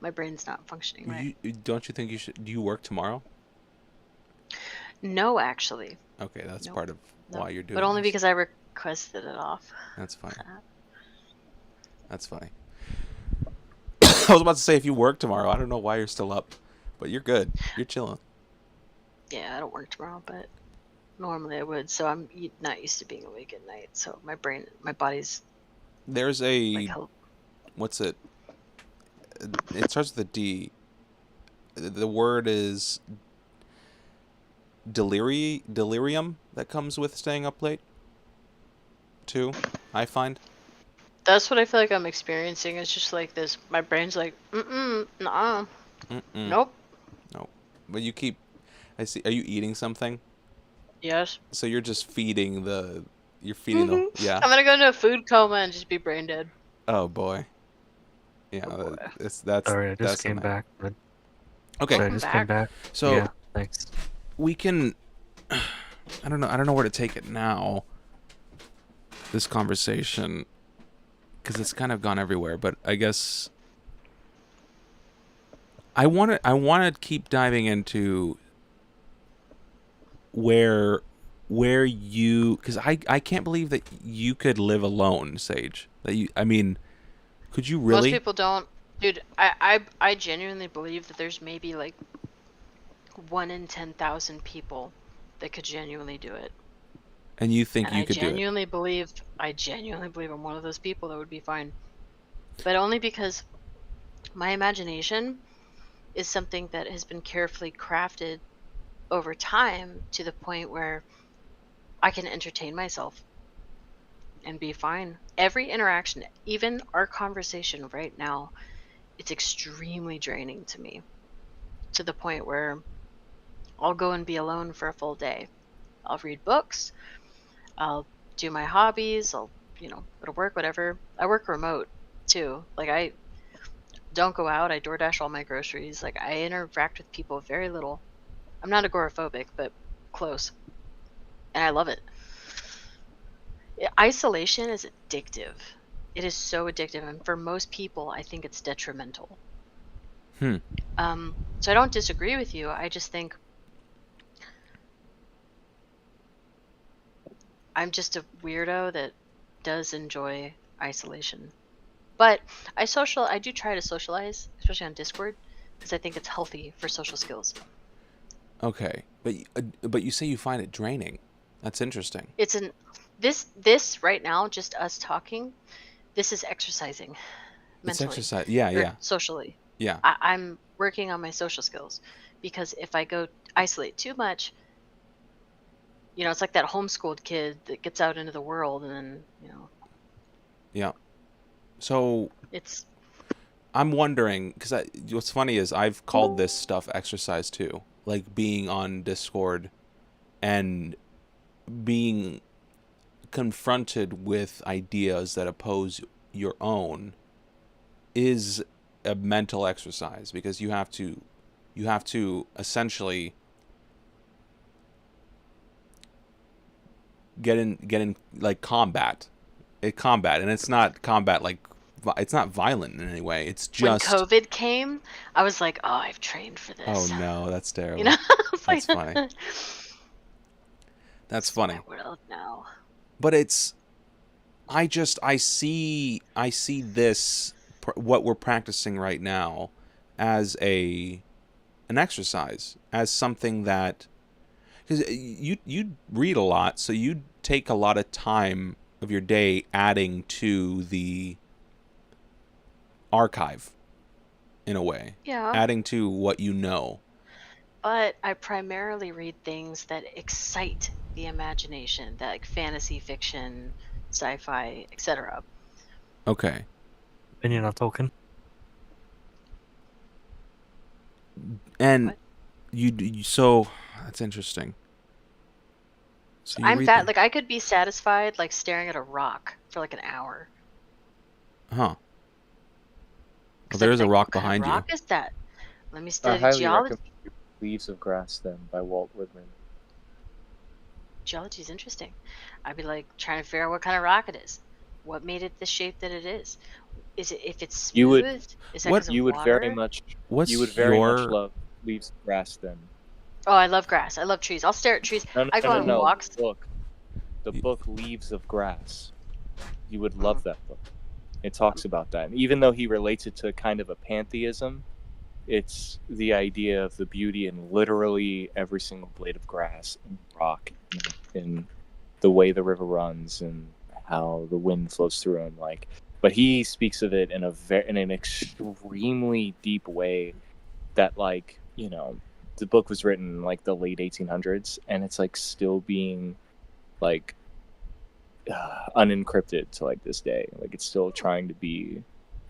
my brain's not functioning right. Don't you think you should? Do you work tomorrow? No, actually, Okay, that's nope, part of no. why you're doing But only this. because I requested it off. That's funny. That's funny. I was about to say if you work tomorrow, I don't know why you're still up, but you're good. You're chilling. Yeah, I don't work tomorrow, but normally I would. So I'm not used to being awake at night. So my body's There's like, a what's it? It starts with a D. The word is delirium that comes with staying up late. Too, I find. that's what I feel like I'm experiencing. It's just like this. My brain's like, nah, nope. No, but you keep. I see. Are you eating something? Yes. So you're just feeding the. You're feeding the. Yeah. I'm gonna go into a food coma and just be brain dead. Oh boy. Yeah, Oh, boy. that's Sorry, I just that's came back. But okay. I Welcome just back. came back. So Yeah, thanks. we can. I don't know where to take it now. This conversation, because it's kind of gone everywhere. But I guess I want to keep diving into where you, because I can't believe that you could live alone, Sage. That you, I mean, could you really? Most people don't. Dude, I genuinely believe that there's maybe like 1 in 10,000 people that could genuinely do it. And you think And you I could do it? I genuinely believe I'm one of those people that would be fine. But only because my imagination is something that has been carefully crafted over time to the point where I can entertain myself and be fine. Every interaction, even our conversation right now, it's extremely draining to me, to the point where I'll go and be alone for a full day. I'll read books, I'll do my hobbies, I'll, go to work, whatever. I work remote too. Like, I don't go out, I DoorDash all my groceries. Like, I interact with people very little. I'm not agoraphobic, but close. And I love it. Isolation is addictive. It is so addictive, and for most people, I think it's detrimental. Hmm. So I don't disagree with you. I just think I'm just a weirdo that does enjoy isolation. But I do try to socialize, especially on Discord, because I think it's healthy for social skills. Okay, but you say you find it draining. That's interesting. It's this right now, just us talking. This is exercising It's mentally, exercise. Yeah, or yeah, socially. yeah. I'm working on my social skills, because if I go isolate too much, it's like that homeschooled kid that gets out into the world and then, Yeah. So it's I'm wondering, because what's funny is I've called this stuff exercise too, like being on Discord and being confronted with ideas that oppose your own is a mental exercise, because you have to essentially get in like combat, and it's not combat like it's not violent in any way. It's When just COVID came, I was like, oh, I've trained for this. oh no, that's terrible. You know? It's That's like- funny. That's funny. My world now. But it's I see this what we're practicing right now as an exercise, as something that, because you read a lot, so you take a lot of time of your day adding to the archive in a way, Yeah. adding to what you know. But I primarily read things that excite the imagination, that like fantasy fiction, sci-fi, etc. Okay. Opinion on Tolkien. And What? you so that's interesting. So you I'm read fat. the- Like I could be satisfied like staring at a rock for like an hour. Huh. 'Cause Well, there I'd is a think, rock what kind behind of you. rock is that? Let me I study highly geology. recommend Leaves of Grass then by Walt Whitman. Geology is interesting. I'd be like trying to figure out what kind of rock it is. What made it the shape that it is? Is it if it's smooth? You would- is that what- 'cause of You would very water? much What's you would very much your love Leaves of Grass then. Oh, I love grass. I love trees. I'll stare at trees. No, no, I go no, on no, walks. The book. The You- book Leaves of Grass. You would love that book. It talks about that. And even though he relates it to kind of a pantheism, it's the idea of the beauty in literally every single blade of grass and rock, in the way the river runs and how the wind flows through them. Like, but he speaks of it in an extremely deep way that, like, you know, the book was written in like the late 1800s, and it's like still being like unencrypted to like this day. Like it's still trying to be.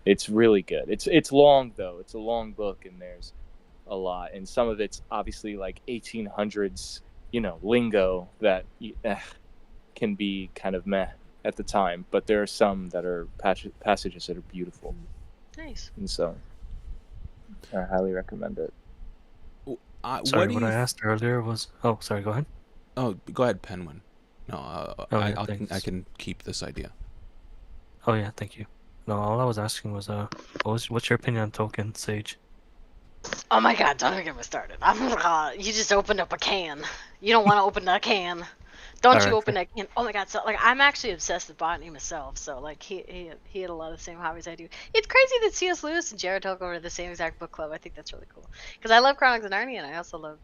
It's really good. It's long though. It's a long book, and there's a lot, and some of it's obviously like 1800s, you know, lingo that can be kind of meh at the time. But there are some that are passages that are beautiful, Nice. and so I highly recommend it. Sorry, do what you I asked earlier was. Oh, sorry. Go ahead. Oh, go ahead, Penguin. No, Oh, yeah, I thanks. can keep this idea. Oh yeah, thank you. No, all I was asking was what's your opinion on Tolkien, Sage? Oh my god, don't get me started. You just opened up a can. You don't want to open that can. Don't Alright, you open that can. Oh my god, so like I'm actually obsessed with botany myself, so like he had a lot of the same hobbies I do. It's crazy that C.S. Lewis and Jared Tolkien are the same exact book club. I think that's really cool. Because I love Chronicles of Narnia and I also love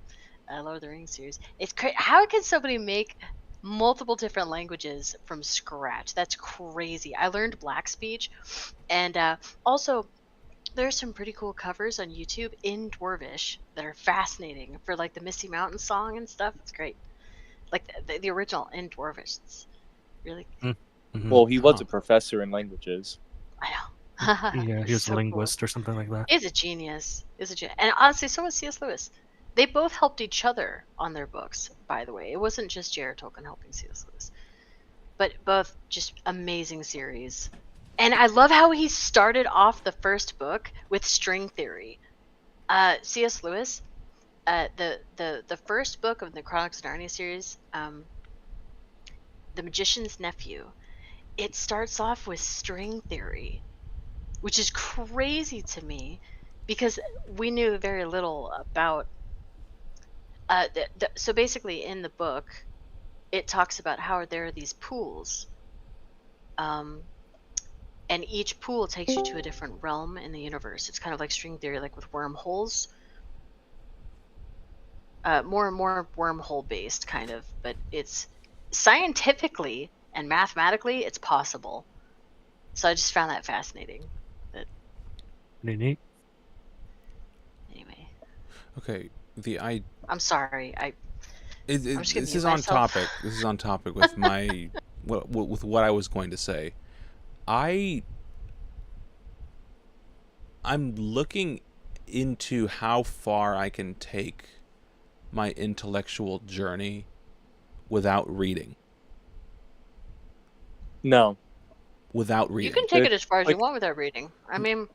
Lord of the Rings series. It's how can somebody make multiple different languages from scratch? That's crazy. I learned Black Speech, and also there's some pretty cool covers on YouTube in Dwarvish that are fascinating for like the Misty Mountain song and stuff. It's great. Like the original in Dwarvish. It's really, Mhm. Well, he was Huh. a professor in languages. I know. Yeah, he was So a cool. linguist or something like that. He's a genius. And honestly, so was C.S. Lewis. They both helped each other on their books, by the way. It wasn't just Jared Tolkien helping C.S. Lewis. But both just amazing series. And I love how he started off the first book with string theory. C.S. Lewis, the first book of the Chronicles of Narnia series, The Magician's Nephew, it starts off with string theory, which is crazy to me because we knew very little about. So basically, in the book, it talks about how there are these pools. And each pool takes you to a different realm in the universe. It's kind of like string theory, like with wormholes. More and more wormhole based, kind of, but it's scientifically and mathematically it's possible. So I just found that fascinating. Pretty neat. Anyway, Okay, I'm sorry. I'm just gonna this mute is on myself. topic. This is on topic with my with what I was going to say. I'm looking into how far I can take my intellectual journey without reading. No, Without reading. You can take it as far as you like- want without reading. I mean,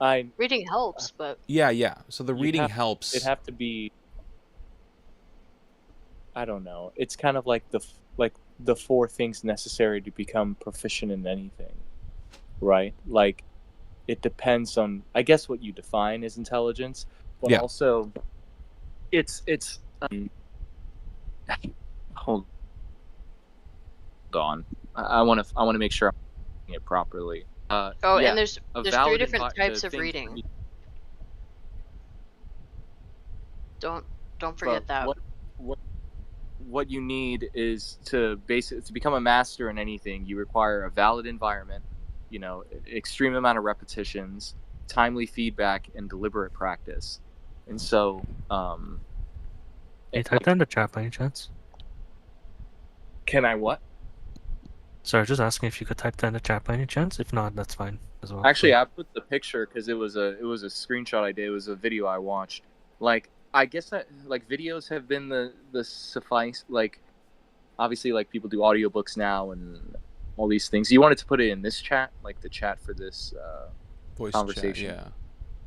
I reading helps, but Yeah. So the You reading have- helps. it'd have to be. I don't know. It's kind of like the 4 things necessary to become proficient in anything, right? Like, it depends on, I guess, what you define as intelligence, but Yeah. also, it's hold on. I want to make sure I'm doing it properly. Oh, Yeah, and there's a three valid different the types of thing for reading. me- Don't but forget that. what you need is to become a master in anything. You require a valid environment, extreme amount of repetitions, timely feedback, and deliberate practice. And so, Hey, type that in the chat by any chance? can I what? Sorry, just asking if you could type that in the chat by any chance. If not, that's fine as well. Actually, I put the picture because it was a screenshot I did. It was a video I watched. Like, I guess that like videos have been the suffice. Like, obviously, like people do audiobooks now and all these things. You wanted to put it in this chat, like the chat for this Voice conversation. chat, yeah.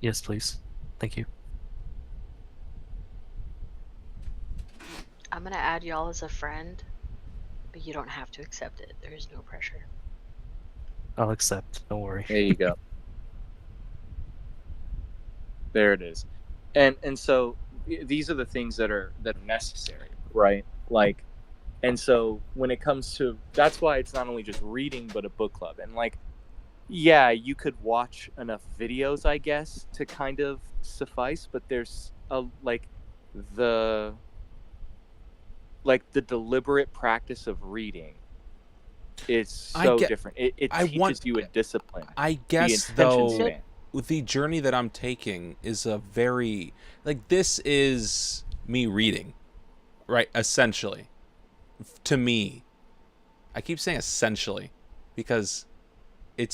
Yes, please. Thank you. I'm gonna add y'all as a friend, but you don't have to accept it. There is no pressure. I'll accept. Don't worry. There you go. There it is. And so these are the things that are necessary, right? Like, and so when it comes to, that's why it's not only just reading but a book club. And like, yeah, you could watch enough videos, I guess, to kind of suffice, but there's the deliberate practice of reading is so different. It teaches you a discipline. I the guess attention though, span. with the journey that I'm taking is a very, like, this is me reading, right? Essentially, to me, I keep saying essentially because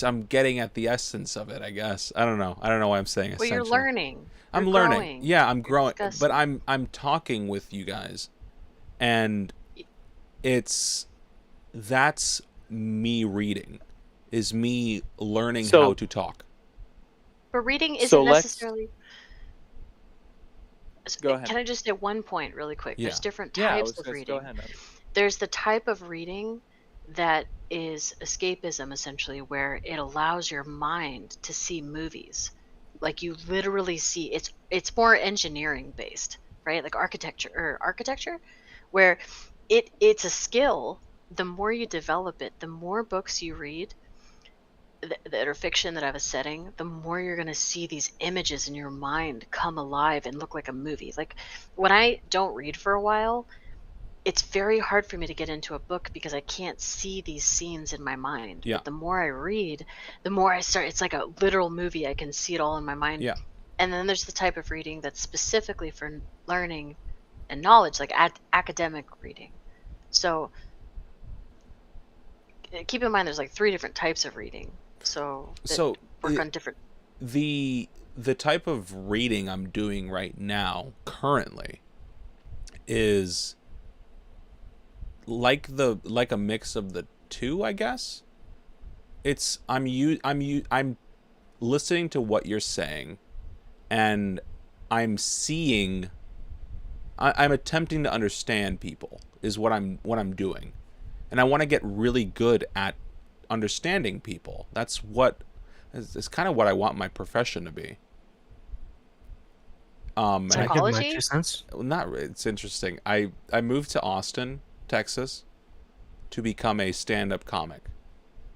I'm getting at the essence of it, I guess. I don't know why I'm saying essentially. Well, you're learning. I'm You're learning. growing. Yeah, I'm growing, discussing. but I'm talking with you guys, and that's me reading, is me learning So- how to talk. But reading So isn't let's- necessarily. Go ahead. Can I just at one point really quick? Yeah. There's different Yeah, I types was of gonna reading. go ahead. Man. There's the type of reading that is escapism, essentially, where it allows your mind to see movies. Like you literally see, it's more engineering based, right? Like architecture, where it's a skill. The more you develop it, the more books you read that are fiction that have a setting, the more you're going to see these images in your mind come alive and look like a movie. Like when I don't read for a while, it's very hard for me to get into a book because I can't see these scenes in my mind. Yeah. But the more I read, the more I start, it's like a literal movie. I can see it all in my mind. Yeah. And then there's the type of reading that's specifically for learning and knowledge, like academic reading. So keep in mind there's like 3 different types of reading. So work on different. The type of reading I'm doing right now currently is like a mix of the two, I guess. It's I'm listening to what you're saying, and I'm seeing. I'm attempting to understand people is what I'm doing, and I want to get really good at understanding people. That's kind of what I want my profession to be. And Can I give my Psychology? 2 cents? it's interesting. I moved to Austin, Texas, to become a stand-up comic.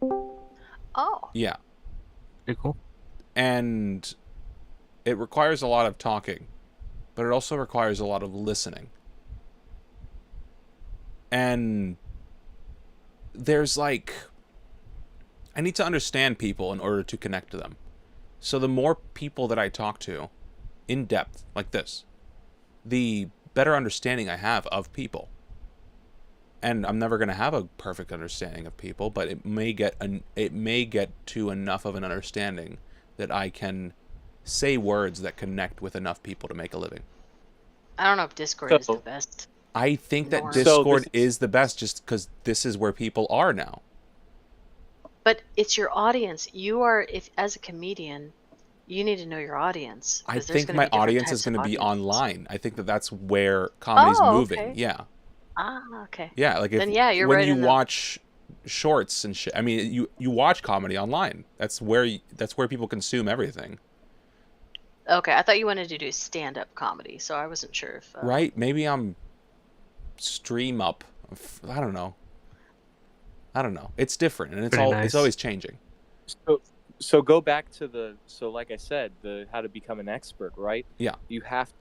Oh, Yeah. Pretty cool. And it requires a lot of talking, but it also requires a lot of listening. And there's like, I need to understand people in order to connect to them. So the more people that I talk to in depth like this, the better understanding I have of people. And I'm never going to have a perfect understanding of people, but it may get to enough of an understanding that I can say words that connect with enough people to make a living. I don't know if Discord is the So- best. I think that Norm. Discord So is the best just because this is where people are now. But it's your audience. You are, if as a comedian, you need to know your audience. I 'cause there's think gonna my be different audience types is going to of be audiences. online. I think that that's where comedy's Oh, moving. okay. Yeah. Ah, okay. Yeah, like if Then yeah, you're when right you in the- watch shorts and shit. I mean, you watch comedy online. That's where people consume everything. Okay, I thought you wanted to do stand-up comedy, so I wasn't sure if. Right? Maybe I'm stream up. I don't know. It's different, and it's Pretty it's nice. always changing. So go back to like I said, the how to become an expert, right? Yeah. You have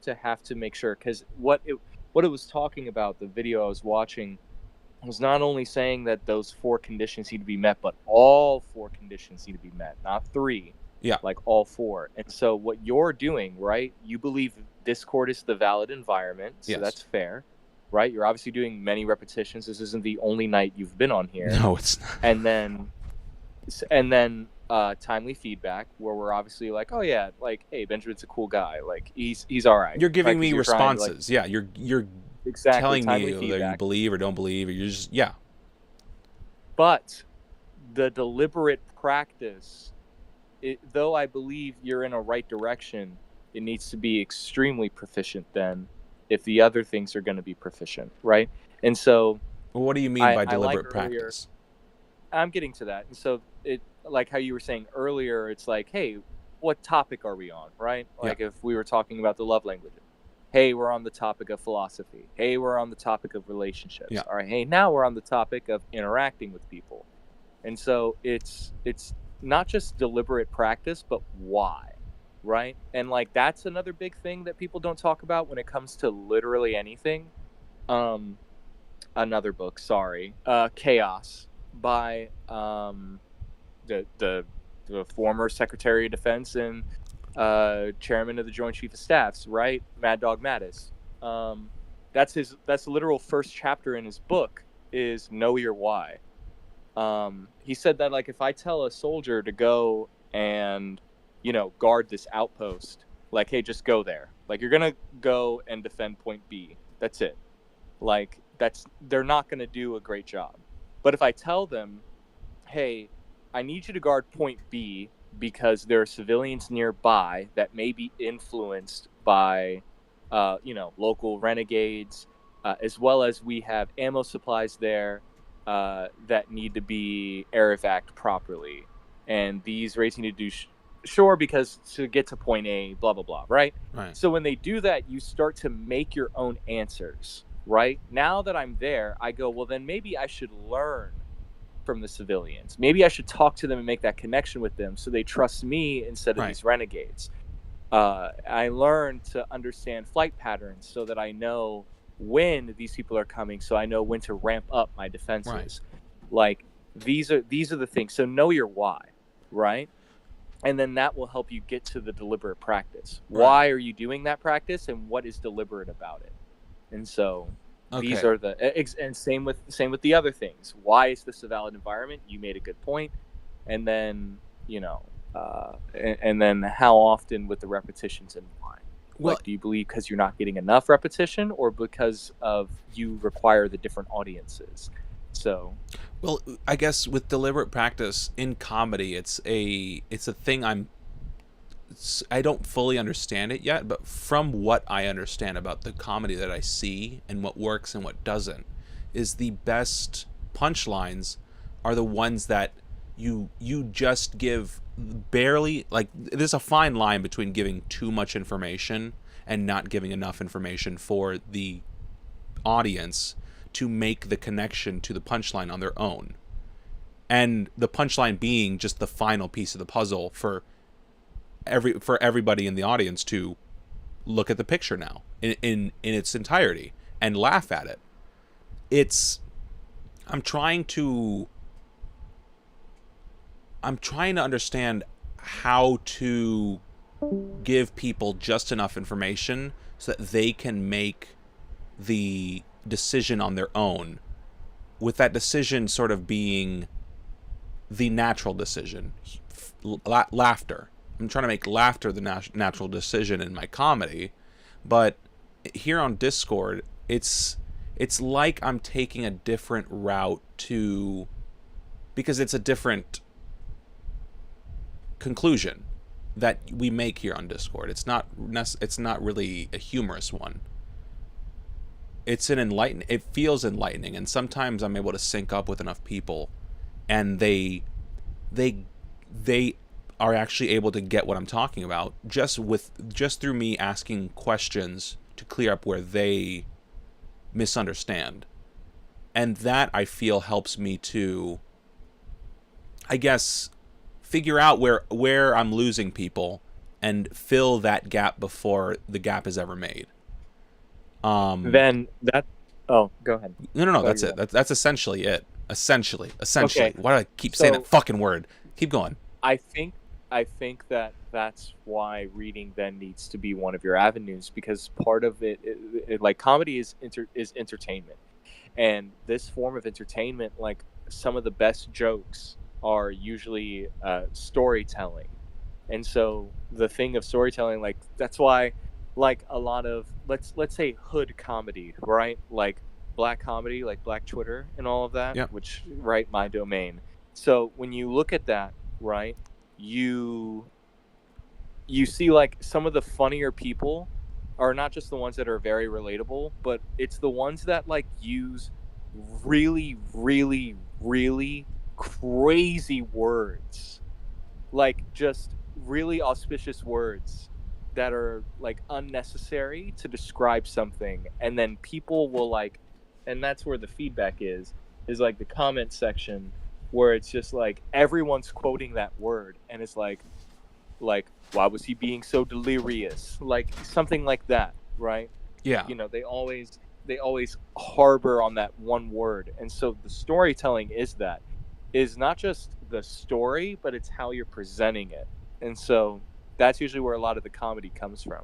to make sure, because what it was talking about, the video I was watching, was not only saying that those 4 conditions need to be met, but all 4 conditions need to be met, not 3. Yeah. Like all 4. And so what you're doing, right? You believe Discord is the valid environment, so Yes. that's fair, right? You're obviously doing many repetitions. This isn't the only night you've been on here. No, it's not. And then timely feedback, where we're obviously like, oh yeah, like, hey, Benjamin's a cool guy, like he's all right. You're giving Right? 'Cause me you're trying to, like, responses. Yeah, you're exactly, telling timely me whether you feedback. believe or don't believe, or you're just But the deliberate practice, though I believe you're in a right direction, it needs to be extremely proficient then, if the other things are going to be proficient, right? And so Well, what do you mean I by like deliberate earlier- practice? I'm getting to that. And so it, like how you were saying earlier, it's like, hey, what topic are we on, right? Like if we were talking about the love languages. Hey, we're on the topic of philosophy. Hey, we're on the topic of relationships. Yeah. All right, hey, now we're on the topic of interacting with people. And so it's not just deliberate practice, but why, right? And like that's another big thing that people don't talk about when it comes to literally anything. Another book, sorry, Chaos, by the former Secretary of Defense and chairman of the Joint Chief of Staffs, right? Mad Dog Mattis. That's the literal first chapter in his book, is Know Your Why. He said that, like, if I tell a soldier to go and, guard this outpost, like, hey, just go there. Like, you're gonna go and defend point B. That's it. Like, they're not gonna do a great job. But if I tell them, hey, I need you to guard point B because there are civilians nearby that may be influenced by, local renegades, as well as we have ammo supplies there that need to be air evac properly. And these raids need to do sure, because to get to point A, blah, blah, blah, right? Right. So when they do that, you start to make your own answers, right? Now that I'm there, I go, well, then maybe I should learn from the civilians. Maybe I should talk to them and make that connection with them so they trust me instead of Right. these renegades. I learned to understand flight patterns so that I know when these people are coming, so I know when to ramp up my defenses. Right. Like, these are the things. So know your why, right? And then that will help you get to the deliberate practice. Right. Why are you doing that practice, and what is deliberate about it? And so these Okay. are and same with the other things. Why is this a valid environment? You made a good point. And then, and then how often with the repetitions and why? Well- Like, do you believe because you're not getting enough repetition, or because of you require the different audiences? So Well, I guess with deliberate practice in comedy, it's a thing I don't fully understand it yet, but from what I understand about the comedy that I see and what works and what doesn't, is the best punchlines are the ones that you just give barely, like, there's a fine line between giving too much information and not giving enough information for the audience to make the connection to the punchline on their own, and the punchline being just the final piece of the puzzle for everybody in the audience to look at the picture now in its entirety and laugh at it. I'm trying to understand how to give people just enough information so that they can make the decision on their own, with that decision sort of being the natural decision. Laughter. I'm trying to make laughter the natural decision in my comedy, but here on Discord, it's like I'm taking a different route because it's a different conclusion that we make here on Discord. It's not really a humorous one. it feels enlightening, and sometimes I'm able to sync up with enough people, and they are actually able to get what I'm talking about just through me asking questions to clear up where they misunderstand. And that, I feel, helps me to, I guess, figure out where I'm losing people and fill that gap before the gap is ever made. Then that. Oh, go ahead. No. That's it. That's essentially it. Essentially. Okay. Why do I keep saying So- that fucking word? Keep going. I think that that's why reading then needs to be one of your avenues, because part of it like comedy is entertainment, and this form of entertainment, like some of the best jokes are usually storytelling. And so the thing of storytelling, like that's why, like a lot of let's say hood comedy, right? Like black comedy, like Black Twitter and all of that, Yeah. which right, my domain. So when you look at that, right, you see like some of the funnier people are not just the ones that are very relatable, but it's the ones that like use really, really, really crazy words, like just really auspicious words that are like unnecessary to describe something, and then people will like, and that's where the feedback is like the comment section, where it's just like everyone's quoting that word, and it's like why was he being so delirious, like something like that, right? Yeah. You know, they always harbor on that one word. And so the storytelling is not just the story, but it's how you're presenting it. And so that's usually where a lot of the comedy comes from,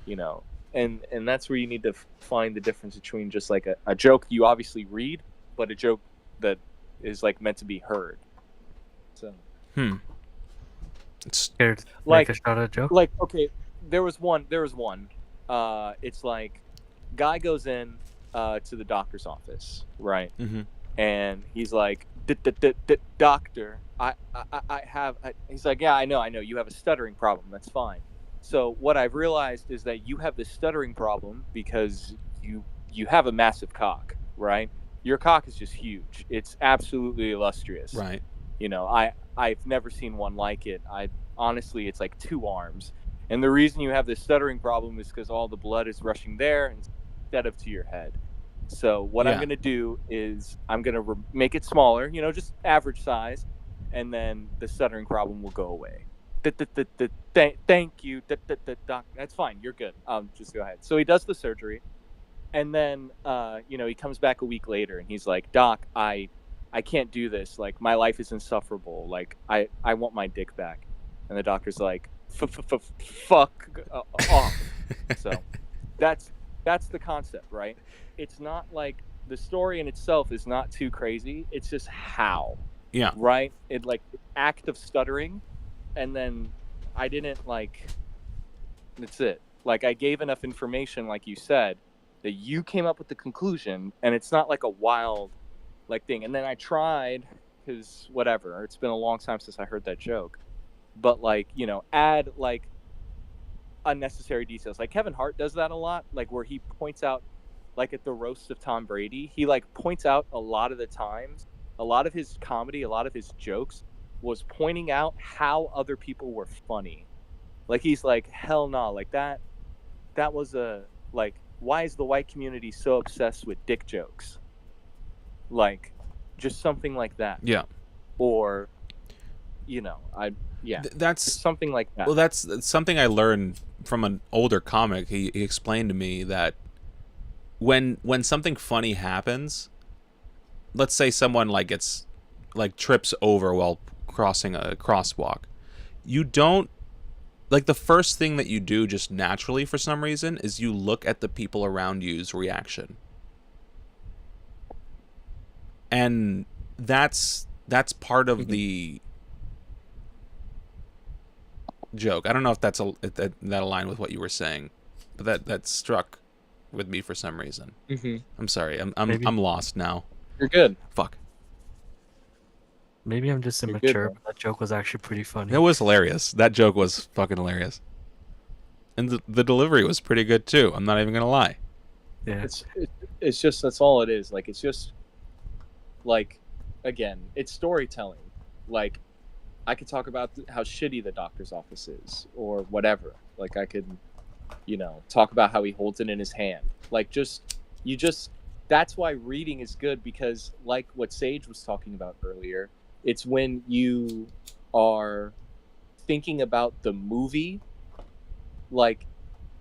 you know. And that's where you need to find the difference between just like a joke you obviously read, but a joke that is like meant to be heard. So It's Scared to like make a shot at a joke. like okay, there was one it's like guy goes in to the doctor's office, right? Mhm. And he's like, doctor, I have he's like, yeah, I know you have a stuttering problem, that's fine. So what I've realized is that you have this stuttering problem because you have a massive cock, right? Your cock is just huge. It's absolutely illustrious. right. You know, I've never seen one like it. Honestly, it's like 2 arms. And the reason you have this stuttering problem is because all the blood is rushing there instead of to your head. So what I'm Yeah. going to do is I'm going to make it smaller, you know, just average size, and then the stuttering problem will go away. Thank you, doc. That's fine. You're good. Just go ahead. So he does the surgery, and then you know, he comes back a week later and he's like, Doc, I can't do this. Like my life is insufferable. Like I want my dick back. And the doctor's like, fuck off. So that's the concept, right? It's not like the story in itself is not too crazy. It's just how, Yeah. right? It like act of stuttering, and then I didn't like. That's it. Like I gave enough information, like you said, that you came up with the conclusion, and it's not like a wild like thing. And then I tried, because whatever, it's been a long time since I heard that joke, but like, you know, add like unnecessary details. Like Kevin Hart does that a lot, like where he points out, like at the roast of Tom Brady, he like points out a lot of the times, a lot of his comedy, a lot of his jokes was pointing out how other people were funny. Like he's like, hell no, like that was a like, why is the white community so obsessed with dick jokes? Like just something like that. Yeah. Or you know, That's something like that. well, that's something I learned from an older comic. He explained to me that when something funny happens, let's say someone like gets like trips over while crossing a crosswalk, you don't like the first thing that you do just naturally for some reason is you look at the people around you's reaction. And that's part of the joke. I don't know if that aligned with what you were saying, but that struck with me for some reason. Mm-hmm. I'm sorry. Maybe. I'm lost now. You're good. Fuck. Maybe I'm just You're good, immature, bro. but that joke was actually pretty funny. It was hilarious. That joke was fucking hilarious. And the delivery was pretty good too. I'm not even gonna lie. Yeah. It's just that's all it is. Like it's just like again, it's storytelling. Like I could talk about how shitty the doctor's office is or whatever. Like I could, talk about how he holds it in his hand. Like that's why reading is good because like what Sage was talking about earlier, it's when you are thinking about the movie, like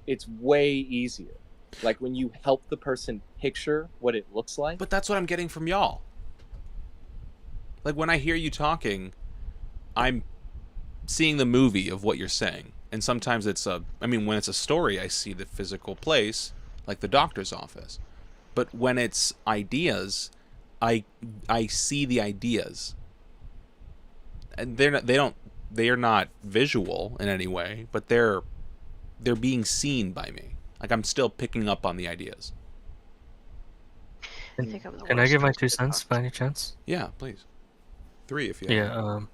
it's way easier. Like when you help the person picture what it looks like. But that's what I'm getting from y'all. Like when I hear you talking, I'm seeing the movie of what you're saying. And sometimes when it's a story, I see the physical place, like the doctor's office. But when it's ideas, I see the ideas. And they are not visual in any way, but they're being seen by me. Like I'm still picking up on the ideas. I think I'm the Can I worst give my person 2 to cents talk by to. any chance? Yeah, please. 3 if you Yeah. have.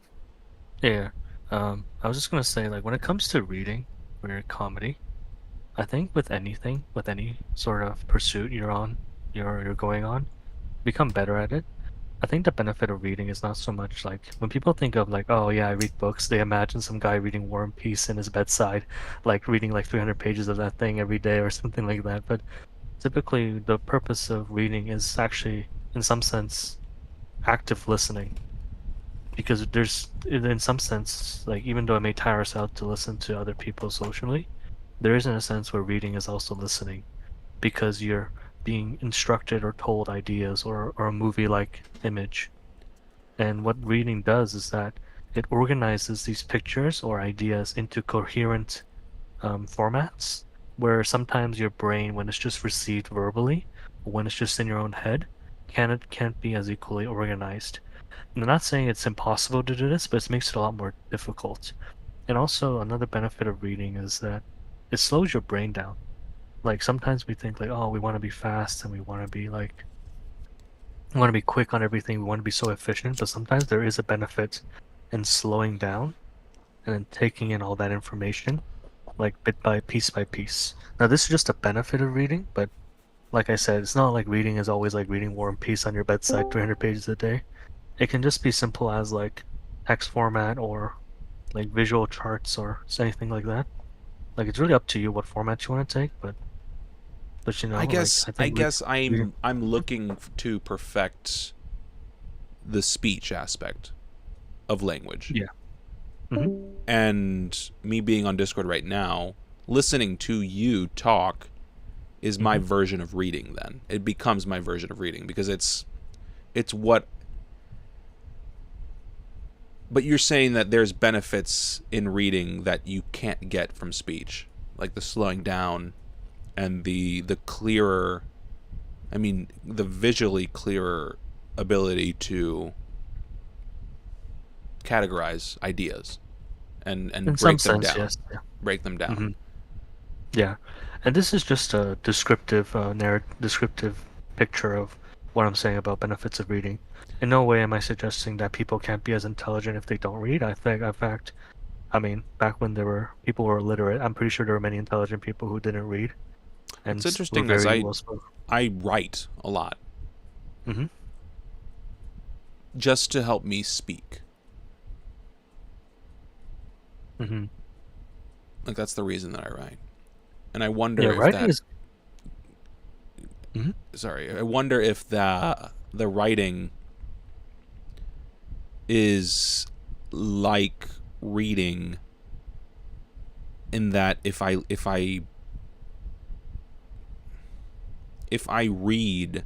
Yeah. I was just gonna say, like, when it comes to reading for comedy, I think with anything, with any sort of pursuit you're going on, become better at it. I think the benefit of reading is not so much like when people think of like, oh yeah, I read books, they imagine some guy reading War and Peace in his bedside, like reading like 300 pages of that thing every day or something like that. But typically, the purpose of reading is actually, in some sense, active listening. Because in some sense, like even though it may tire us out to listen to other people socially, there is in a sense where reading is also listening, because you're being instructed or told ideas or a movie-like image. And what reading does is that it organizes these pictures or ideas into coherent formats, where sometimes your brain, when it's just received verbally, or when it's just in your own head, can't be as equally organized. And I'm not saying it's impossible to do this, but it makes it a lot more difficult. And also, another benefit of reading is that it slows your brain down. Like sometimes we think like, oh, we want to be fast and we want to be quick on everything. We want to be so efficient, but sometimes there is a benefit in slowing down and then taking in all that information, like bit by piece. Now, this is just a benefit of reading, but like I said, it's not like reading is always like reading War and Peace on your bedside, 300 pages a day. It can just be simple as like text format or like visual charts or anything like that. Like it's really up to you what format you want to take, but I guess like, I think I'm looking to perfect the speech aspect of language. Yeah. Mm-hmm. And me being on Discord right now, listening to you talk is my version of reading. Then it becomes my version of reading because it's what. But you're saying that there's benefits in reading that you can't get from speech, like the slowing down and the clearer, the visually clearer ability to categorize ideas and break them down. Yes. Yeah. Break them down. Mm-hmm. Yeah, and this is just a descriptive descriptive picture of what I'm saying about benefits of reading. In no way am I suggesting that people can't be as intelligent if they don't read. I think, in fact, back when people were illiterate, I'm pretty sure there were many intelligent people who didn't read. And it's interesting as I write a lot. Mm-hmm. Just to help me speak. Mm-hmm. Like that's the reason that I write. And I wonder if writing that... is... Mm-hmm. Sorry, I wonder if the writing is like reading in that if I read,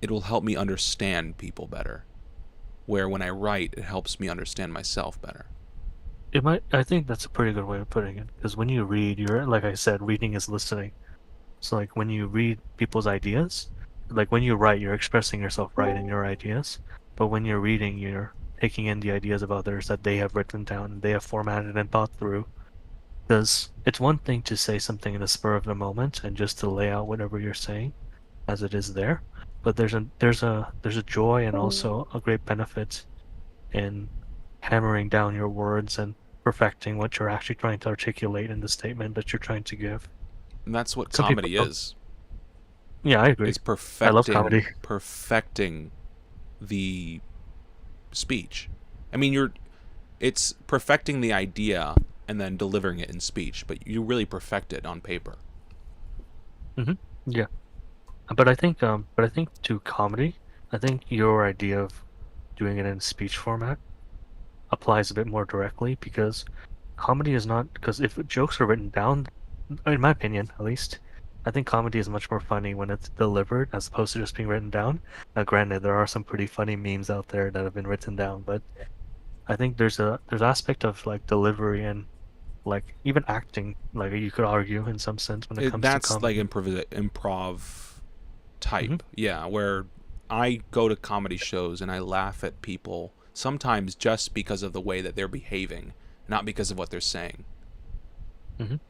it will help me understand people better. Where when I write, it helps me understand myself better. It might. I think that's a pretty good way of putting it. Because when you read, like I said, reading is listening. So like when you read people's ideas, like when you write, you're expressing yourself writing your ideas. But when you're reading, you're taking in the ideas of others that they have written down and they have formatted and thought through. Because it's one thing to say something in the spur of the moment and just to lay out whatever you're saying, as it is there. But there's a joy and also a great benefit in hammering down your words and perfecting what you're actually trying to articulate in the statement that you're trying to give. And that's what Some people comedy don't- is. Yeah, I agree. It's perfecting, love comedy. perfecting the speech. I mean, it's perfecting the idea and then delivering it in speech, but you really perfect it on paper. Yeah, but I think to comedy, I think your idea of doing it in speech format applies a bit more directly, because comedy is not, because if jokes are written down, in my opinion at least, I think comedy is much more funny when it's delivered as opposed to just being written down. Now, granted, there are some pretty funny memes out there that have been written down, but I think there's aspect of like delivery and like even acting, like you could argue in some sense when it comes to That's like comedy. improv type, Mhm. yeah, where I go to comedy shows and I laugh at people sometimes just because of the way that they're behaving, not because of what they're saying. Mhm.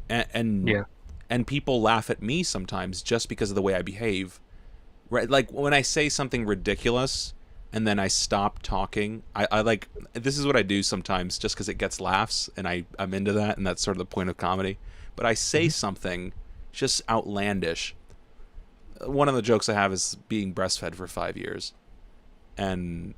And Yeah. and people laugh at me sometimes just because of the way I behave. Right, like when I say something ridiculous and then I stop talking, I like, this is what I do sometimes just because it gets laughs and I'm into that, and that's sort of the point of comedy. But I say something just outlandish. One of the jokes I have is being breastfed for 5 years. And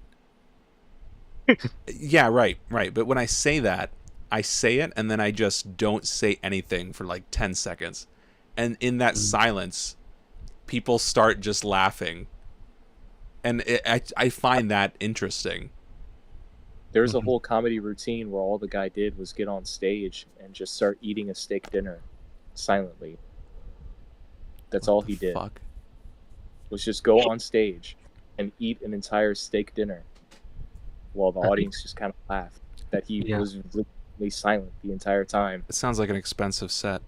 yeah, right. But when I say that, I say it and then I just don't say anything for like 10 seconds. And in that silence, people start just laughing. And I find that interesting. There's a whole comedy routine where all the guy did was get on stage and just start eating a steak dinner silently. That's all he did. Fuck. Was just go on stage and eat an entire steak dinner while the audience just kind of laughed that he Yeah. was literally silent the entire time. It sounds like an expensive set.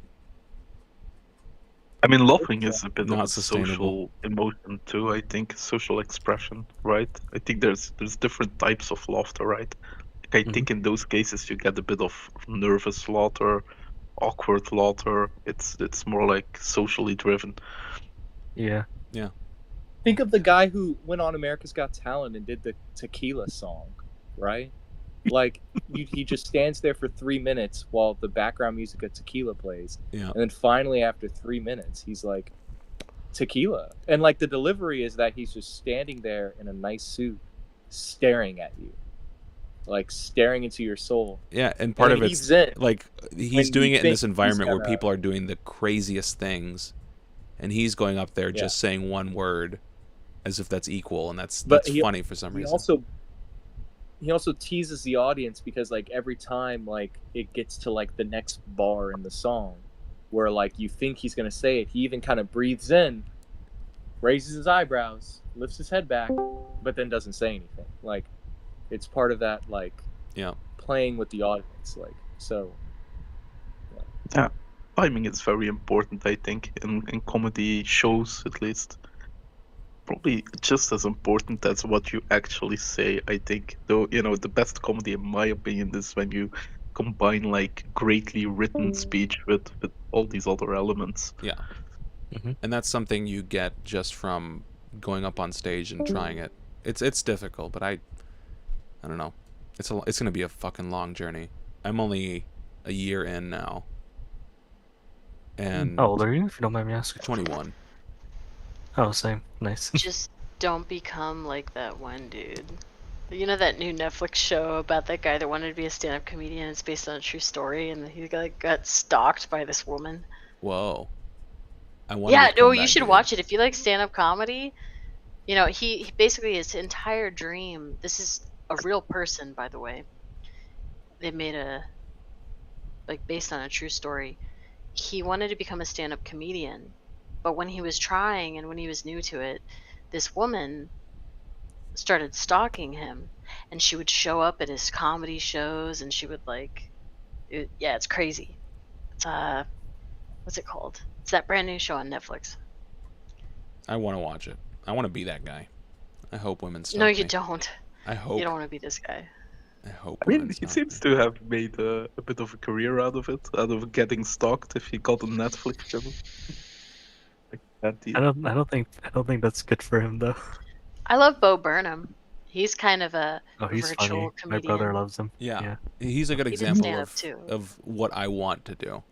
I mean, laughing is a bit Not of a sustainable. social emotion too. I think social expression, right? I think there's different types of laughter, right? Like I think in those cases you get a bit of nervous laughter, awkward laughter. It's more like socially driven. Yeah. Think of the guy who went on America's Got Talent and did the tequila song, right? Like he just stands there for 3 minutes while the background music of tequila plays, Yeah. and then finally after 3 minutes he's like, tequila, and like the delivery is that he's just standing there in a nice suit, staring at you, like staring into your soul. Yeah, and part And of he's it's in like when he's doing you it in this think he's environment where gonna- people are doing the craziest things, and he's going up there Yeah. just saying one word as if that's equal, and that's But funny for some he reason. also teases the audience because like every time like it gets to like the next bar in the song where like you think he's gonna say it, he even kind of breathes in, raises his eyebrows, lifts his head back, but then doesn't say anything. Like it's part of that like Yeah. playing with the audience. Like so Timing is very important, I think, in comedy shows at least. Probably just as important as what you actually say, I think. Though, the best comedy, in my opinion, is when you combine like greatly written speech with all these other elements. Yeah. Mhm. And that's something you get just from going up on stage and trying it. It's difficult, but I don't know. It's going to be a fucking long journey. I'm only a year in now. And How old are you, if you don't mind me asking? 21. Oh, same. Nice. Just don't become like that one dude. You know that new Netflix show about that guy that wanted to be a stand-up comedian? It's based on a true story, and he got stalked by this woman. Whoa. I want Yeah, no, you should watch it if you like stand-up comedy. He basically, his entire dream. This is a real person, by the way. They made based on a true story. He wanted to become a stand-up comedian, but when he was trying and when he was new to it, this woman started stalking him, and she would show up at his comedy shows, and she would it's crazy. It's what's it called? It's that brand new show on Netflix. I want to watch it. I want to be that guy. I hope women stalk No, me. you don't. I hope. You don't want to be this guy. I hope. I mean, women he stalk seems me. to have made a bit of a career out of it, out of getting stalked if he got a Netflix show. Like that deal. I don't think that's good for him though. I love Bo Burnham. He's kind of a Oh, he's virtual funny. My comedian. brother loves him. Yeah. He's a good He did example stand-up too. of what I want to do.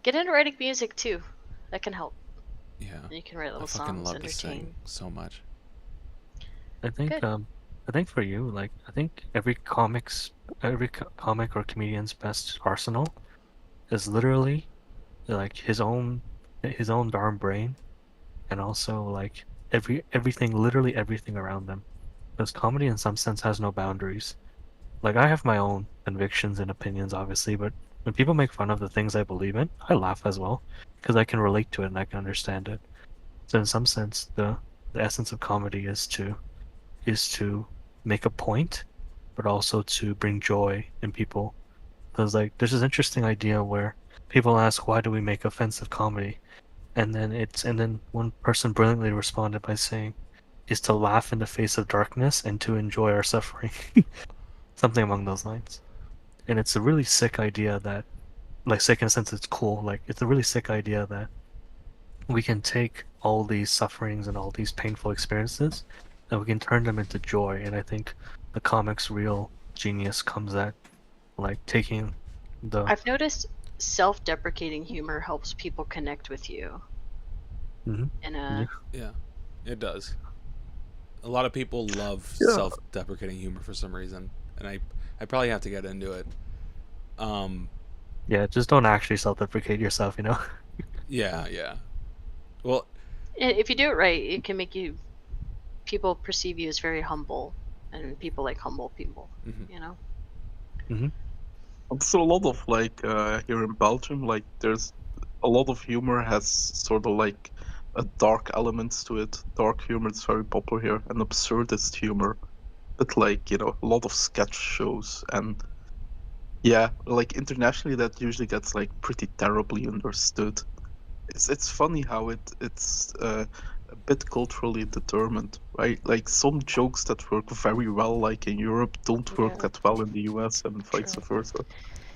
Get into writing music too. That can help. Yeah. You can write I little fucking songs, love to sing entertain. so much. I think Good. I think for you, like I think every comic or comedian's best arsenal is literally like his own darn brain, and also like literally everything around them. Because comedy in some sense has no boundaries. Like I have my own convictions and opinions, obviously, but when people make fun of the things I believe in, I laugh as well because I can relate to it and I can understand it. So in some sense, the essence of comedy is to make a point, but also to bring joy in people. Because like there's this interesting idea where people ask, why do we make offensive comedy? And then one person brilliantly responded by saying, is to laugh in the face of darkness and to enjoy our suffering. Something along those lines. And it's a really sick idea that, like sick in a sense it's cool, like it's a really sick idea that we can take all these sufferings and all these painful experiences and we can turn them into joy. And I think the comic's real genius comes at like taking the I've noticed self-deprecating humor helps people connect with you. Mhm. In a Yeah, it does. A lot of people love Yeah. self-deprecating humor for some reason, and I probably have to get into it. yeah, just don't actually self-deprecate yourself, you know. Yeah. Well, if you do it right, it can make people perceive you as very humble, and people like humble people. Mhm. You know. So a lot of like here in Belgium, like there's a lot of humor has sort of like a dark elements to it. Dark humor is very popular here, and absurdist humor, but like a lot of sketch shows, and yeah, like internationally that usually gets like pretty terribly understood. It's funny how it's a bit culturally determined, right? Like some jokes that work very well, like in Europe, don't work Yeah. that well in the US, and vice True. versa.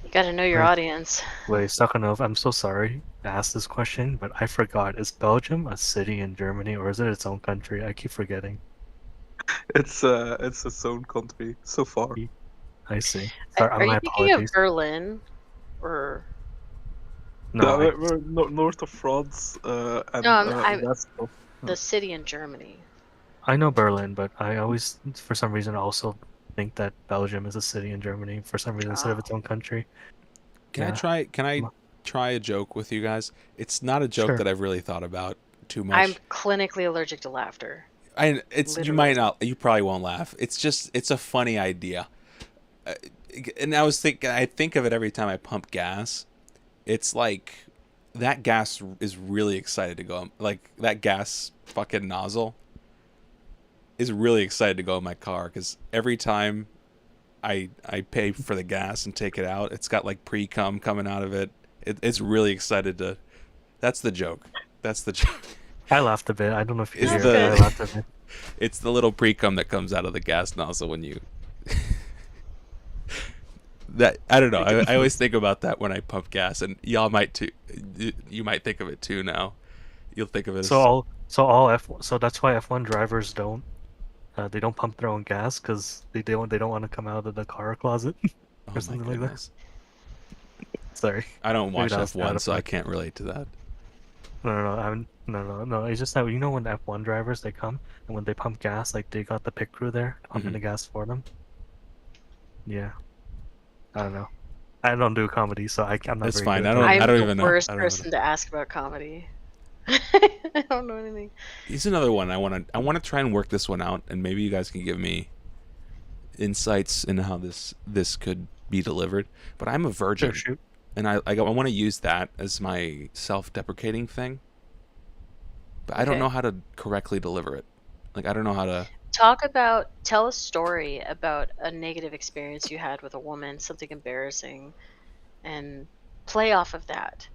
You got to know your Right. audience. Wait, Stakhanov, I'm so sorry to ask this question, but I forgot. Is Belgium a city in Germany or is it its own country? I keep forgetting. It's its own country so far. I see. Are Sorry, you my thinking of apologies. Berlin, or No, Yeah, I, we're north of France and No, I'm west of. the city in Germany? I know Berlin, but I always, for some reason, also think that Belgium is a city in Germany for some reason instead of its own country. Can Yeah. I try a joke with you guys? It's not a joke Sure. that I've really thought about too much. I'm clinically allergic to laughter. You literally. might not, you probably won't laugh. It's a funny idea. And I think of it every time I pump gas. It's like that gas is really excited to go. Like that gas fucking nozzle is really excited to go in my car because every time I pay for the gas and take it out, it's got like pre-cum coming out of it. It's really excited to. That's the joke. That's the joke. I laughed a bit. I don't know if you Is hear the- it, but I laughed a bit. It's the little pre-cum that comes out of the gas nozzle when you. That I don't know. I always think about that when I pump gas, and y'all might too. You might think of it too now. You'll think of it as So that's why F1 drivers don't pump their own gas because they don't want to come out of the car closet. oh or my something like that. goodness. Sorry. I don't Maybe watch that was out F1, of so I my- can't relate to that. No. It's just that when F1 drivers they come and when they pump gas, like they got the pit crew there pumping Mhm. the gas for them. Yeah. I don't know. I don't do comedy, so I'm not. It's very fine. good I at don't- comedy. I'm I the even know. worst I don't even person to ask about comedy. I don't know anything. Here's another one. I want to try and work this one out, and maybe you guys can give me insights into how this could be delivered. But I'm a virgin, Sure, shoot. and I want to use that as my self-deprecating thing. But I don't Okay. know how to correctly deliver it. Like I don't know how to. Tell a story about a negative experience you had with a woman, something embarrassing, and play off of that.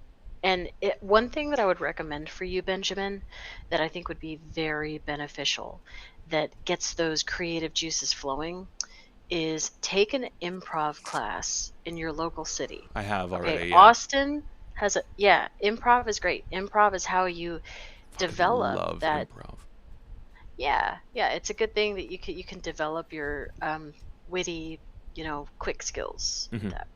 And one thing that I would recommend for you, Benjamin, that I think would be very beneficial, that gets those creative juices flowing, is take an improv class in your local city. I have already. Okay, Yeah. Austin has improv is great. Improv is how you Fucking develop love that. improv. Yeah, it's a good thing that you can develop your witty, quick skills with Mhm. that.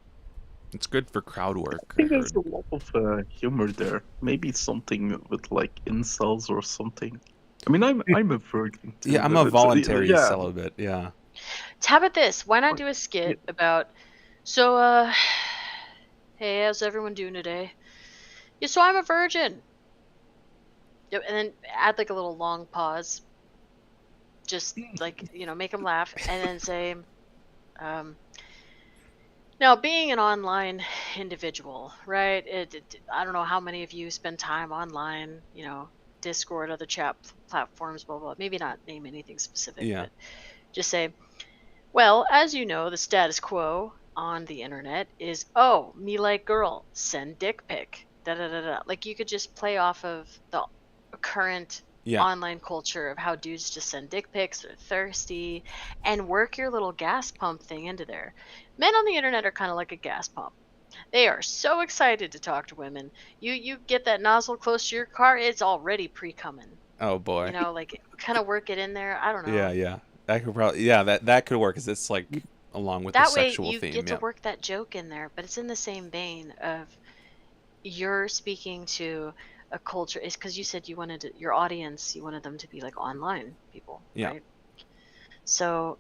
It's good for crowd work, I I think there's heard. a lot of humor there. Maybe something with like incels or something. I mean, I'm a virgin too, Yeah, I'm but a it's voluntary yeah. celibate. Yeah. So how about this? Why not Like, do a yeah, skit about so hey, how's everyone doing today? Yeah, so I'm a virgin. Yep, and then add like a little long pause, just like make them laugh, and then say, um, now being an online individual, right? I don't know how many of you spend time online, Discord, other chat platforms, blah blah. Maybe not name anything specific, Yeah. but just say, well, as you know, the status quo on the internet is, oh, me like girl, send dick pic. Da da da da. Like you could just play off of the current Yeah. online culture of how dudes just send dick pics, they're thirsty, and work your little gas pump thing into there. Men on the internet are kind of like a gas pump. They are so excited to talk to women. You get that nozzle close to your car, it's already pre-coming. Oh boy. Like kind of work it in there. I don't know. Yeah, yeah. That could probably that could work, 'cause it's like along with the That way sexual you theme. get to Yeah. work that joke in there, but it's in the same vein of you're speaking to a culture. It's because you said your audience, you wanted them to be like online people, Yeah. right? So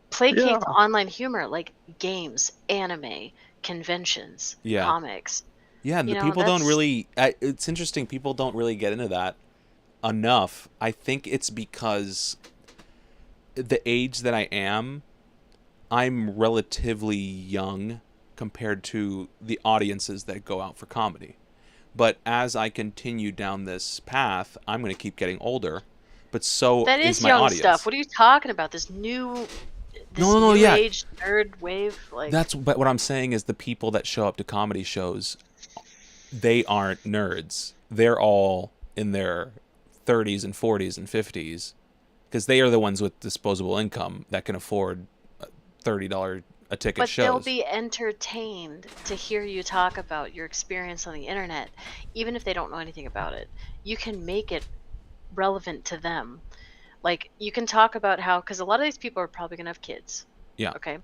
placate the yeah. online humor like games, anime, conventions, Yeah. comics. Yeah, and the people don't That's really it's interesting, people don't really get into that enough. I think it's because the age that I am, I'm relatively young compared to the audiences that go out for comedy. But as I continue down this path, I'm going to keep getting older, but so that is is my young stuff. audience. What are you talking about? This No, new yeah. age nerd wave, like But what I'm saying is the people that show up to comedy shows, they aren't nerds. They're all in their 30s and 40s and 50s, because they are the ones with disposable income that can afford $30 a ticket but they'll shows. be entertained to hear you talk about your experience on the internet, even if they don't know anything about it. You can make it relevant to them. Like, you can talk about how, because a lot of these people are probably going to have kids. Yeah. Okay.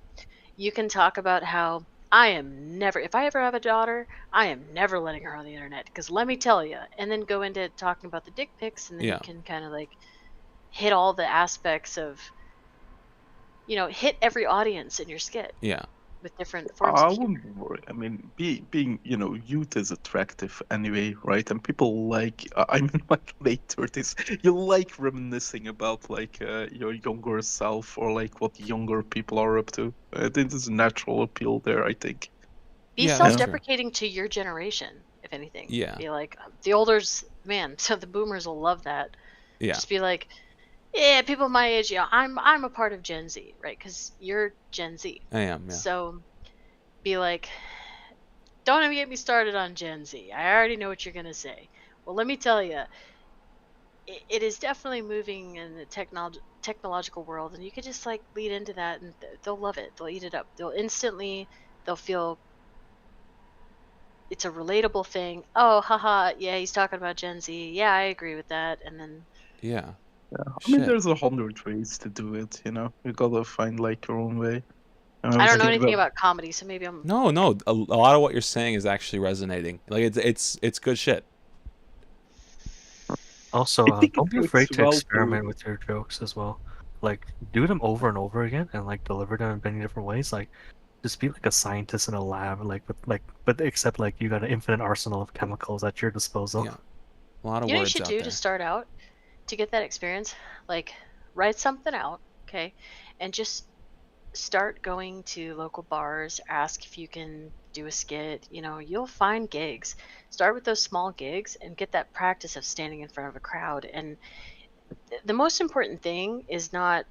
You can talk about how I am never, if I ever have a daughter, I am never letting her on the internet. Because let me tell you, and then go into talking about the dick pics, and then you Yeah. can kind of like hit all the aspects of, hit every audience in your skit Yeah. with different forms I of humor. wouldn't worry. I mean, being youth is attractive anyway, right? And people like I'm in my late 30s. You like reminiscing about like your younger self or like what younger people are up to. I think there's a natural appeal there. I think. Be Yeah, that's Yeah. true. self-deprecating to your generation, if anything. Yeah. Be like, the olders, man, so the boomers will love that. Yeah. Just be like, yeah, people my age, I'm a part of Gen Z, right? Because you're Gen Z. I am, yeah. So be like, don't even get me started on Gen Z. I already know what you're gonna say. Well, let me tell you, it is definitely moving in the technological world, and you could just like lead into that, and they'll love it. They'll eat it up. They'll feel it's a relatable thing. Oh, haha, yeah, he's talking about Gen Z. Yeah, I agree with that. And then Yeah. Yeah. I mean, Shit. there's 100 ways to do it. You gotta find like your own way. And I was don't know thinking anything about comedy, so maybe I'm. No, a lot of what you're saying is actually resonating. Like it's good shit. Also, I think it don't be works afraid to well for- experiment with your jokes as well. Like, do them over and over again, and like deliver them in many different ways. Like, just be like a scientist in a lab, but except like you got an infinite arsenal of chemicals at your disposal. Yeah. A lot of You know what you words should out do there. to start out to get that experience? Like, write something out, okay, and just start going to local bars, ask if you can do a skit. You'll find gigs. Start with those small gigs and get that practice of standing in front of a crowd. And the most important thing is not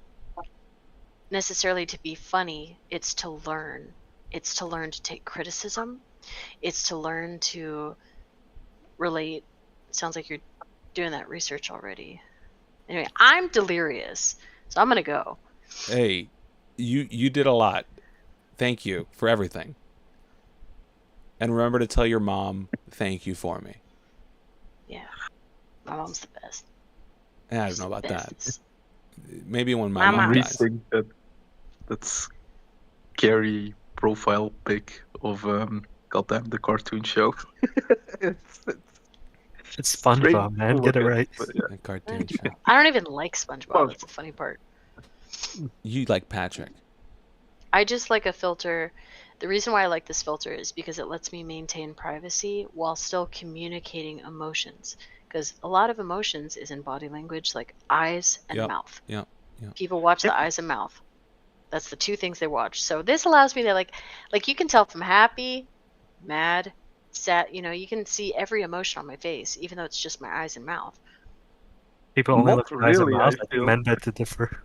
necessarily to be funny, it's to learn. It's to learn to take criticism. It's to learn to relate. Sounds like you're doing that research already. Anyway, I'm delirious, so I'm gonna go. Hey, you did a lot. Thank you for everything. And remember to tell your mom thank you for me. Yeah, my mom's the best. I don't know about that. This. Maybe when my Mama. mom Really dies. think that's scary profile pic of goddamn the cartoon show. it's It's strange SpongeBob, man. to Get it look at, right. but yeah. A cartoon show. I don't even like SpongeBob. Well- That's the funny part. You like Patrick. I just like a filter. The reason why I like this filter is because it lets me maintain privacy while still communicating emotions. Because a lot of emotions is in body language, like eyes and Yep, mouth. yep. People watch the eyes and mouth. That's the two things they watch. So this allows me to like you can tell if I'm happy, mad, sad. You know, you can see every emotion on my face, even though it's just my eyes and mouth. People only Not look at eyes and really, mouth. I I think feel. men beg to differ.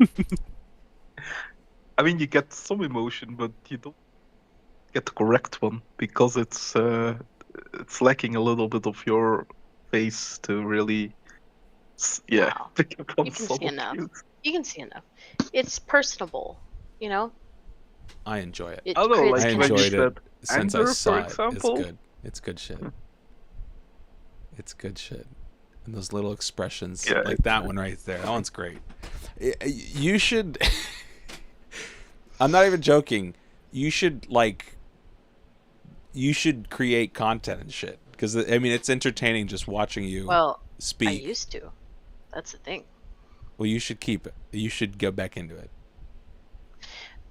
I mean, you get some emotion, but you don't get the correct one because it's lacking a little bit of your face to really, Wow. pick up on You can some see enough. cues. You can see enough. It's personable, you know. I enjoy it. It I don't know, creates I like when you enjoyed connection. it said since I anger, saw for it. example. It's good. It's good shit. It's good shit. And those little expressions, Yeah, like that one right there. That one's great. You should. I'm not even joking. You should create content and shit because I mean it's entertaining just watching you Well, I speak. used to. That's the thing. Well, you should keep it. You should go back into it.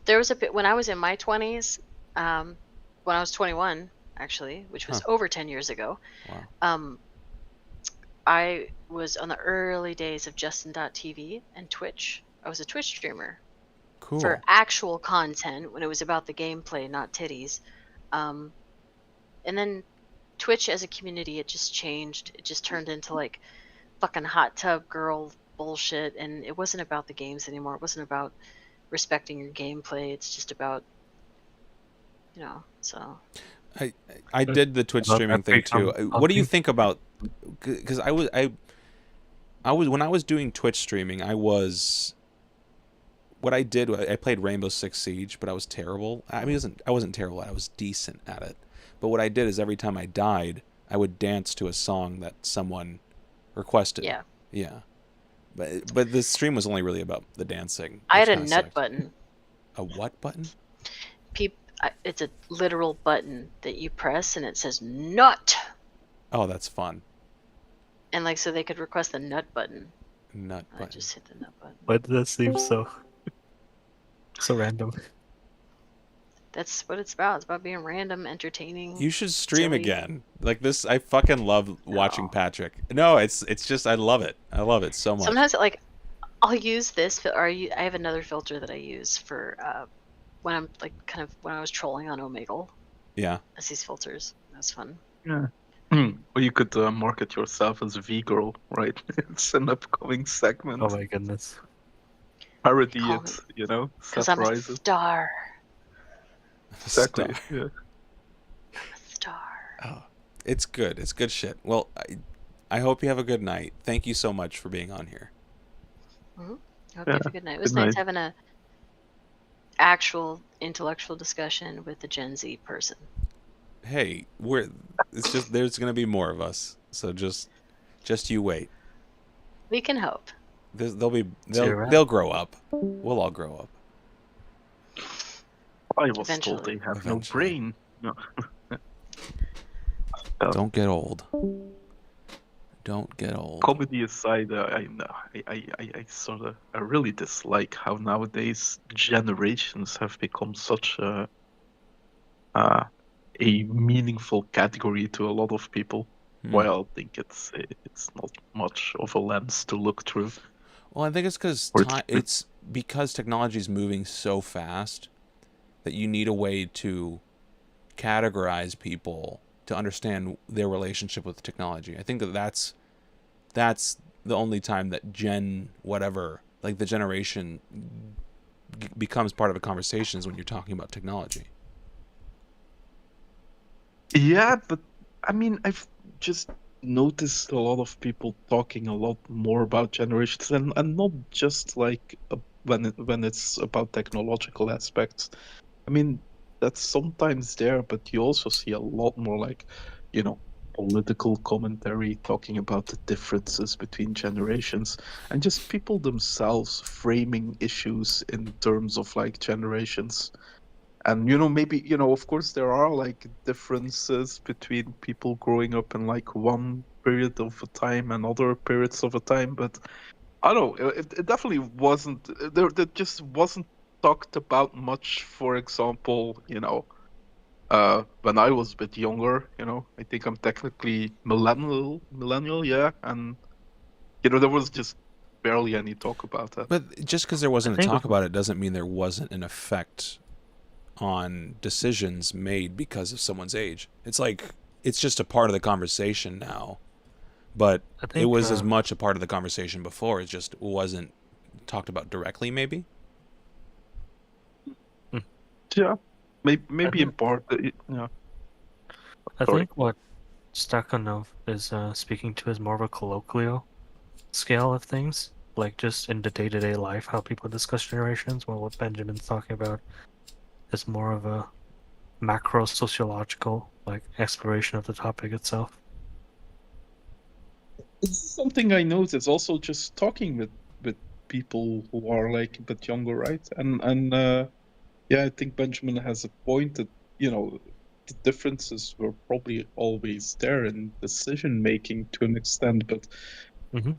There was a bit when I was in my 20s, when I was 21, actually, which was over 10 years ago. Wow. I was on the early days of Justin.tv and Twitch. I was a Twitch streamer Cool. for actual content when it was about the gameplay, not titties. And then Twitch as a community, it just changed. It just turned into like fucking hot tub girl bullshit, and it wasn't about the games anymore. It wasn't about respecting your gameplay. It's just about, you know, so. I did the Twitch About streaming that thing big too. What do you think about? Because I was when I was doing Twitch streaming, what I did. I played Rainbow Six Siege, but I was terrible. I mean, I wasn't terrible. I was decent at it. But what I did is every time I died, I would dance to a song that someone requested. Yeah. Yeah. But the stream was only really about the dancing. I had which a kinda nut sucked. button. A what button? It's a literal button that you press and it says nut. Oh, that's fun. And like, so they could request the nut button. Nut I button. just hit the nut button. Why did that seem so random? That's what it's about. It's about being random, entertaining. You should stream silly. again. Like this, I fucking love watching No. Patrick. No, it's just I love it. I love it so much. Sometimes, like, I'll use this, I have another filter that I use for when I'm like kind of when I was trolling on Omegle. Yeah. As these filters. That's fun. Yeah. Or you could market yourself as V-Girl, right? It's an upcoming segment. Oh my goodness. Parody Call it, me. you know? Because I'm a Satirize it. star. Exactly. Stuff. Yeah. A star. Oh, it's good. It's good shit. Well, I hope you have a good night. Thank you so much for being on here. I hope you Yeah, have a good night. It was good nice night. having a actual intellectual discussion with the Gen Z person. Hey, it's just there's gonna be more of us. So just you wait. We can hope. Zero. They'll grow up. We'll all grow up. I was told Eventually. they have Eventually. no brain. No. Don't get old. Don't get old. Comedy aside, I sort of I really dislike how nowadays generations have become such a meaningful category to a lot of people. Hmm. While I think it's not much of a lens to look through. Well, I think it's because technology is moving so fast that you need a way to categorize people to understand their relationship with technology. I think that's the only time that like the generation becomes part of a conversation is when you're talking about technology. Yeah, but I mean, I've just noticed a lot of people talking a lot more about generations, and not just like when it's about technological aspects. I mean, that's sometimes there, but you also see a lot more like, political commentary talking about the differences between generations and just people themselves framing issues in terms of like generations. And maybe of course there are like differences between people growing up in like one period of a time and other periods of a time, but I don't know, it definitely wasn't there just wasn't talked about much. For example, when I was a bit younger, I think I'm technically millennial, yeah, and there was just barely any talk about that. But just because there wasn't a think- talk about it doesn't mean there wasn't an effect on decisions made because of someone's age. It's like it's just a part of the conversation now, but I think it was as much a part of the conversation before. It just wasn't talked about directly, maybe. Yeah, maybe think- in part, yeah. I Sorry. think what Stakhanov is speaking to is more of a colloquial scale of things, like just in the day-to-day life, how people discuss generations. Well, what Benjamin's talking about is more of a macro sociological like exploration of the topic itself. It's something I noticed also just talking with people who are like a bit younger, right? And yeah, I think Benjamin has a point that the differences were probably always there in decision making to an extent, but Mhm.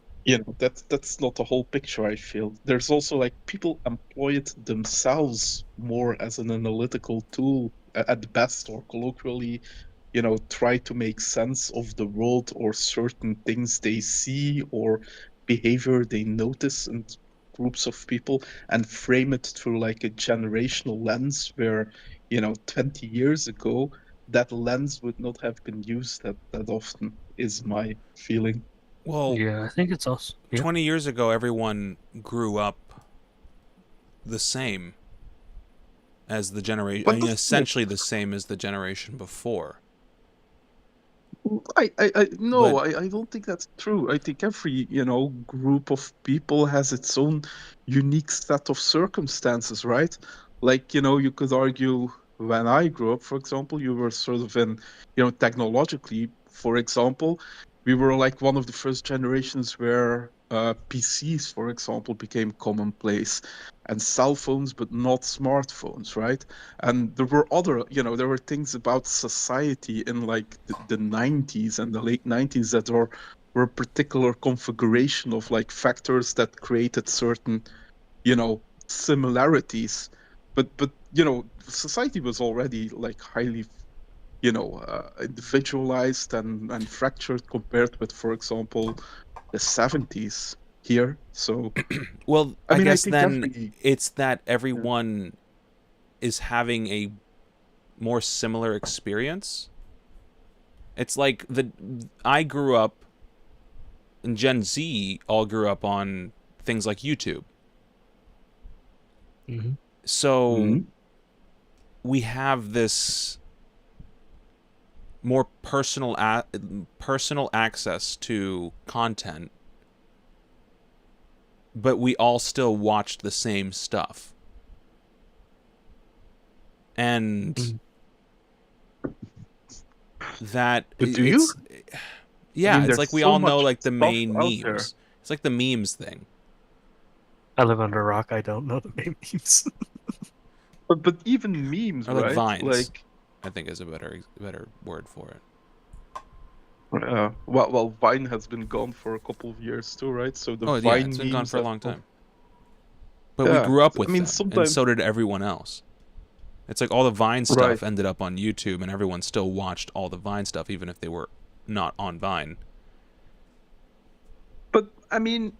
that's not the whole picture. I feel there's also like people employ it themselves more as an analytical tool at best, or colloquially try to make sense of the world or certain things they see or behavior they notice in groups of people, and frame it through like a generational lens where 20 years ago that lens would not have been used that often, is my feeling. Well, Yeah, I think it's also 20 years ago, everyone grew up the same as the generation. But I mean, that's- essentially the same as the generation before. No, But- I don't think that's true. I think every group of people has its own unique set of circumstances, right? Like you could argue when I grew up, for example, you were sort of in technologically, for example, we were like one of the first generations where PCs, for example, became commonplace, and cell phones, but not smartphones, right? And there were other, there were things about society in like the 90s and the late 90s that were a particular configuration of like factors that created certain, similarities. But society was already like highly, individualized and fractured compared with, for example, the 70s here. So Well, I I mean, I guess think then every- it's that everyone is having a more similar experience. It's like I grew up, and Gen Z all grew up on things like YouTube. Mhm. So Mhm. we have this more personal access to content, but we all still watched the same stuff. And Mhm. that But do you? yeah, mean, it's there's like we so all know much like the stuff main out memes. there. It's like the memes thing. I live under a rock. I don't know the main memes. But even memes, Or like right? vines. Like, I think is a better word for it. well, Vine has been gone for a couple of years too, right? So the Oh yeah, Vine it's been gone memes for a have long come- time. But we Yeah, grew up I with mean, them, and sometimes- so did everyone else. It's like all the Vine stuff Right. ended up on YouTube, and everyone still watched all the Vine stuff, even if they were not on Vine. But I mean,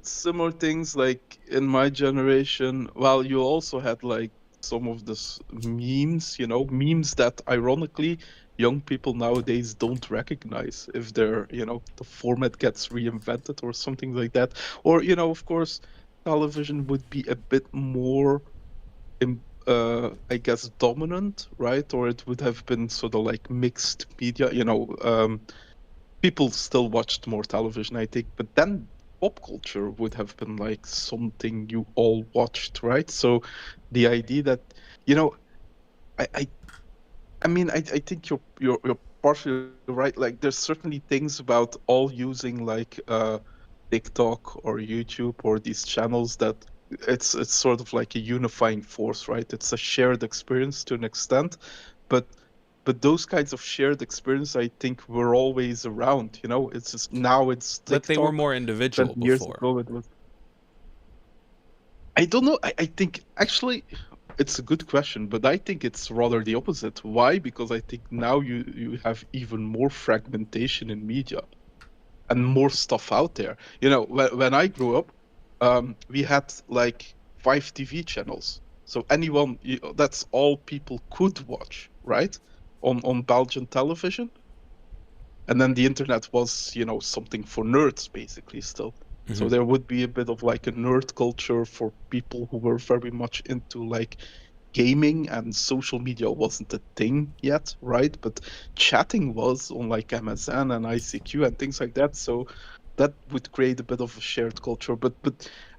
similar things like in my generation. Well, you also had like some of this memes, memes that ironically young people nowadays don't recognize if they're, the format gets reinvented or something like that. Or, of course, television would be a bit more, I guess, dominant, right? Or it would have been sort of like mixed media, people still watched more television, I think, but then pop culture would have been like something you all watched, right? So the idea that, I mean, I think your partially right. Like, there's certainly things about all using like TikTok or YouTube or these channels that it's sort of like a unifying force, right? It's a shared experience to an extent, but those kinds of shared experience, I think, were always around. You know, it's just now it's But they were TikTok. more individual 20 years before. ago, it was. I don't know. I think actually it's a good question, but I think it's rather the opposite. Why? Because I think now you have even more fragmentation in media and more stuff out there. You know, when I grew up, we had like 5 TV channels. So anyone, that's all people could watch, right? On Belgian television. And then the internet was, you know, something for nerds basically still. So Mhm. there would be a bit of like a nerd culture for people who were very much into like gaming, and social media wasn't a thing yet, right? But chatting was on like MSN and ICQ and things like that. So that would create a bit of a shared culture. But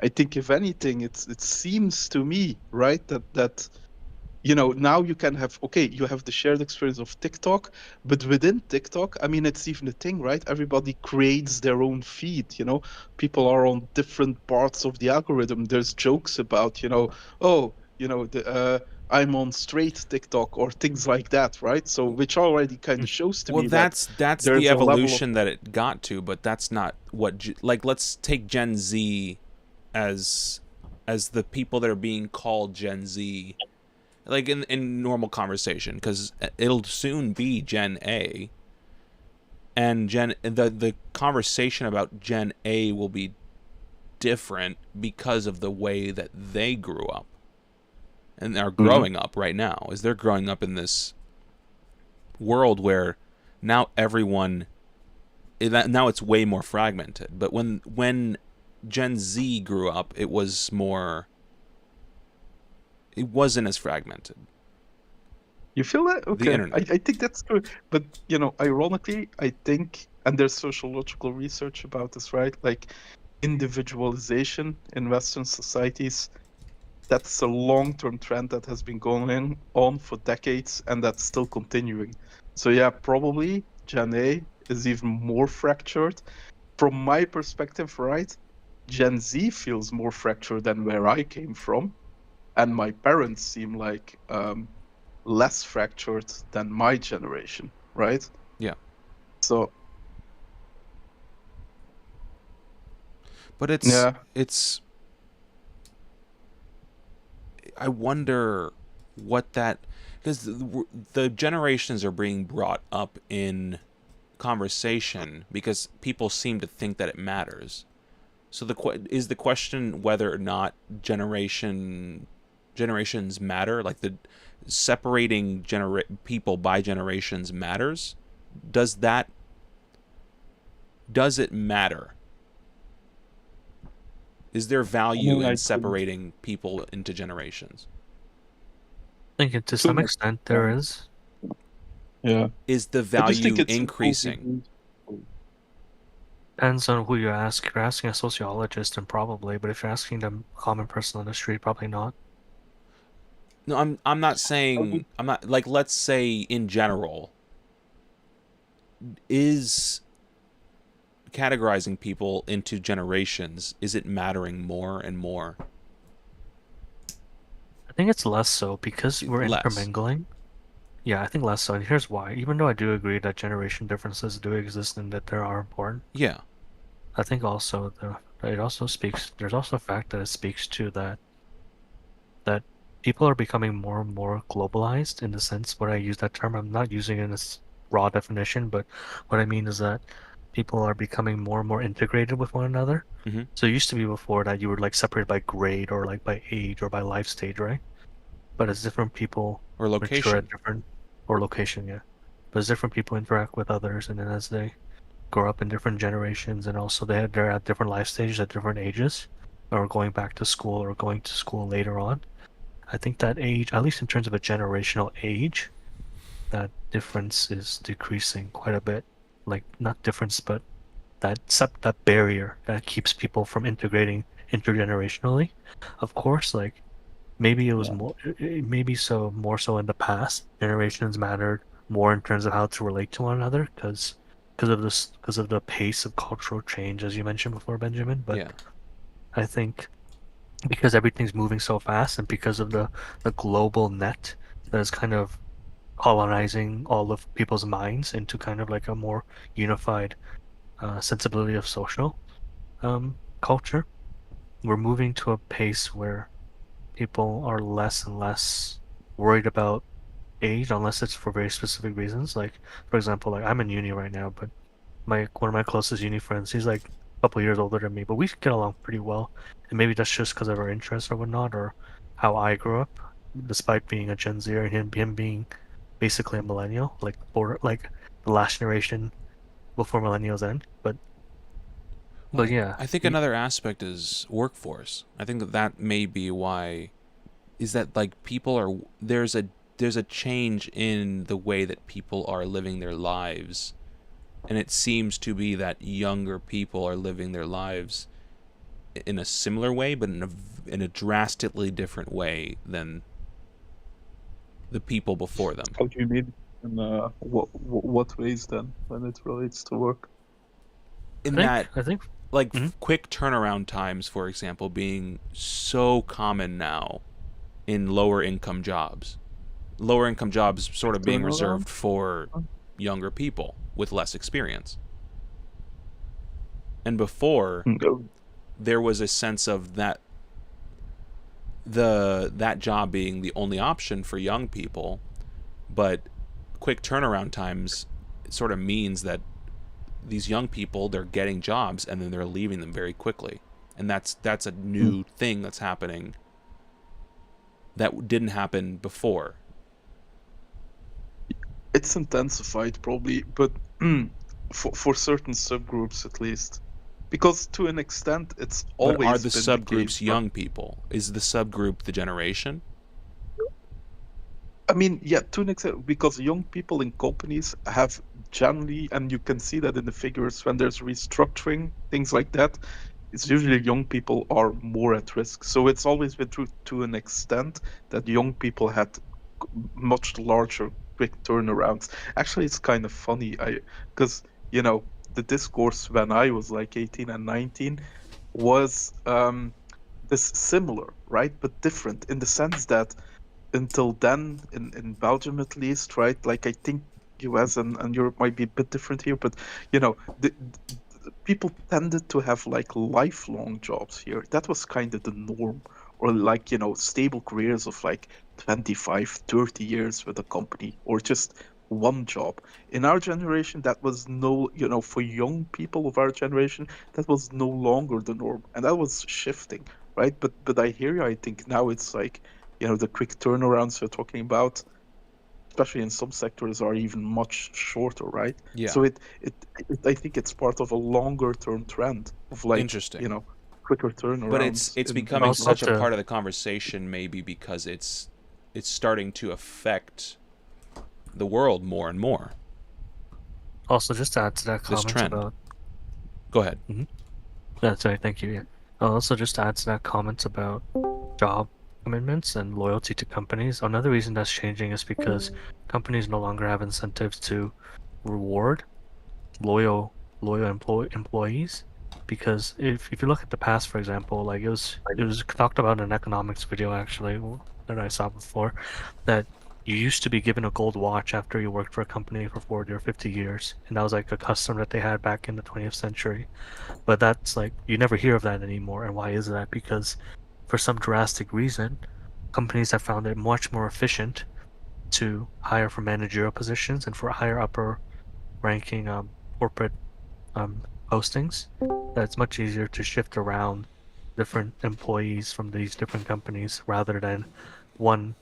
I think if anything, it seems to me, right, that you know, now you can have, okay, you have the shared experience of TikTok, but within TikTok, I mean, it's even a thing, right? Everybody creates their own feed, you know, people are on different parts of the algorithm. There's jokes about, you know, oh, you know, I'm on straight TikTok or things like that, right? So, which already kind of shows to Well, me that that's the there's a level of, evolution that it got to, but that's not what like let's take Gen Z as the people that are being called Gen Z, like in normal conversation, because it'll soon be Gen A, and the conversation about Gen A will be different because of the way that they grew up and are growing up right now. Is they're growing up in this world where now everyone, now it's way more fragmented. But when Gen Z grew up, it wasn't as fragmented. You feel that? The Okay. internet. I think that's true. But, you know, ironically, I think, and there's sociological research about this, right? Like individualization in Western societies, that's a long-term trend that has been going on for decades, and that's still continuing. So yeah, probably Gen A is even more fractured. From my perspective, right, Gen Z feels more fractured than where I came from, and my parents seem like less fractured than my generation, right? Yeah. So But it's I wonder what that, because the generations are being brought up in conversation because people seem to think that it matters. So is the question whether or not generations matter, like the separating people by generations matters? Does it matter? Is there value in separating people into generations? I think to some extent there is. Yeah. Is the value increasing? Depends on who you ask. If you're asking a sociologist, then probably, but if you're asking the common person on the street, probably not. No, I'm not saying, I'm not, like, let's say in general, is categorizing people into generations, is it mattering more and more? I think it's less so because we're intermingling. Yeah, I think less so, and here's why. Even though I do agree that generation differences do exist and that they are important. Yeah. I think also there's also a fact that it speaks to that people are becoming more and more globalized, in the sense when I use that term, I'm not using it in its raw definition, but what I mean is that people are becoming more and more integrated with one another. Mm-hmm. So it used to be before that you were like separated by grade or like by age or by life stage, right? But as different people or location at different, or location, yeah. But as different people interact with others, and then as they grow up in different generations, and also they're at different life stages at different ages, or going back to school or going to school later on. I think that age, at least in terms of a generational age, that difference is decreasing quite a bit. Like, not difference, but that barrier that keeps people from integrating intergenerationally. Of course, like maybe it was more so in the past, generations mattered more in terms of how to relate to one another because of the pace of cultural change, as you mentioned before, Benjamin. But Yeah. I think because everything's moving so fast and because of the global net that is kind of colonizing all of people's minds into kind of like a more unified sensibility of social culture, we're moving to a pace where people are less and less worried about age unless it's for very specific reasons. Like, for example, like I'm in uni right now, but one of my closest uni friends, he's like a couple years older than me, but we get along pretty well. And maybe that's just because of our interests or whatnot, or how I grew up, despite being a Gen Zer and him being basically a millennial, like like the last generation before millennials end. But Well, yeah, I think another aspect is workforce. I think that may be why is that like people are there's a change in the way that people are living their lives, and it seems to be that younger people are living their lives in a similar way, but in a drastically different way than the people before them. How do you mean? And what ways then when it relates to work? I think like quick turnaround times, for example, being so common now in lower income jobs. Lower income jobs sort of being reserved for younger people with less experience. And before, there was a sense of that job being the only option for young people, but quick turnaround times sort of means that these young people, they're getting jobs and then they're leaving them very quickly. And that's a new thing that's happening that didn't happen before. It's intensified probably, but for certain subgroups at least. Because to an extent, it's always But are the been subgroups the case, young people? Is the subgroup the generation? I mean, yeah, to an extent, because young people in companies have generally, and you can see that in the figures when there's restructuring, things like that, it's usually young people are more at risk. So it's always been true to an extent that young people had much larger quick turnarounds. Actually, it's kind of funny, because the discourse when I was like 18 and 19 was this similar, right, but different in the sense that until then, in Belgium at least, right, like I think US and Europe might be a bit different here, but the people tended to have like lifelong jobs here. That was kind of the norm, or like stable careers of like 25 30 years with a company, or just one job. In our generation, that was for young people of our generation, that was no longer the norm, and that was shifting, right? But I hear you. I think now it's like the quick turnarounds you're talking about, especially in some sectors, are even much shorter, right? Yeah. So it I think it's part of a longer term trend of like Interesting. quicker turnarounds. But it's becoming such a part of the conversation, maybe because it's starting to affect the world more and more. Also, just to add to that comment about. Go ahead. Yeah, sorry, thank you. Yeah. Also, just to add to that comment about job commitments and loyalty to companies. Another reason that's changing is because companies no longer have incentives to reward loyal employees. Because if you look at the past, for example, like it was talked about in an economics video actually that I saw before, that you used to be given a gold watch after you worked for a company for 40 or 50 years, and that was like a custom that they had back in the 20th century. But that's like you never hear of that anymore. And why is that? Because for some drastic reason, companies have found it much more efficient to hire for managerial positions and for higher upper ranking corporate postings. That's much easier to shift around different employees from these different companies rather than one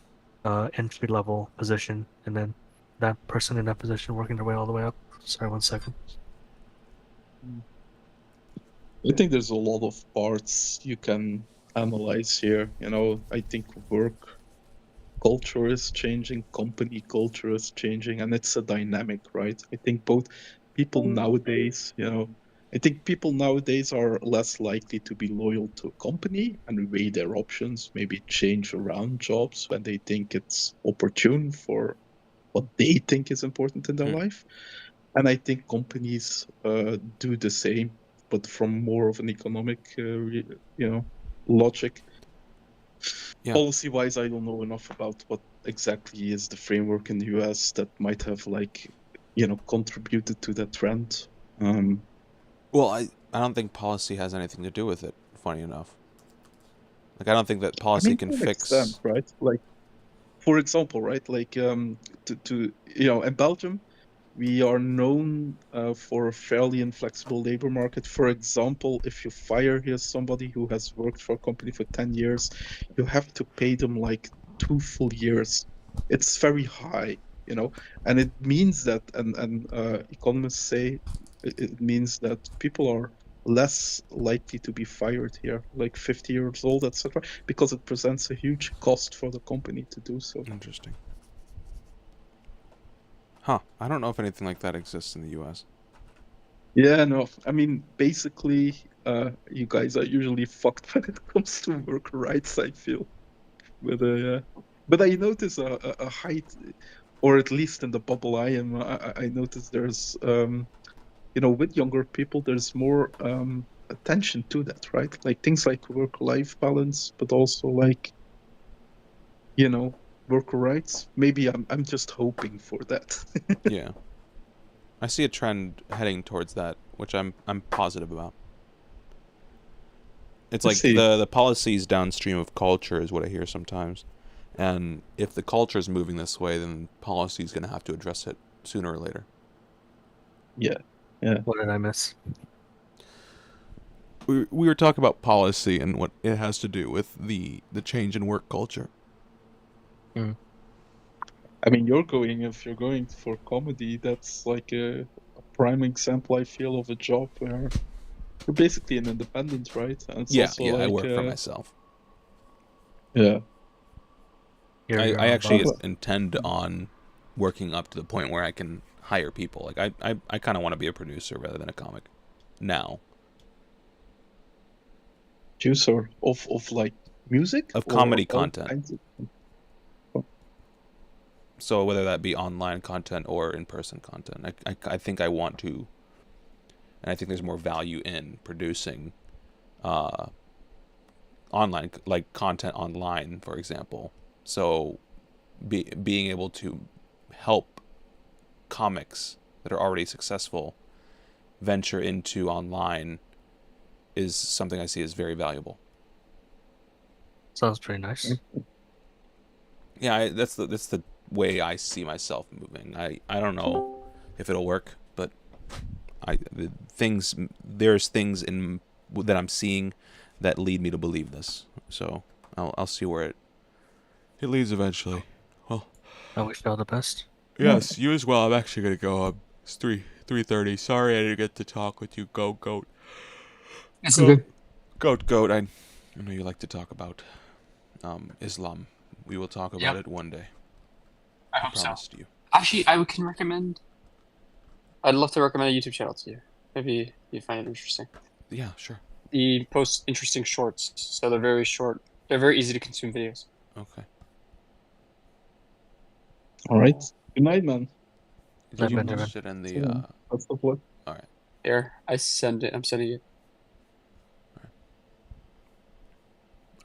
entry level position and then that person in that position working their way all the way up. Sorry, 1 second. I think there's a lot of parts you can analyze here. I think work culture is changing, company culture is changing, and it's a dynamic, right? I think both people nowadays, I think people nowadays are less likely to be loyal to a company and weigh their options, maybe change around jobs when they think it's opportune for what they think is important in their Hmm. life. And I think companies do the same, but from more of an economic, logic. Yeah. Policy-wise, I don't know enough about what exactly is the framework in the US that might have contributed to that trend. Well, I don't think policy has anything to do with it. Funny enough, like I don't think that policy can to an fix. extent, right? Like, for example, right? Like, in Belgium, we are known for a fairly inflexible labor market. For example, if you fire here somebody who has worked for a company for 10 years, you have to pay them like 2 full years. It's very high, and it means that, and economists say it means that people are less likely to be fired here, like 50 years old, etc., because it presents a huge cost for the company to do so. Interesting. Huh. I don't know if anything like that exists in the U.S. Yeah, no. I mean, basically, you guys are usually fucked when it comes to worker rights, I feel. But I notice a height, or at least in the bubble I am, I notice there's, with younger people, there's more attention to that, right? Like things like work-life balance, but also like, worker rights. Maybe I'm just hoping for that. Yeah. I see a trend heading towards that, which I'm positive about. It's I like see. the policies downstream of culture is what I hear sometimes. And if the culture is moving this way, then policy is going to have to address it sooner or later. Yeah. What did I miss? We were talking about policy and what it has to do with the change in work culture. I mean, if you're going for comedy, that's like a prime example, I feel, of a job where you're basically an independent, right? And it's also I like, work for myself. Yeah. I actually intend on working up to the point where I can hire people. Like I kind of want to be a producer rather than a comic now. Producer of like music? Of Or comedy all content. kinds of- So whether that be online content or in-person content, I think I want to, and I think there's more value in producing online, like content online, for example. So being able to help comics that are already successful venture into online is something I see as very valuable. Sounds pretty nice. Yeah, that's the way I see myself moving. I don't know if it'll work, but there's things in that I'm seeing that lead me to believe this. So I'll see where it leads eventually. Well, I wish you all the best. yes, you as well. I'm actually gonna go. It's 3:30. Sorry I didn't get to talk with you. Goat. It's good. Goat. I know you like to talk about Islam. We will talk about Yep. it one day. I hope so. Promised you. Actually, can recommend. I'd love to recommend a YouTube channel to you. Maybe you find it interesting. Yeah, sure. He posts interesting shorts, so they're very short. They're very easy to consume videos. Okay. All right. Good night, man. Did you Benjamin. post it in the? Best of luck. All right. Here, I'm sending it.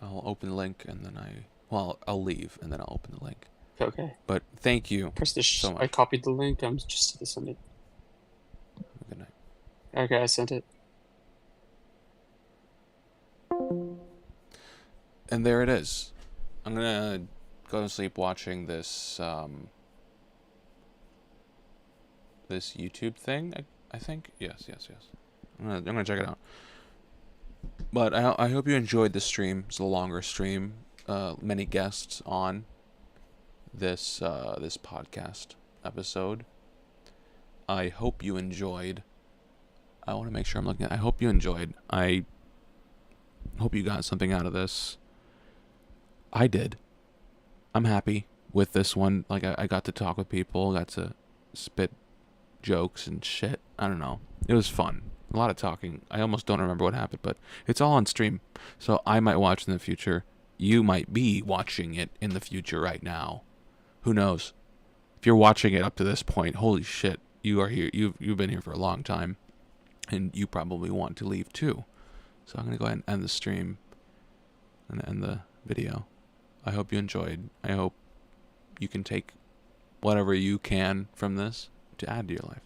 I'll open the link and then I'll leave and then I'll open the link. Okay. But thank you Press this. so much. I copied the link. I'm just sending it. Good night. Okay, I sent it. And there it is. I'm gonna go to sleep watching this this YouTube thing. I think yes. I'm gonna check it out. But I hope you enjoyed this stream. It's a longer stream. Many guests on this this podcast episode. I hope you enjoyed. I want to make sure I'm looking at. I hope you enjoyed. I hope you got something out of this. I did. I'm happy with this one. Like I got to talk with people, got to spit jokes and shit. I don't know. It was fun. A lot of talking. I almost don't remember what happened, but it's all on stream. So I might watch in the future. You might be watching it in the future right now. Who knows? if you're watching it up to this point, holy shit, you are here. You've been here for a long time, and you probably want to leave too. So I'm gonna go ahead and end the stream and end the video. I hope you enjoyed. I hope you can take whatever you can from this to add to your life.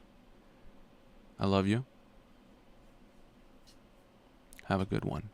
I love you. Have a good one.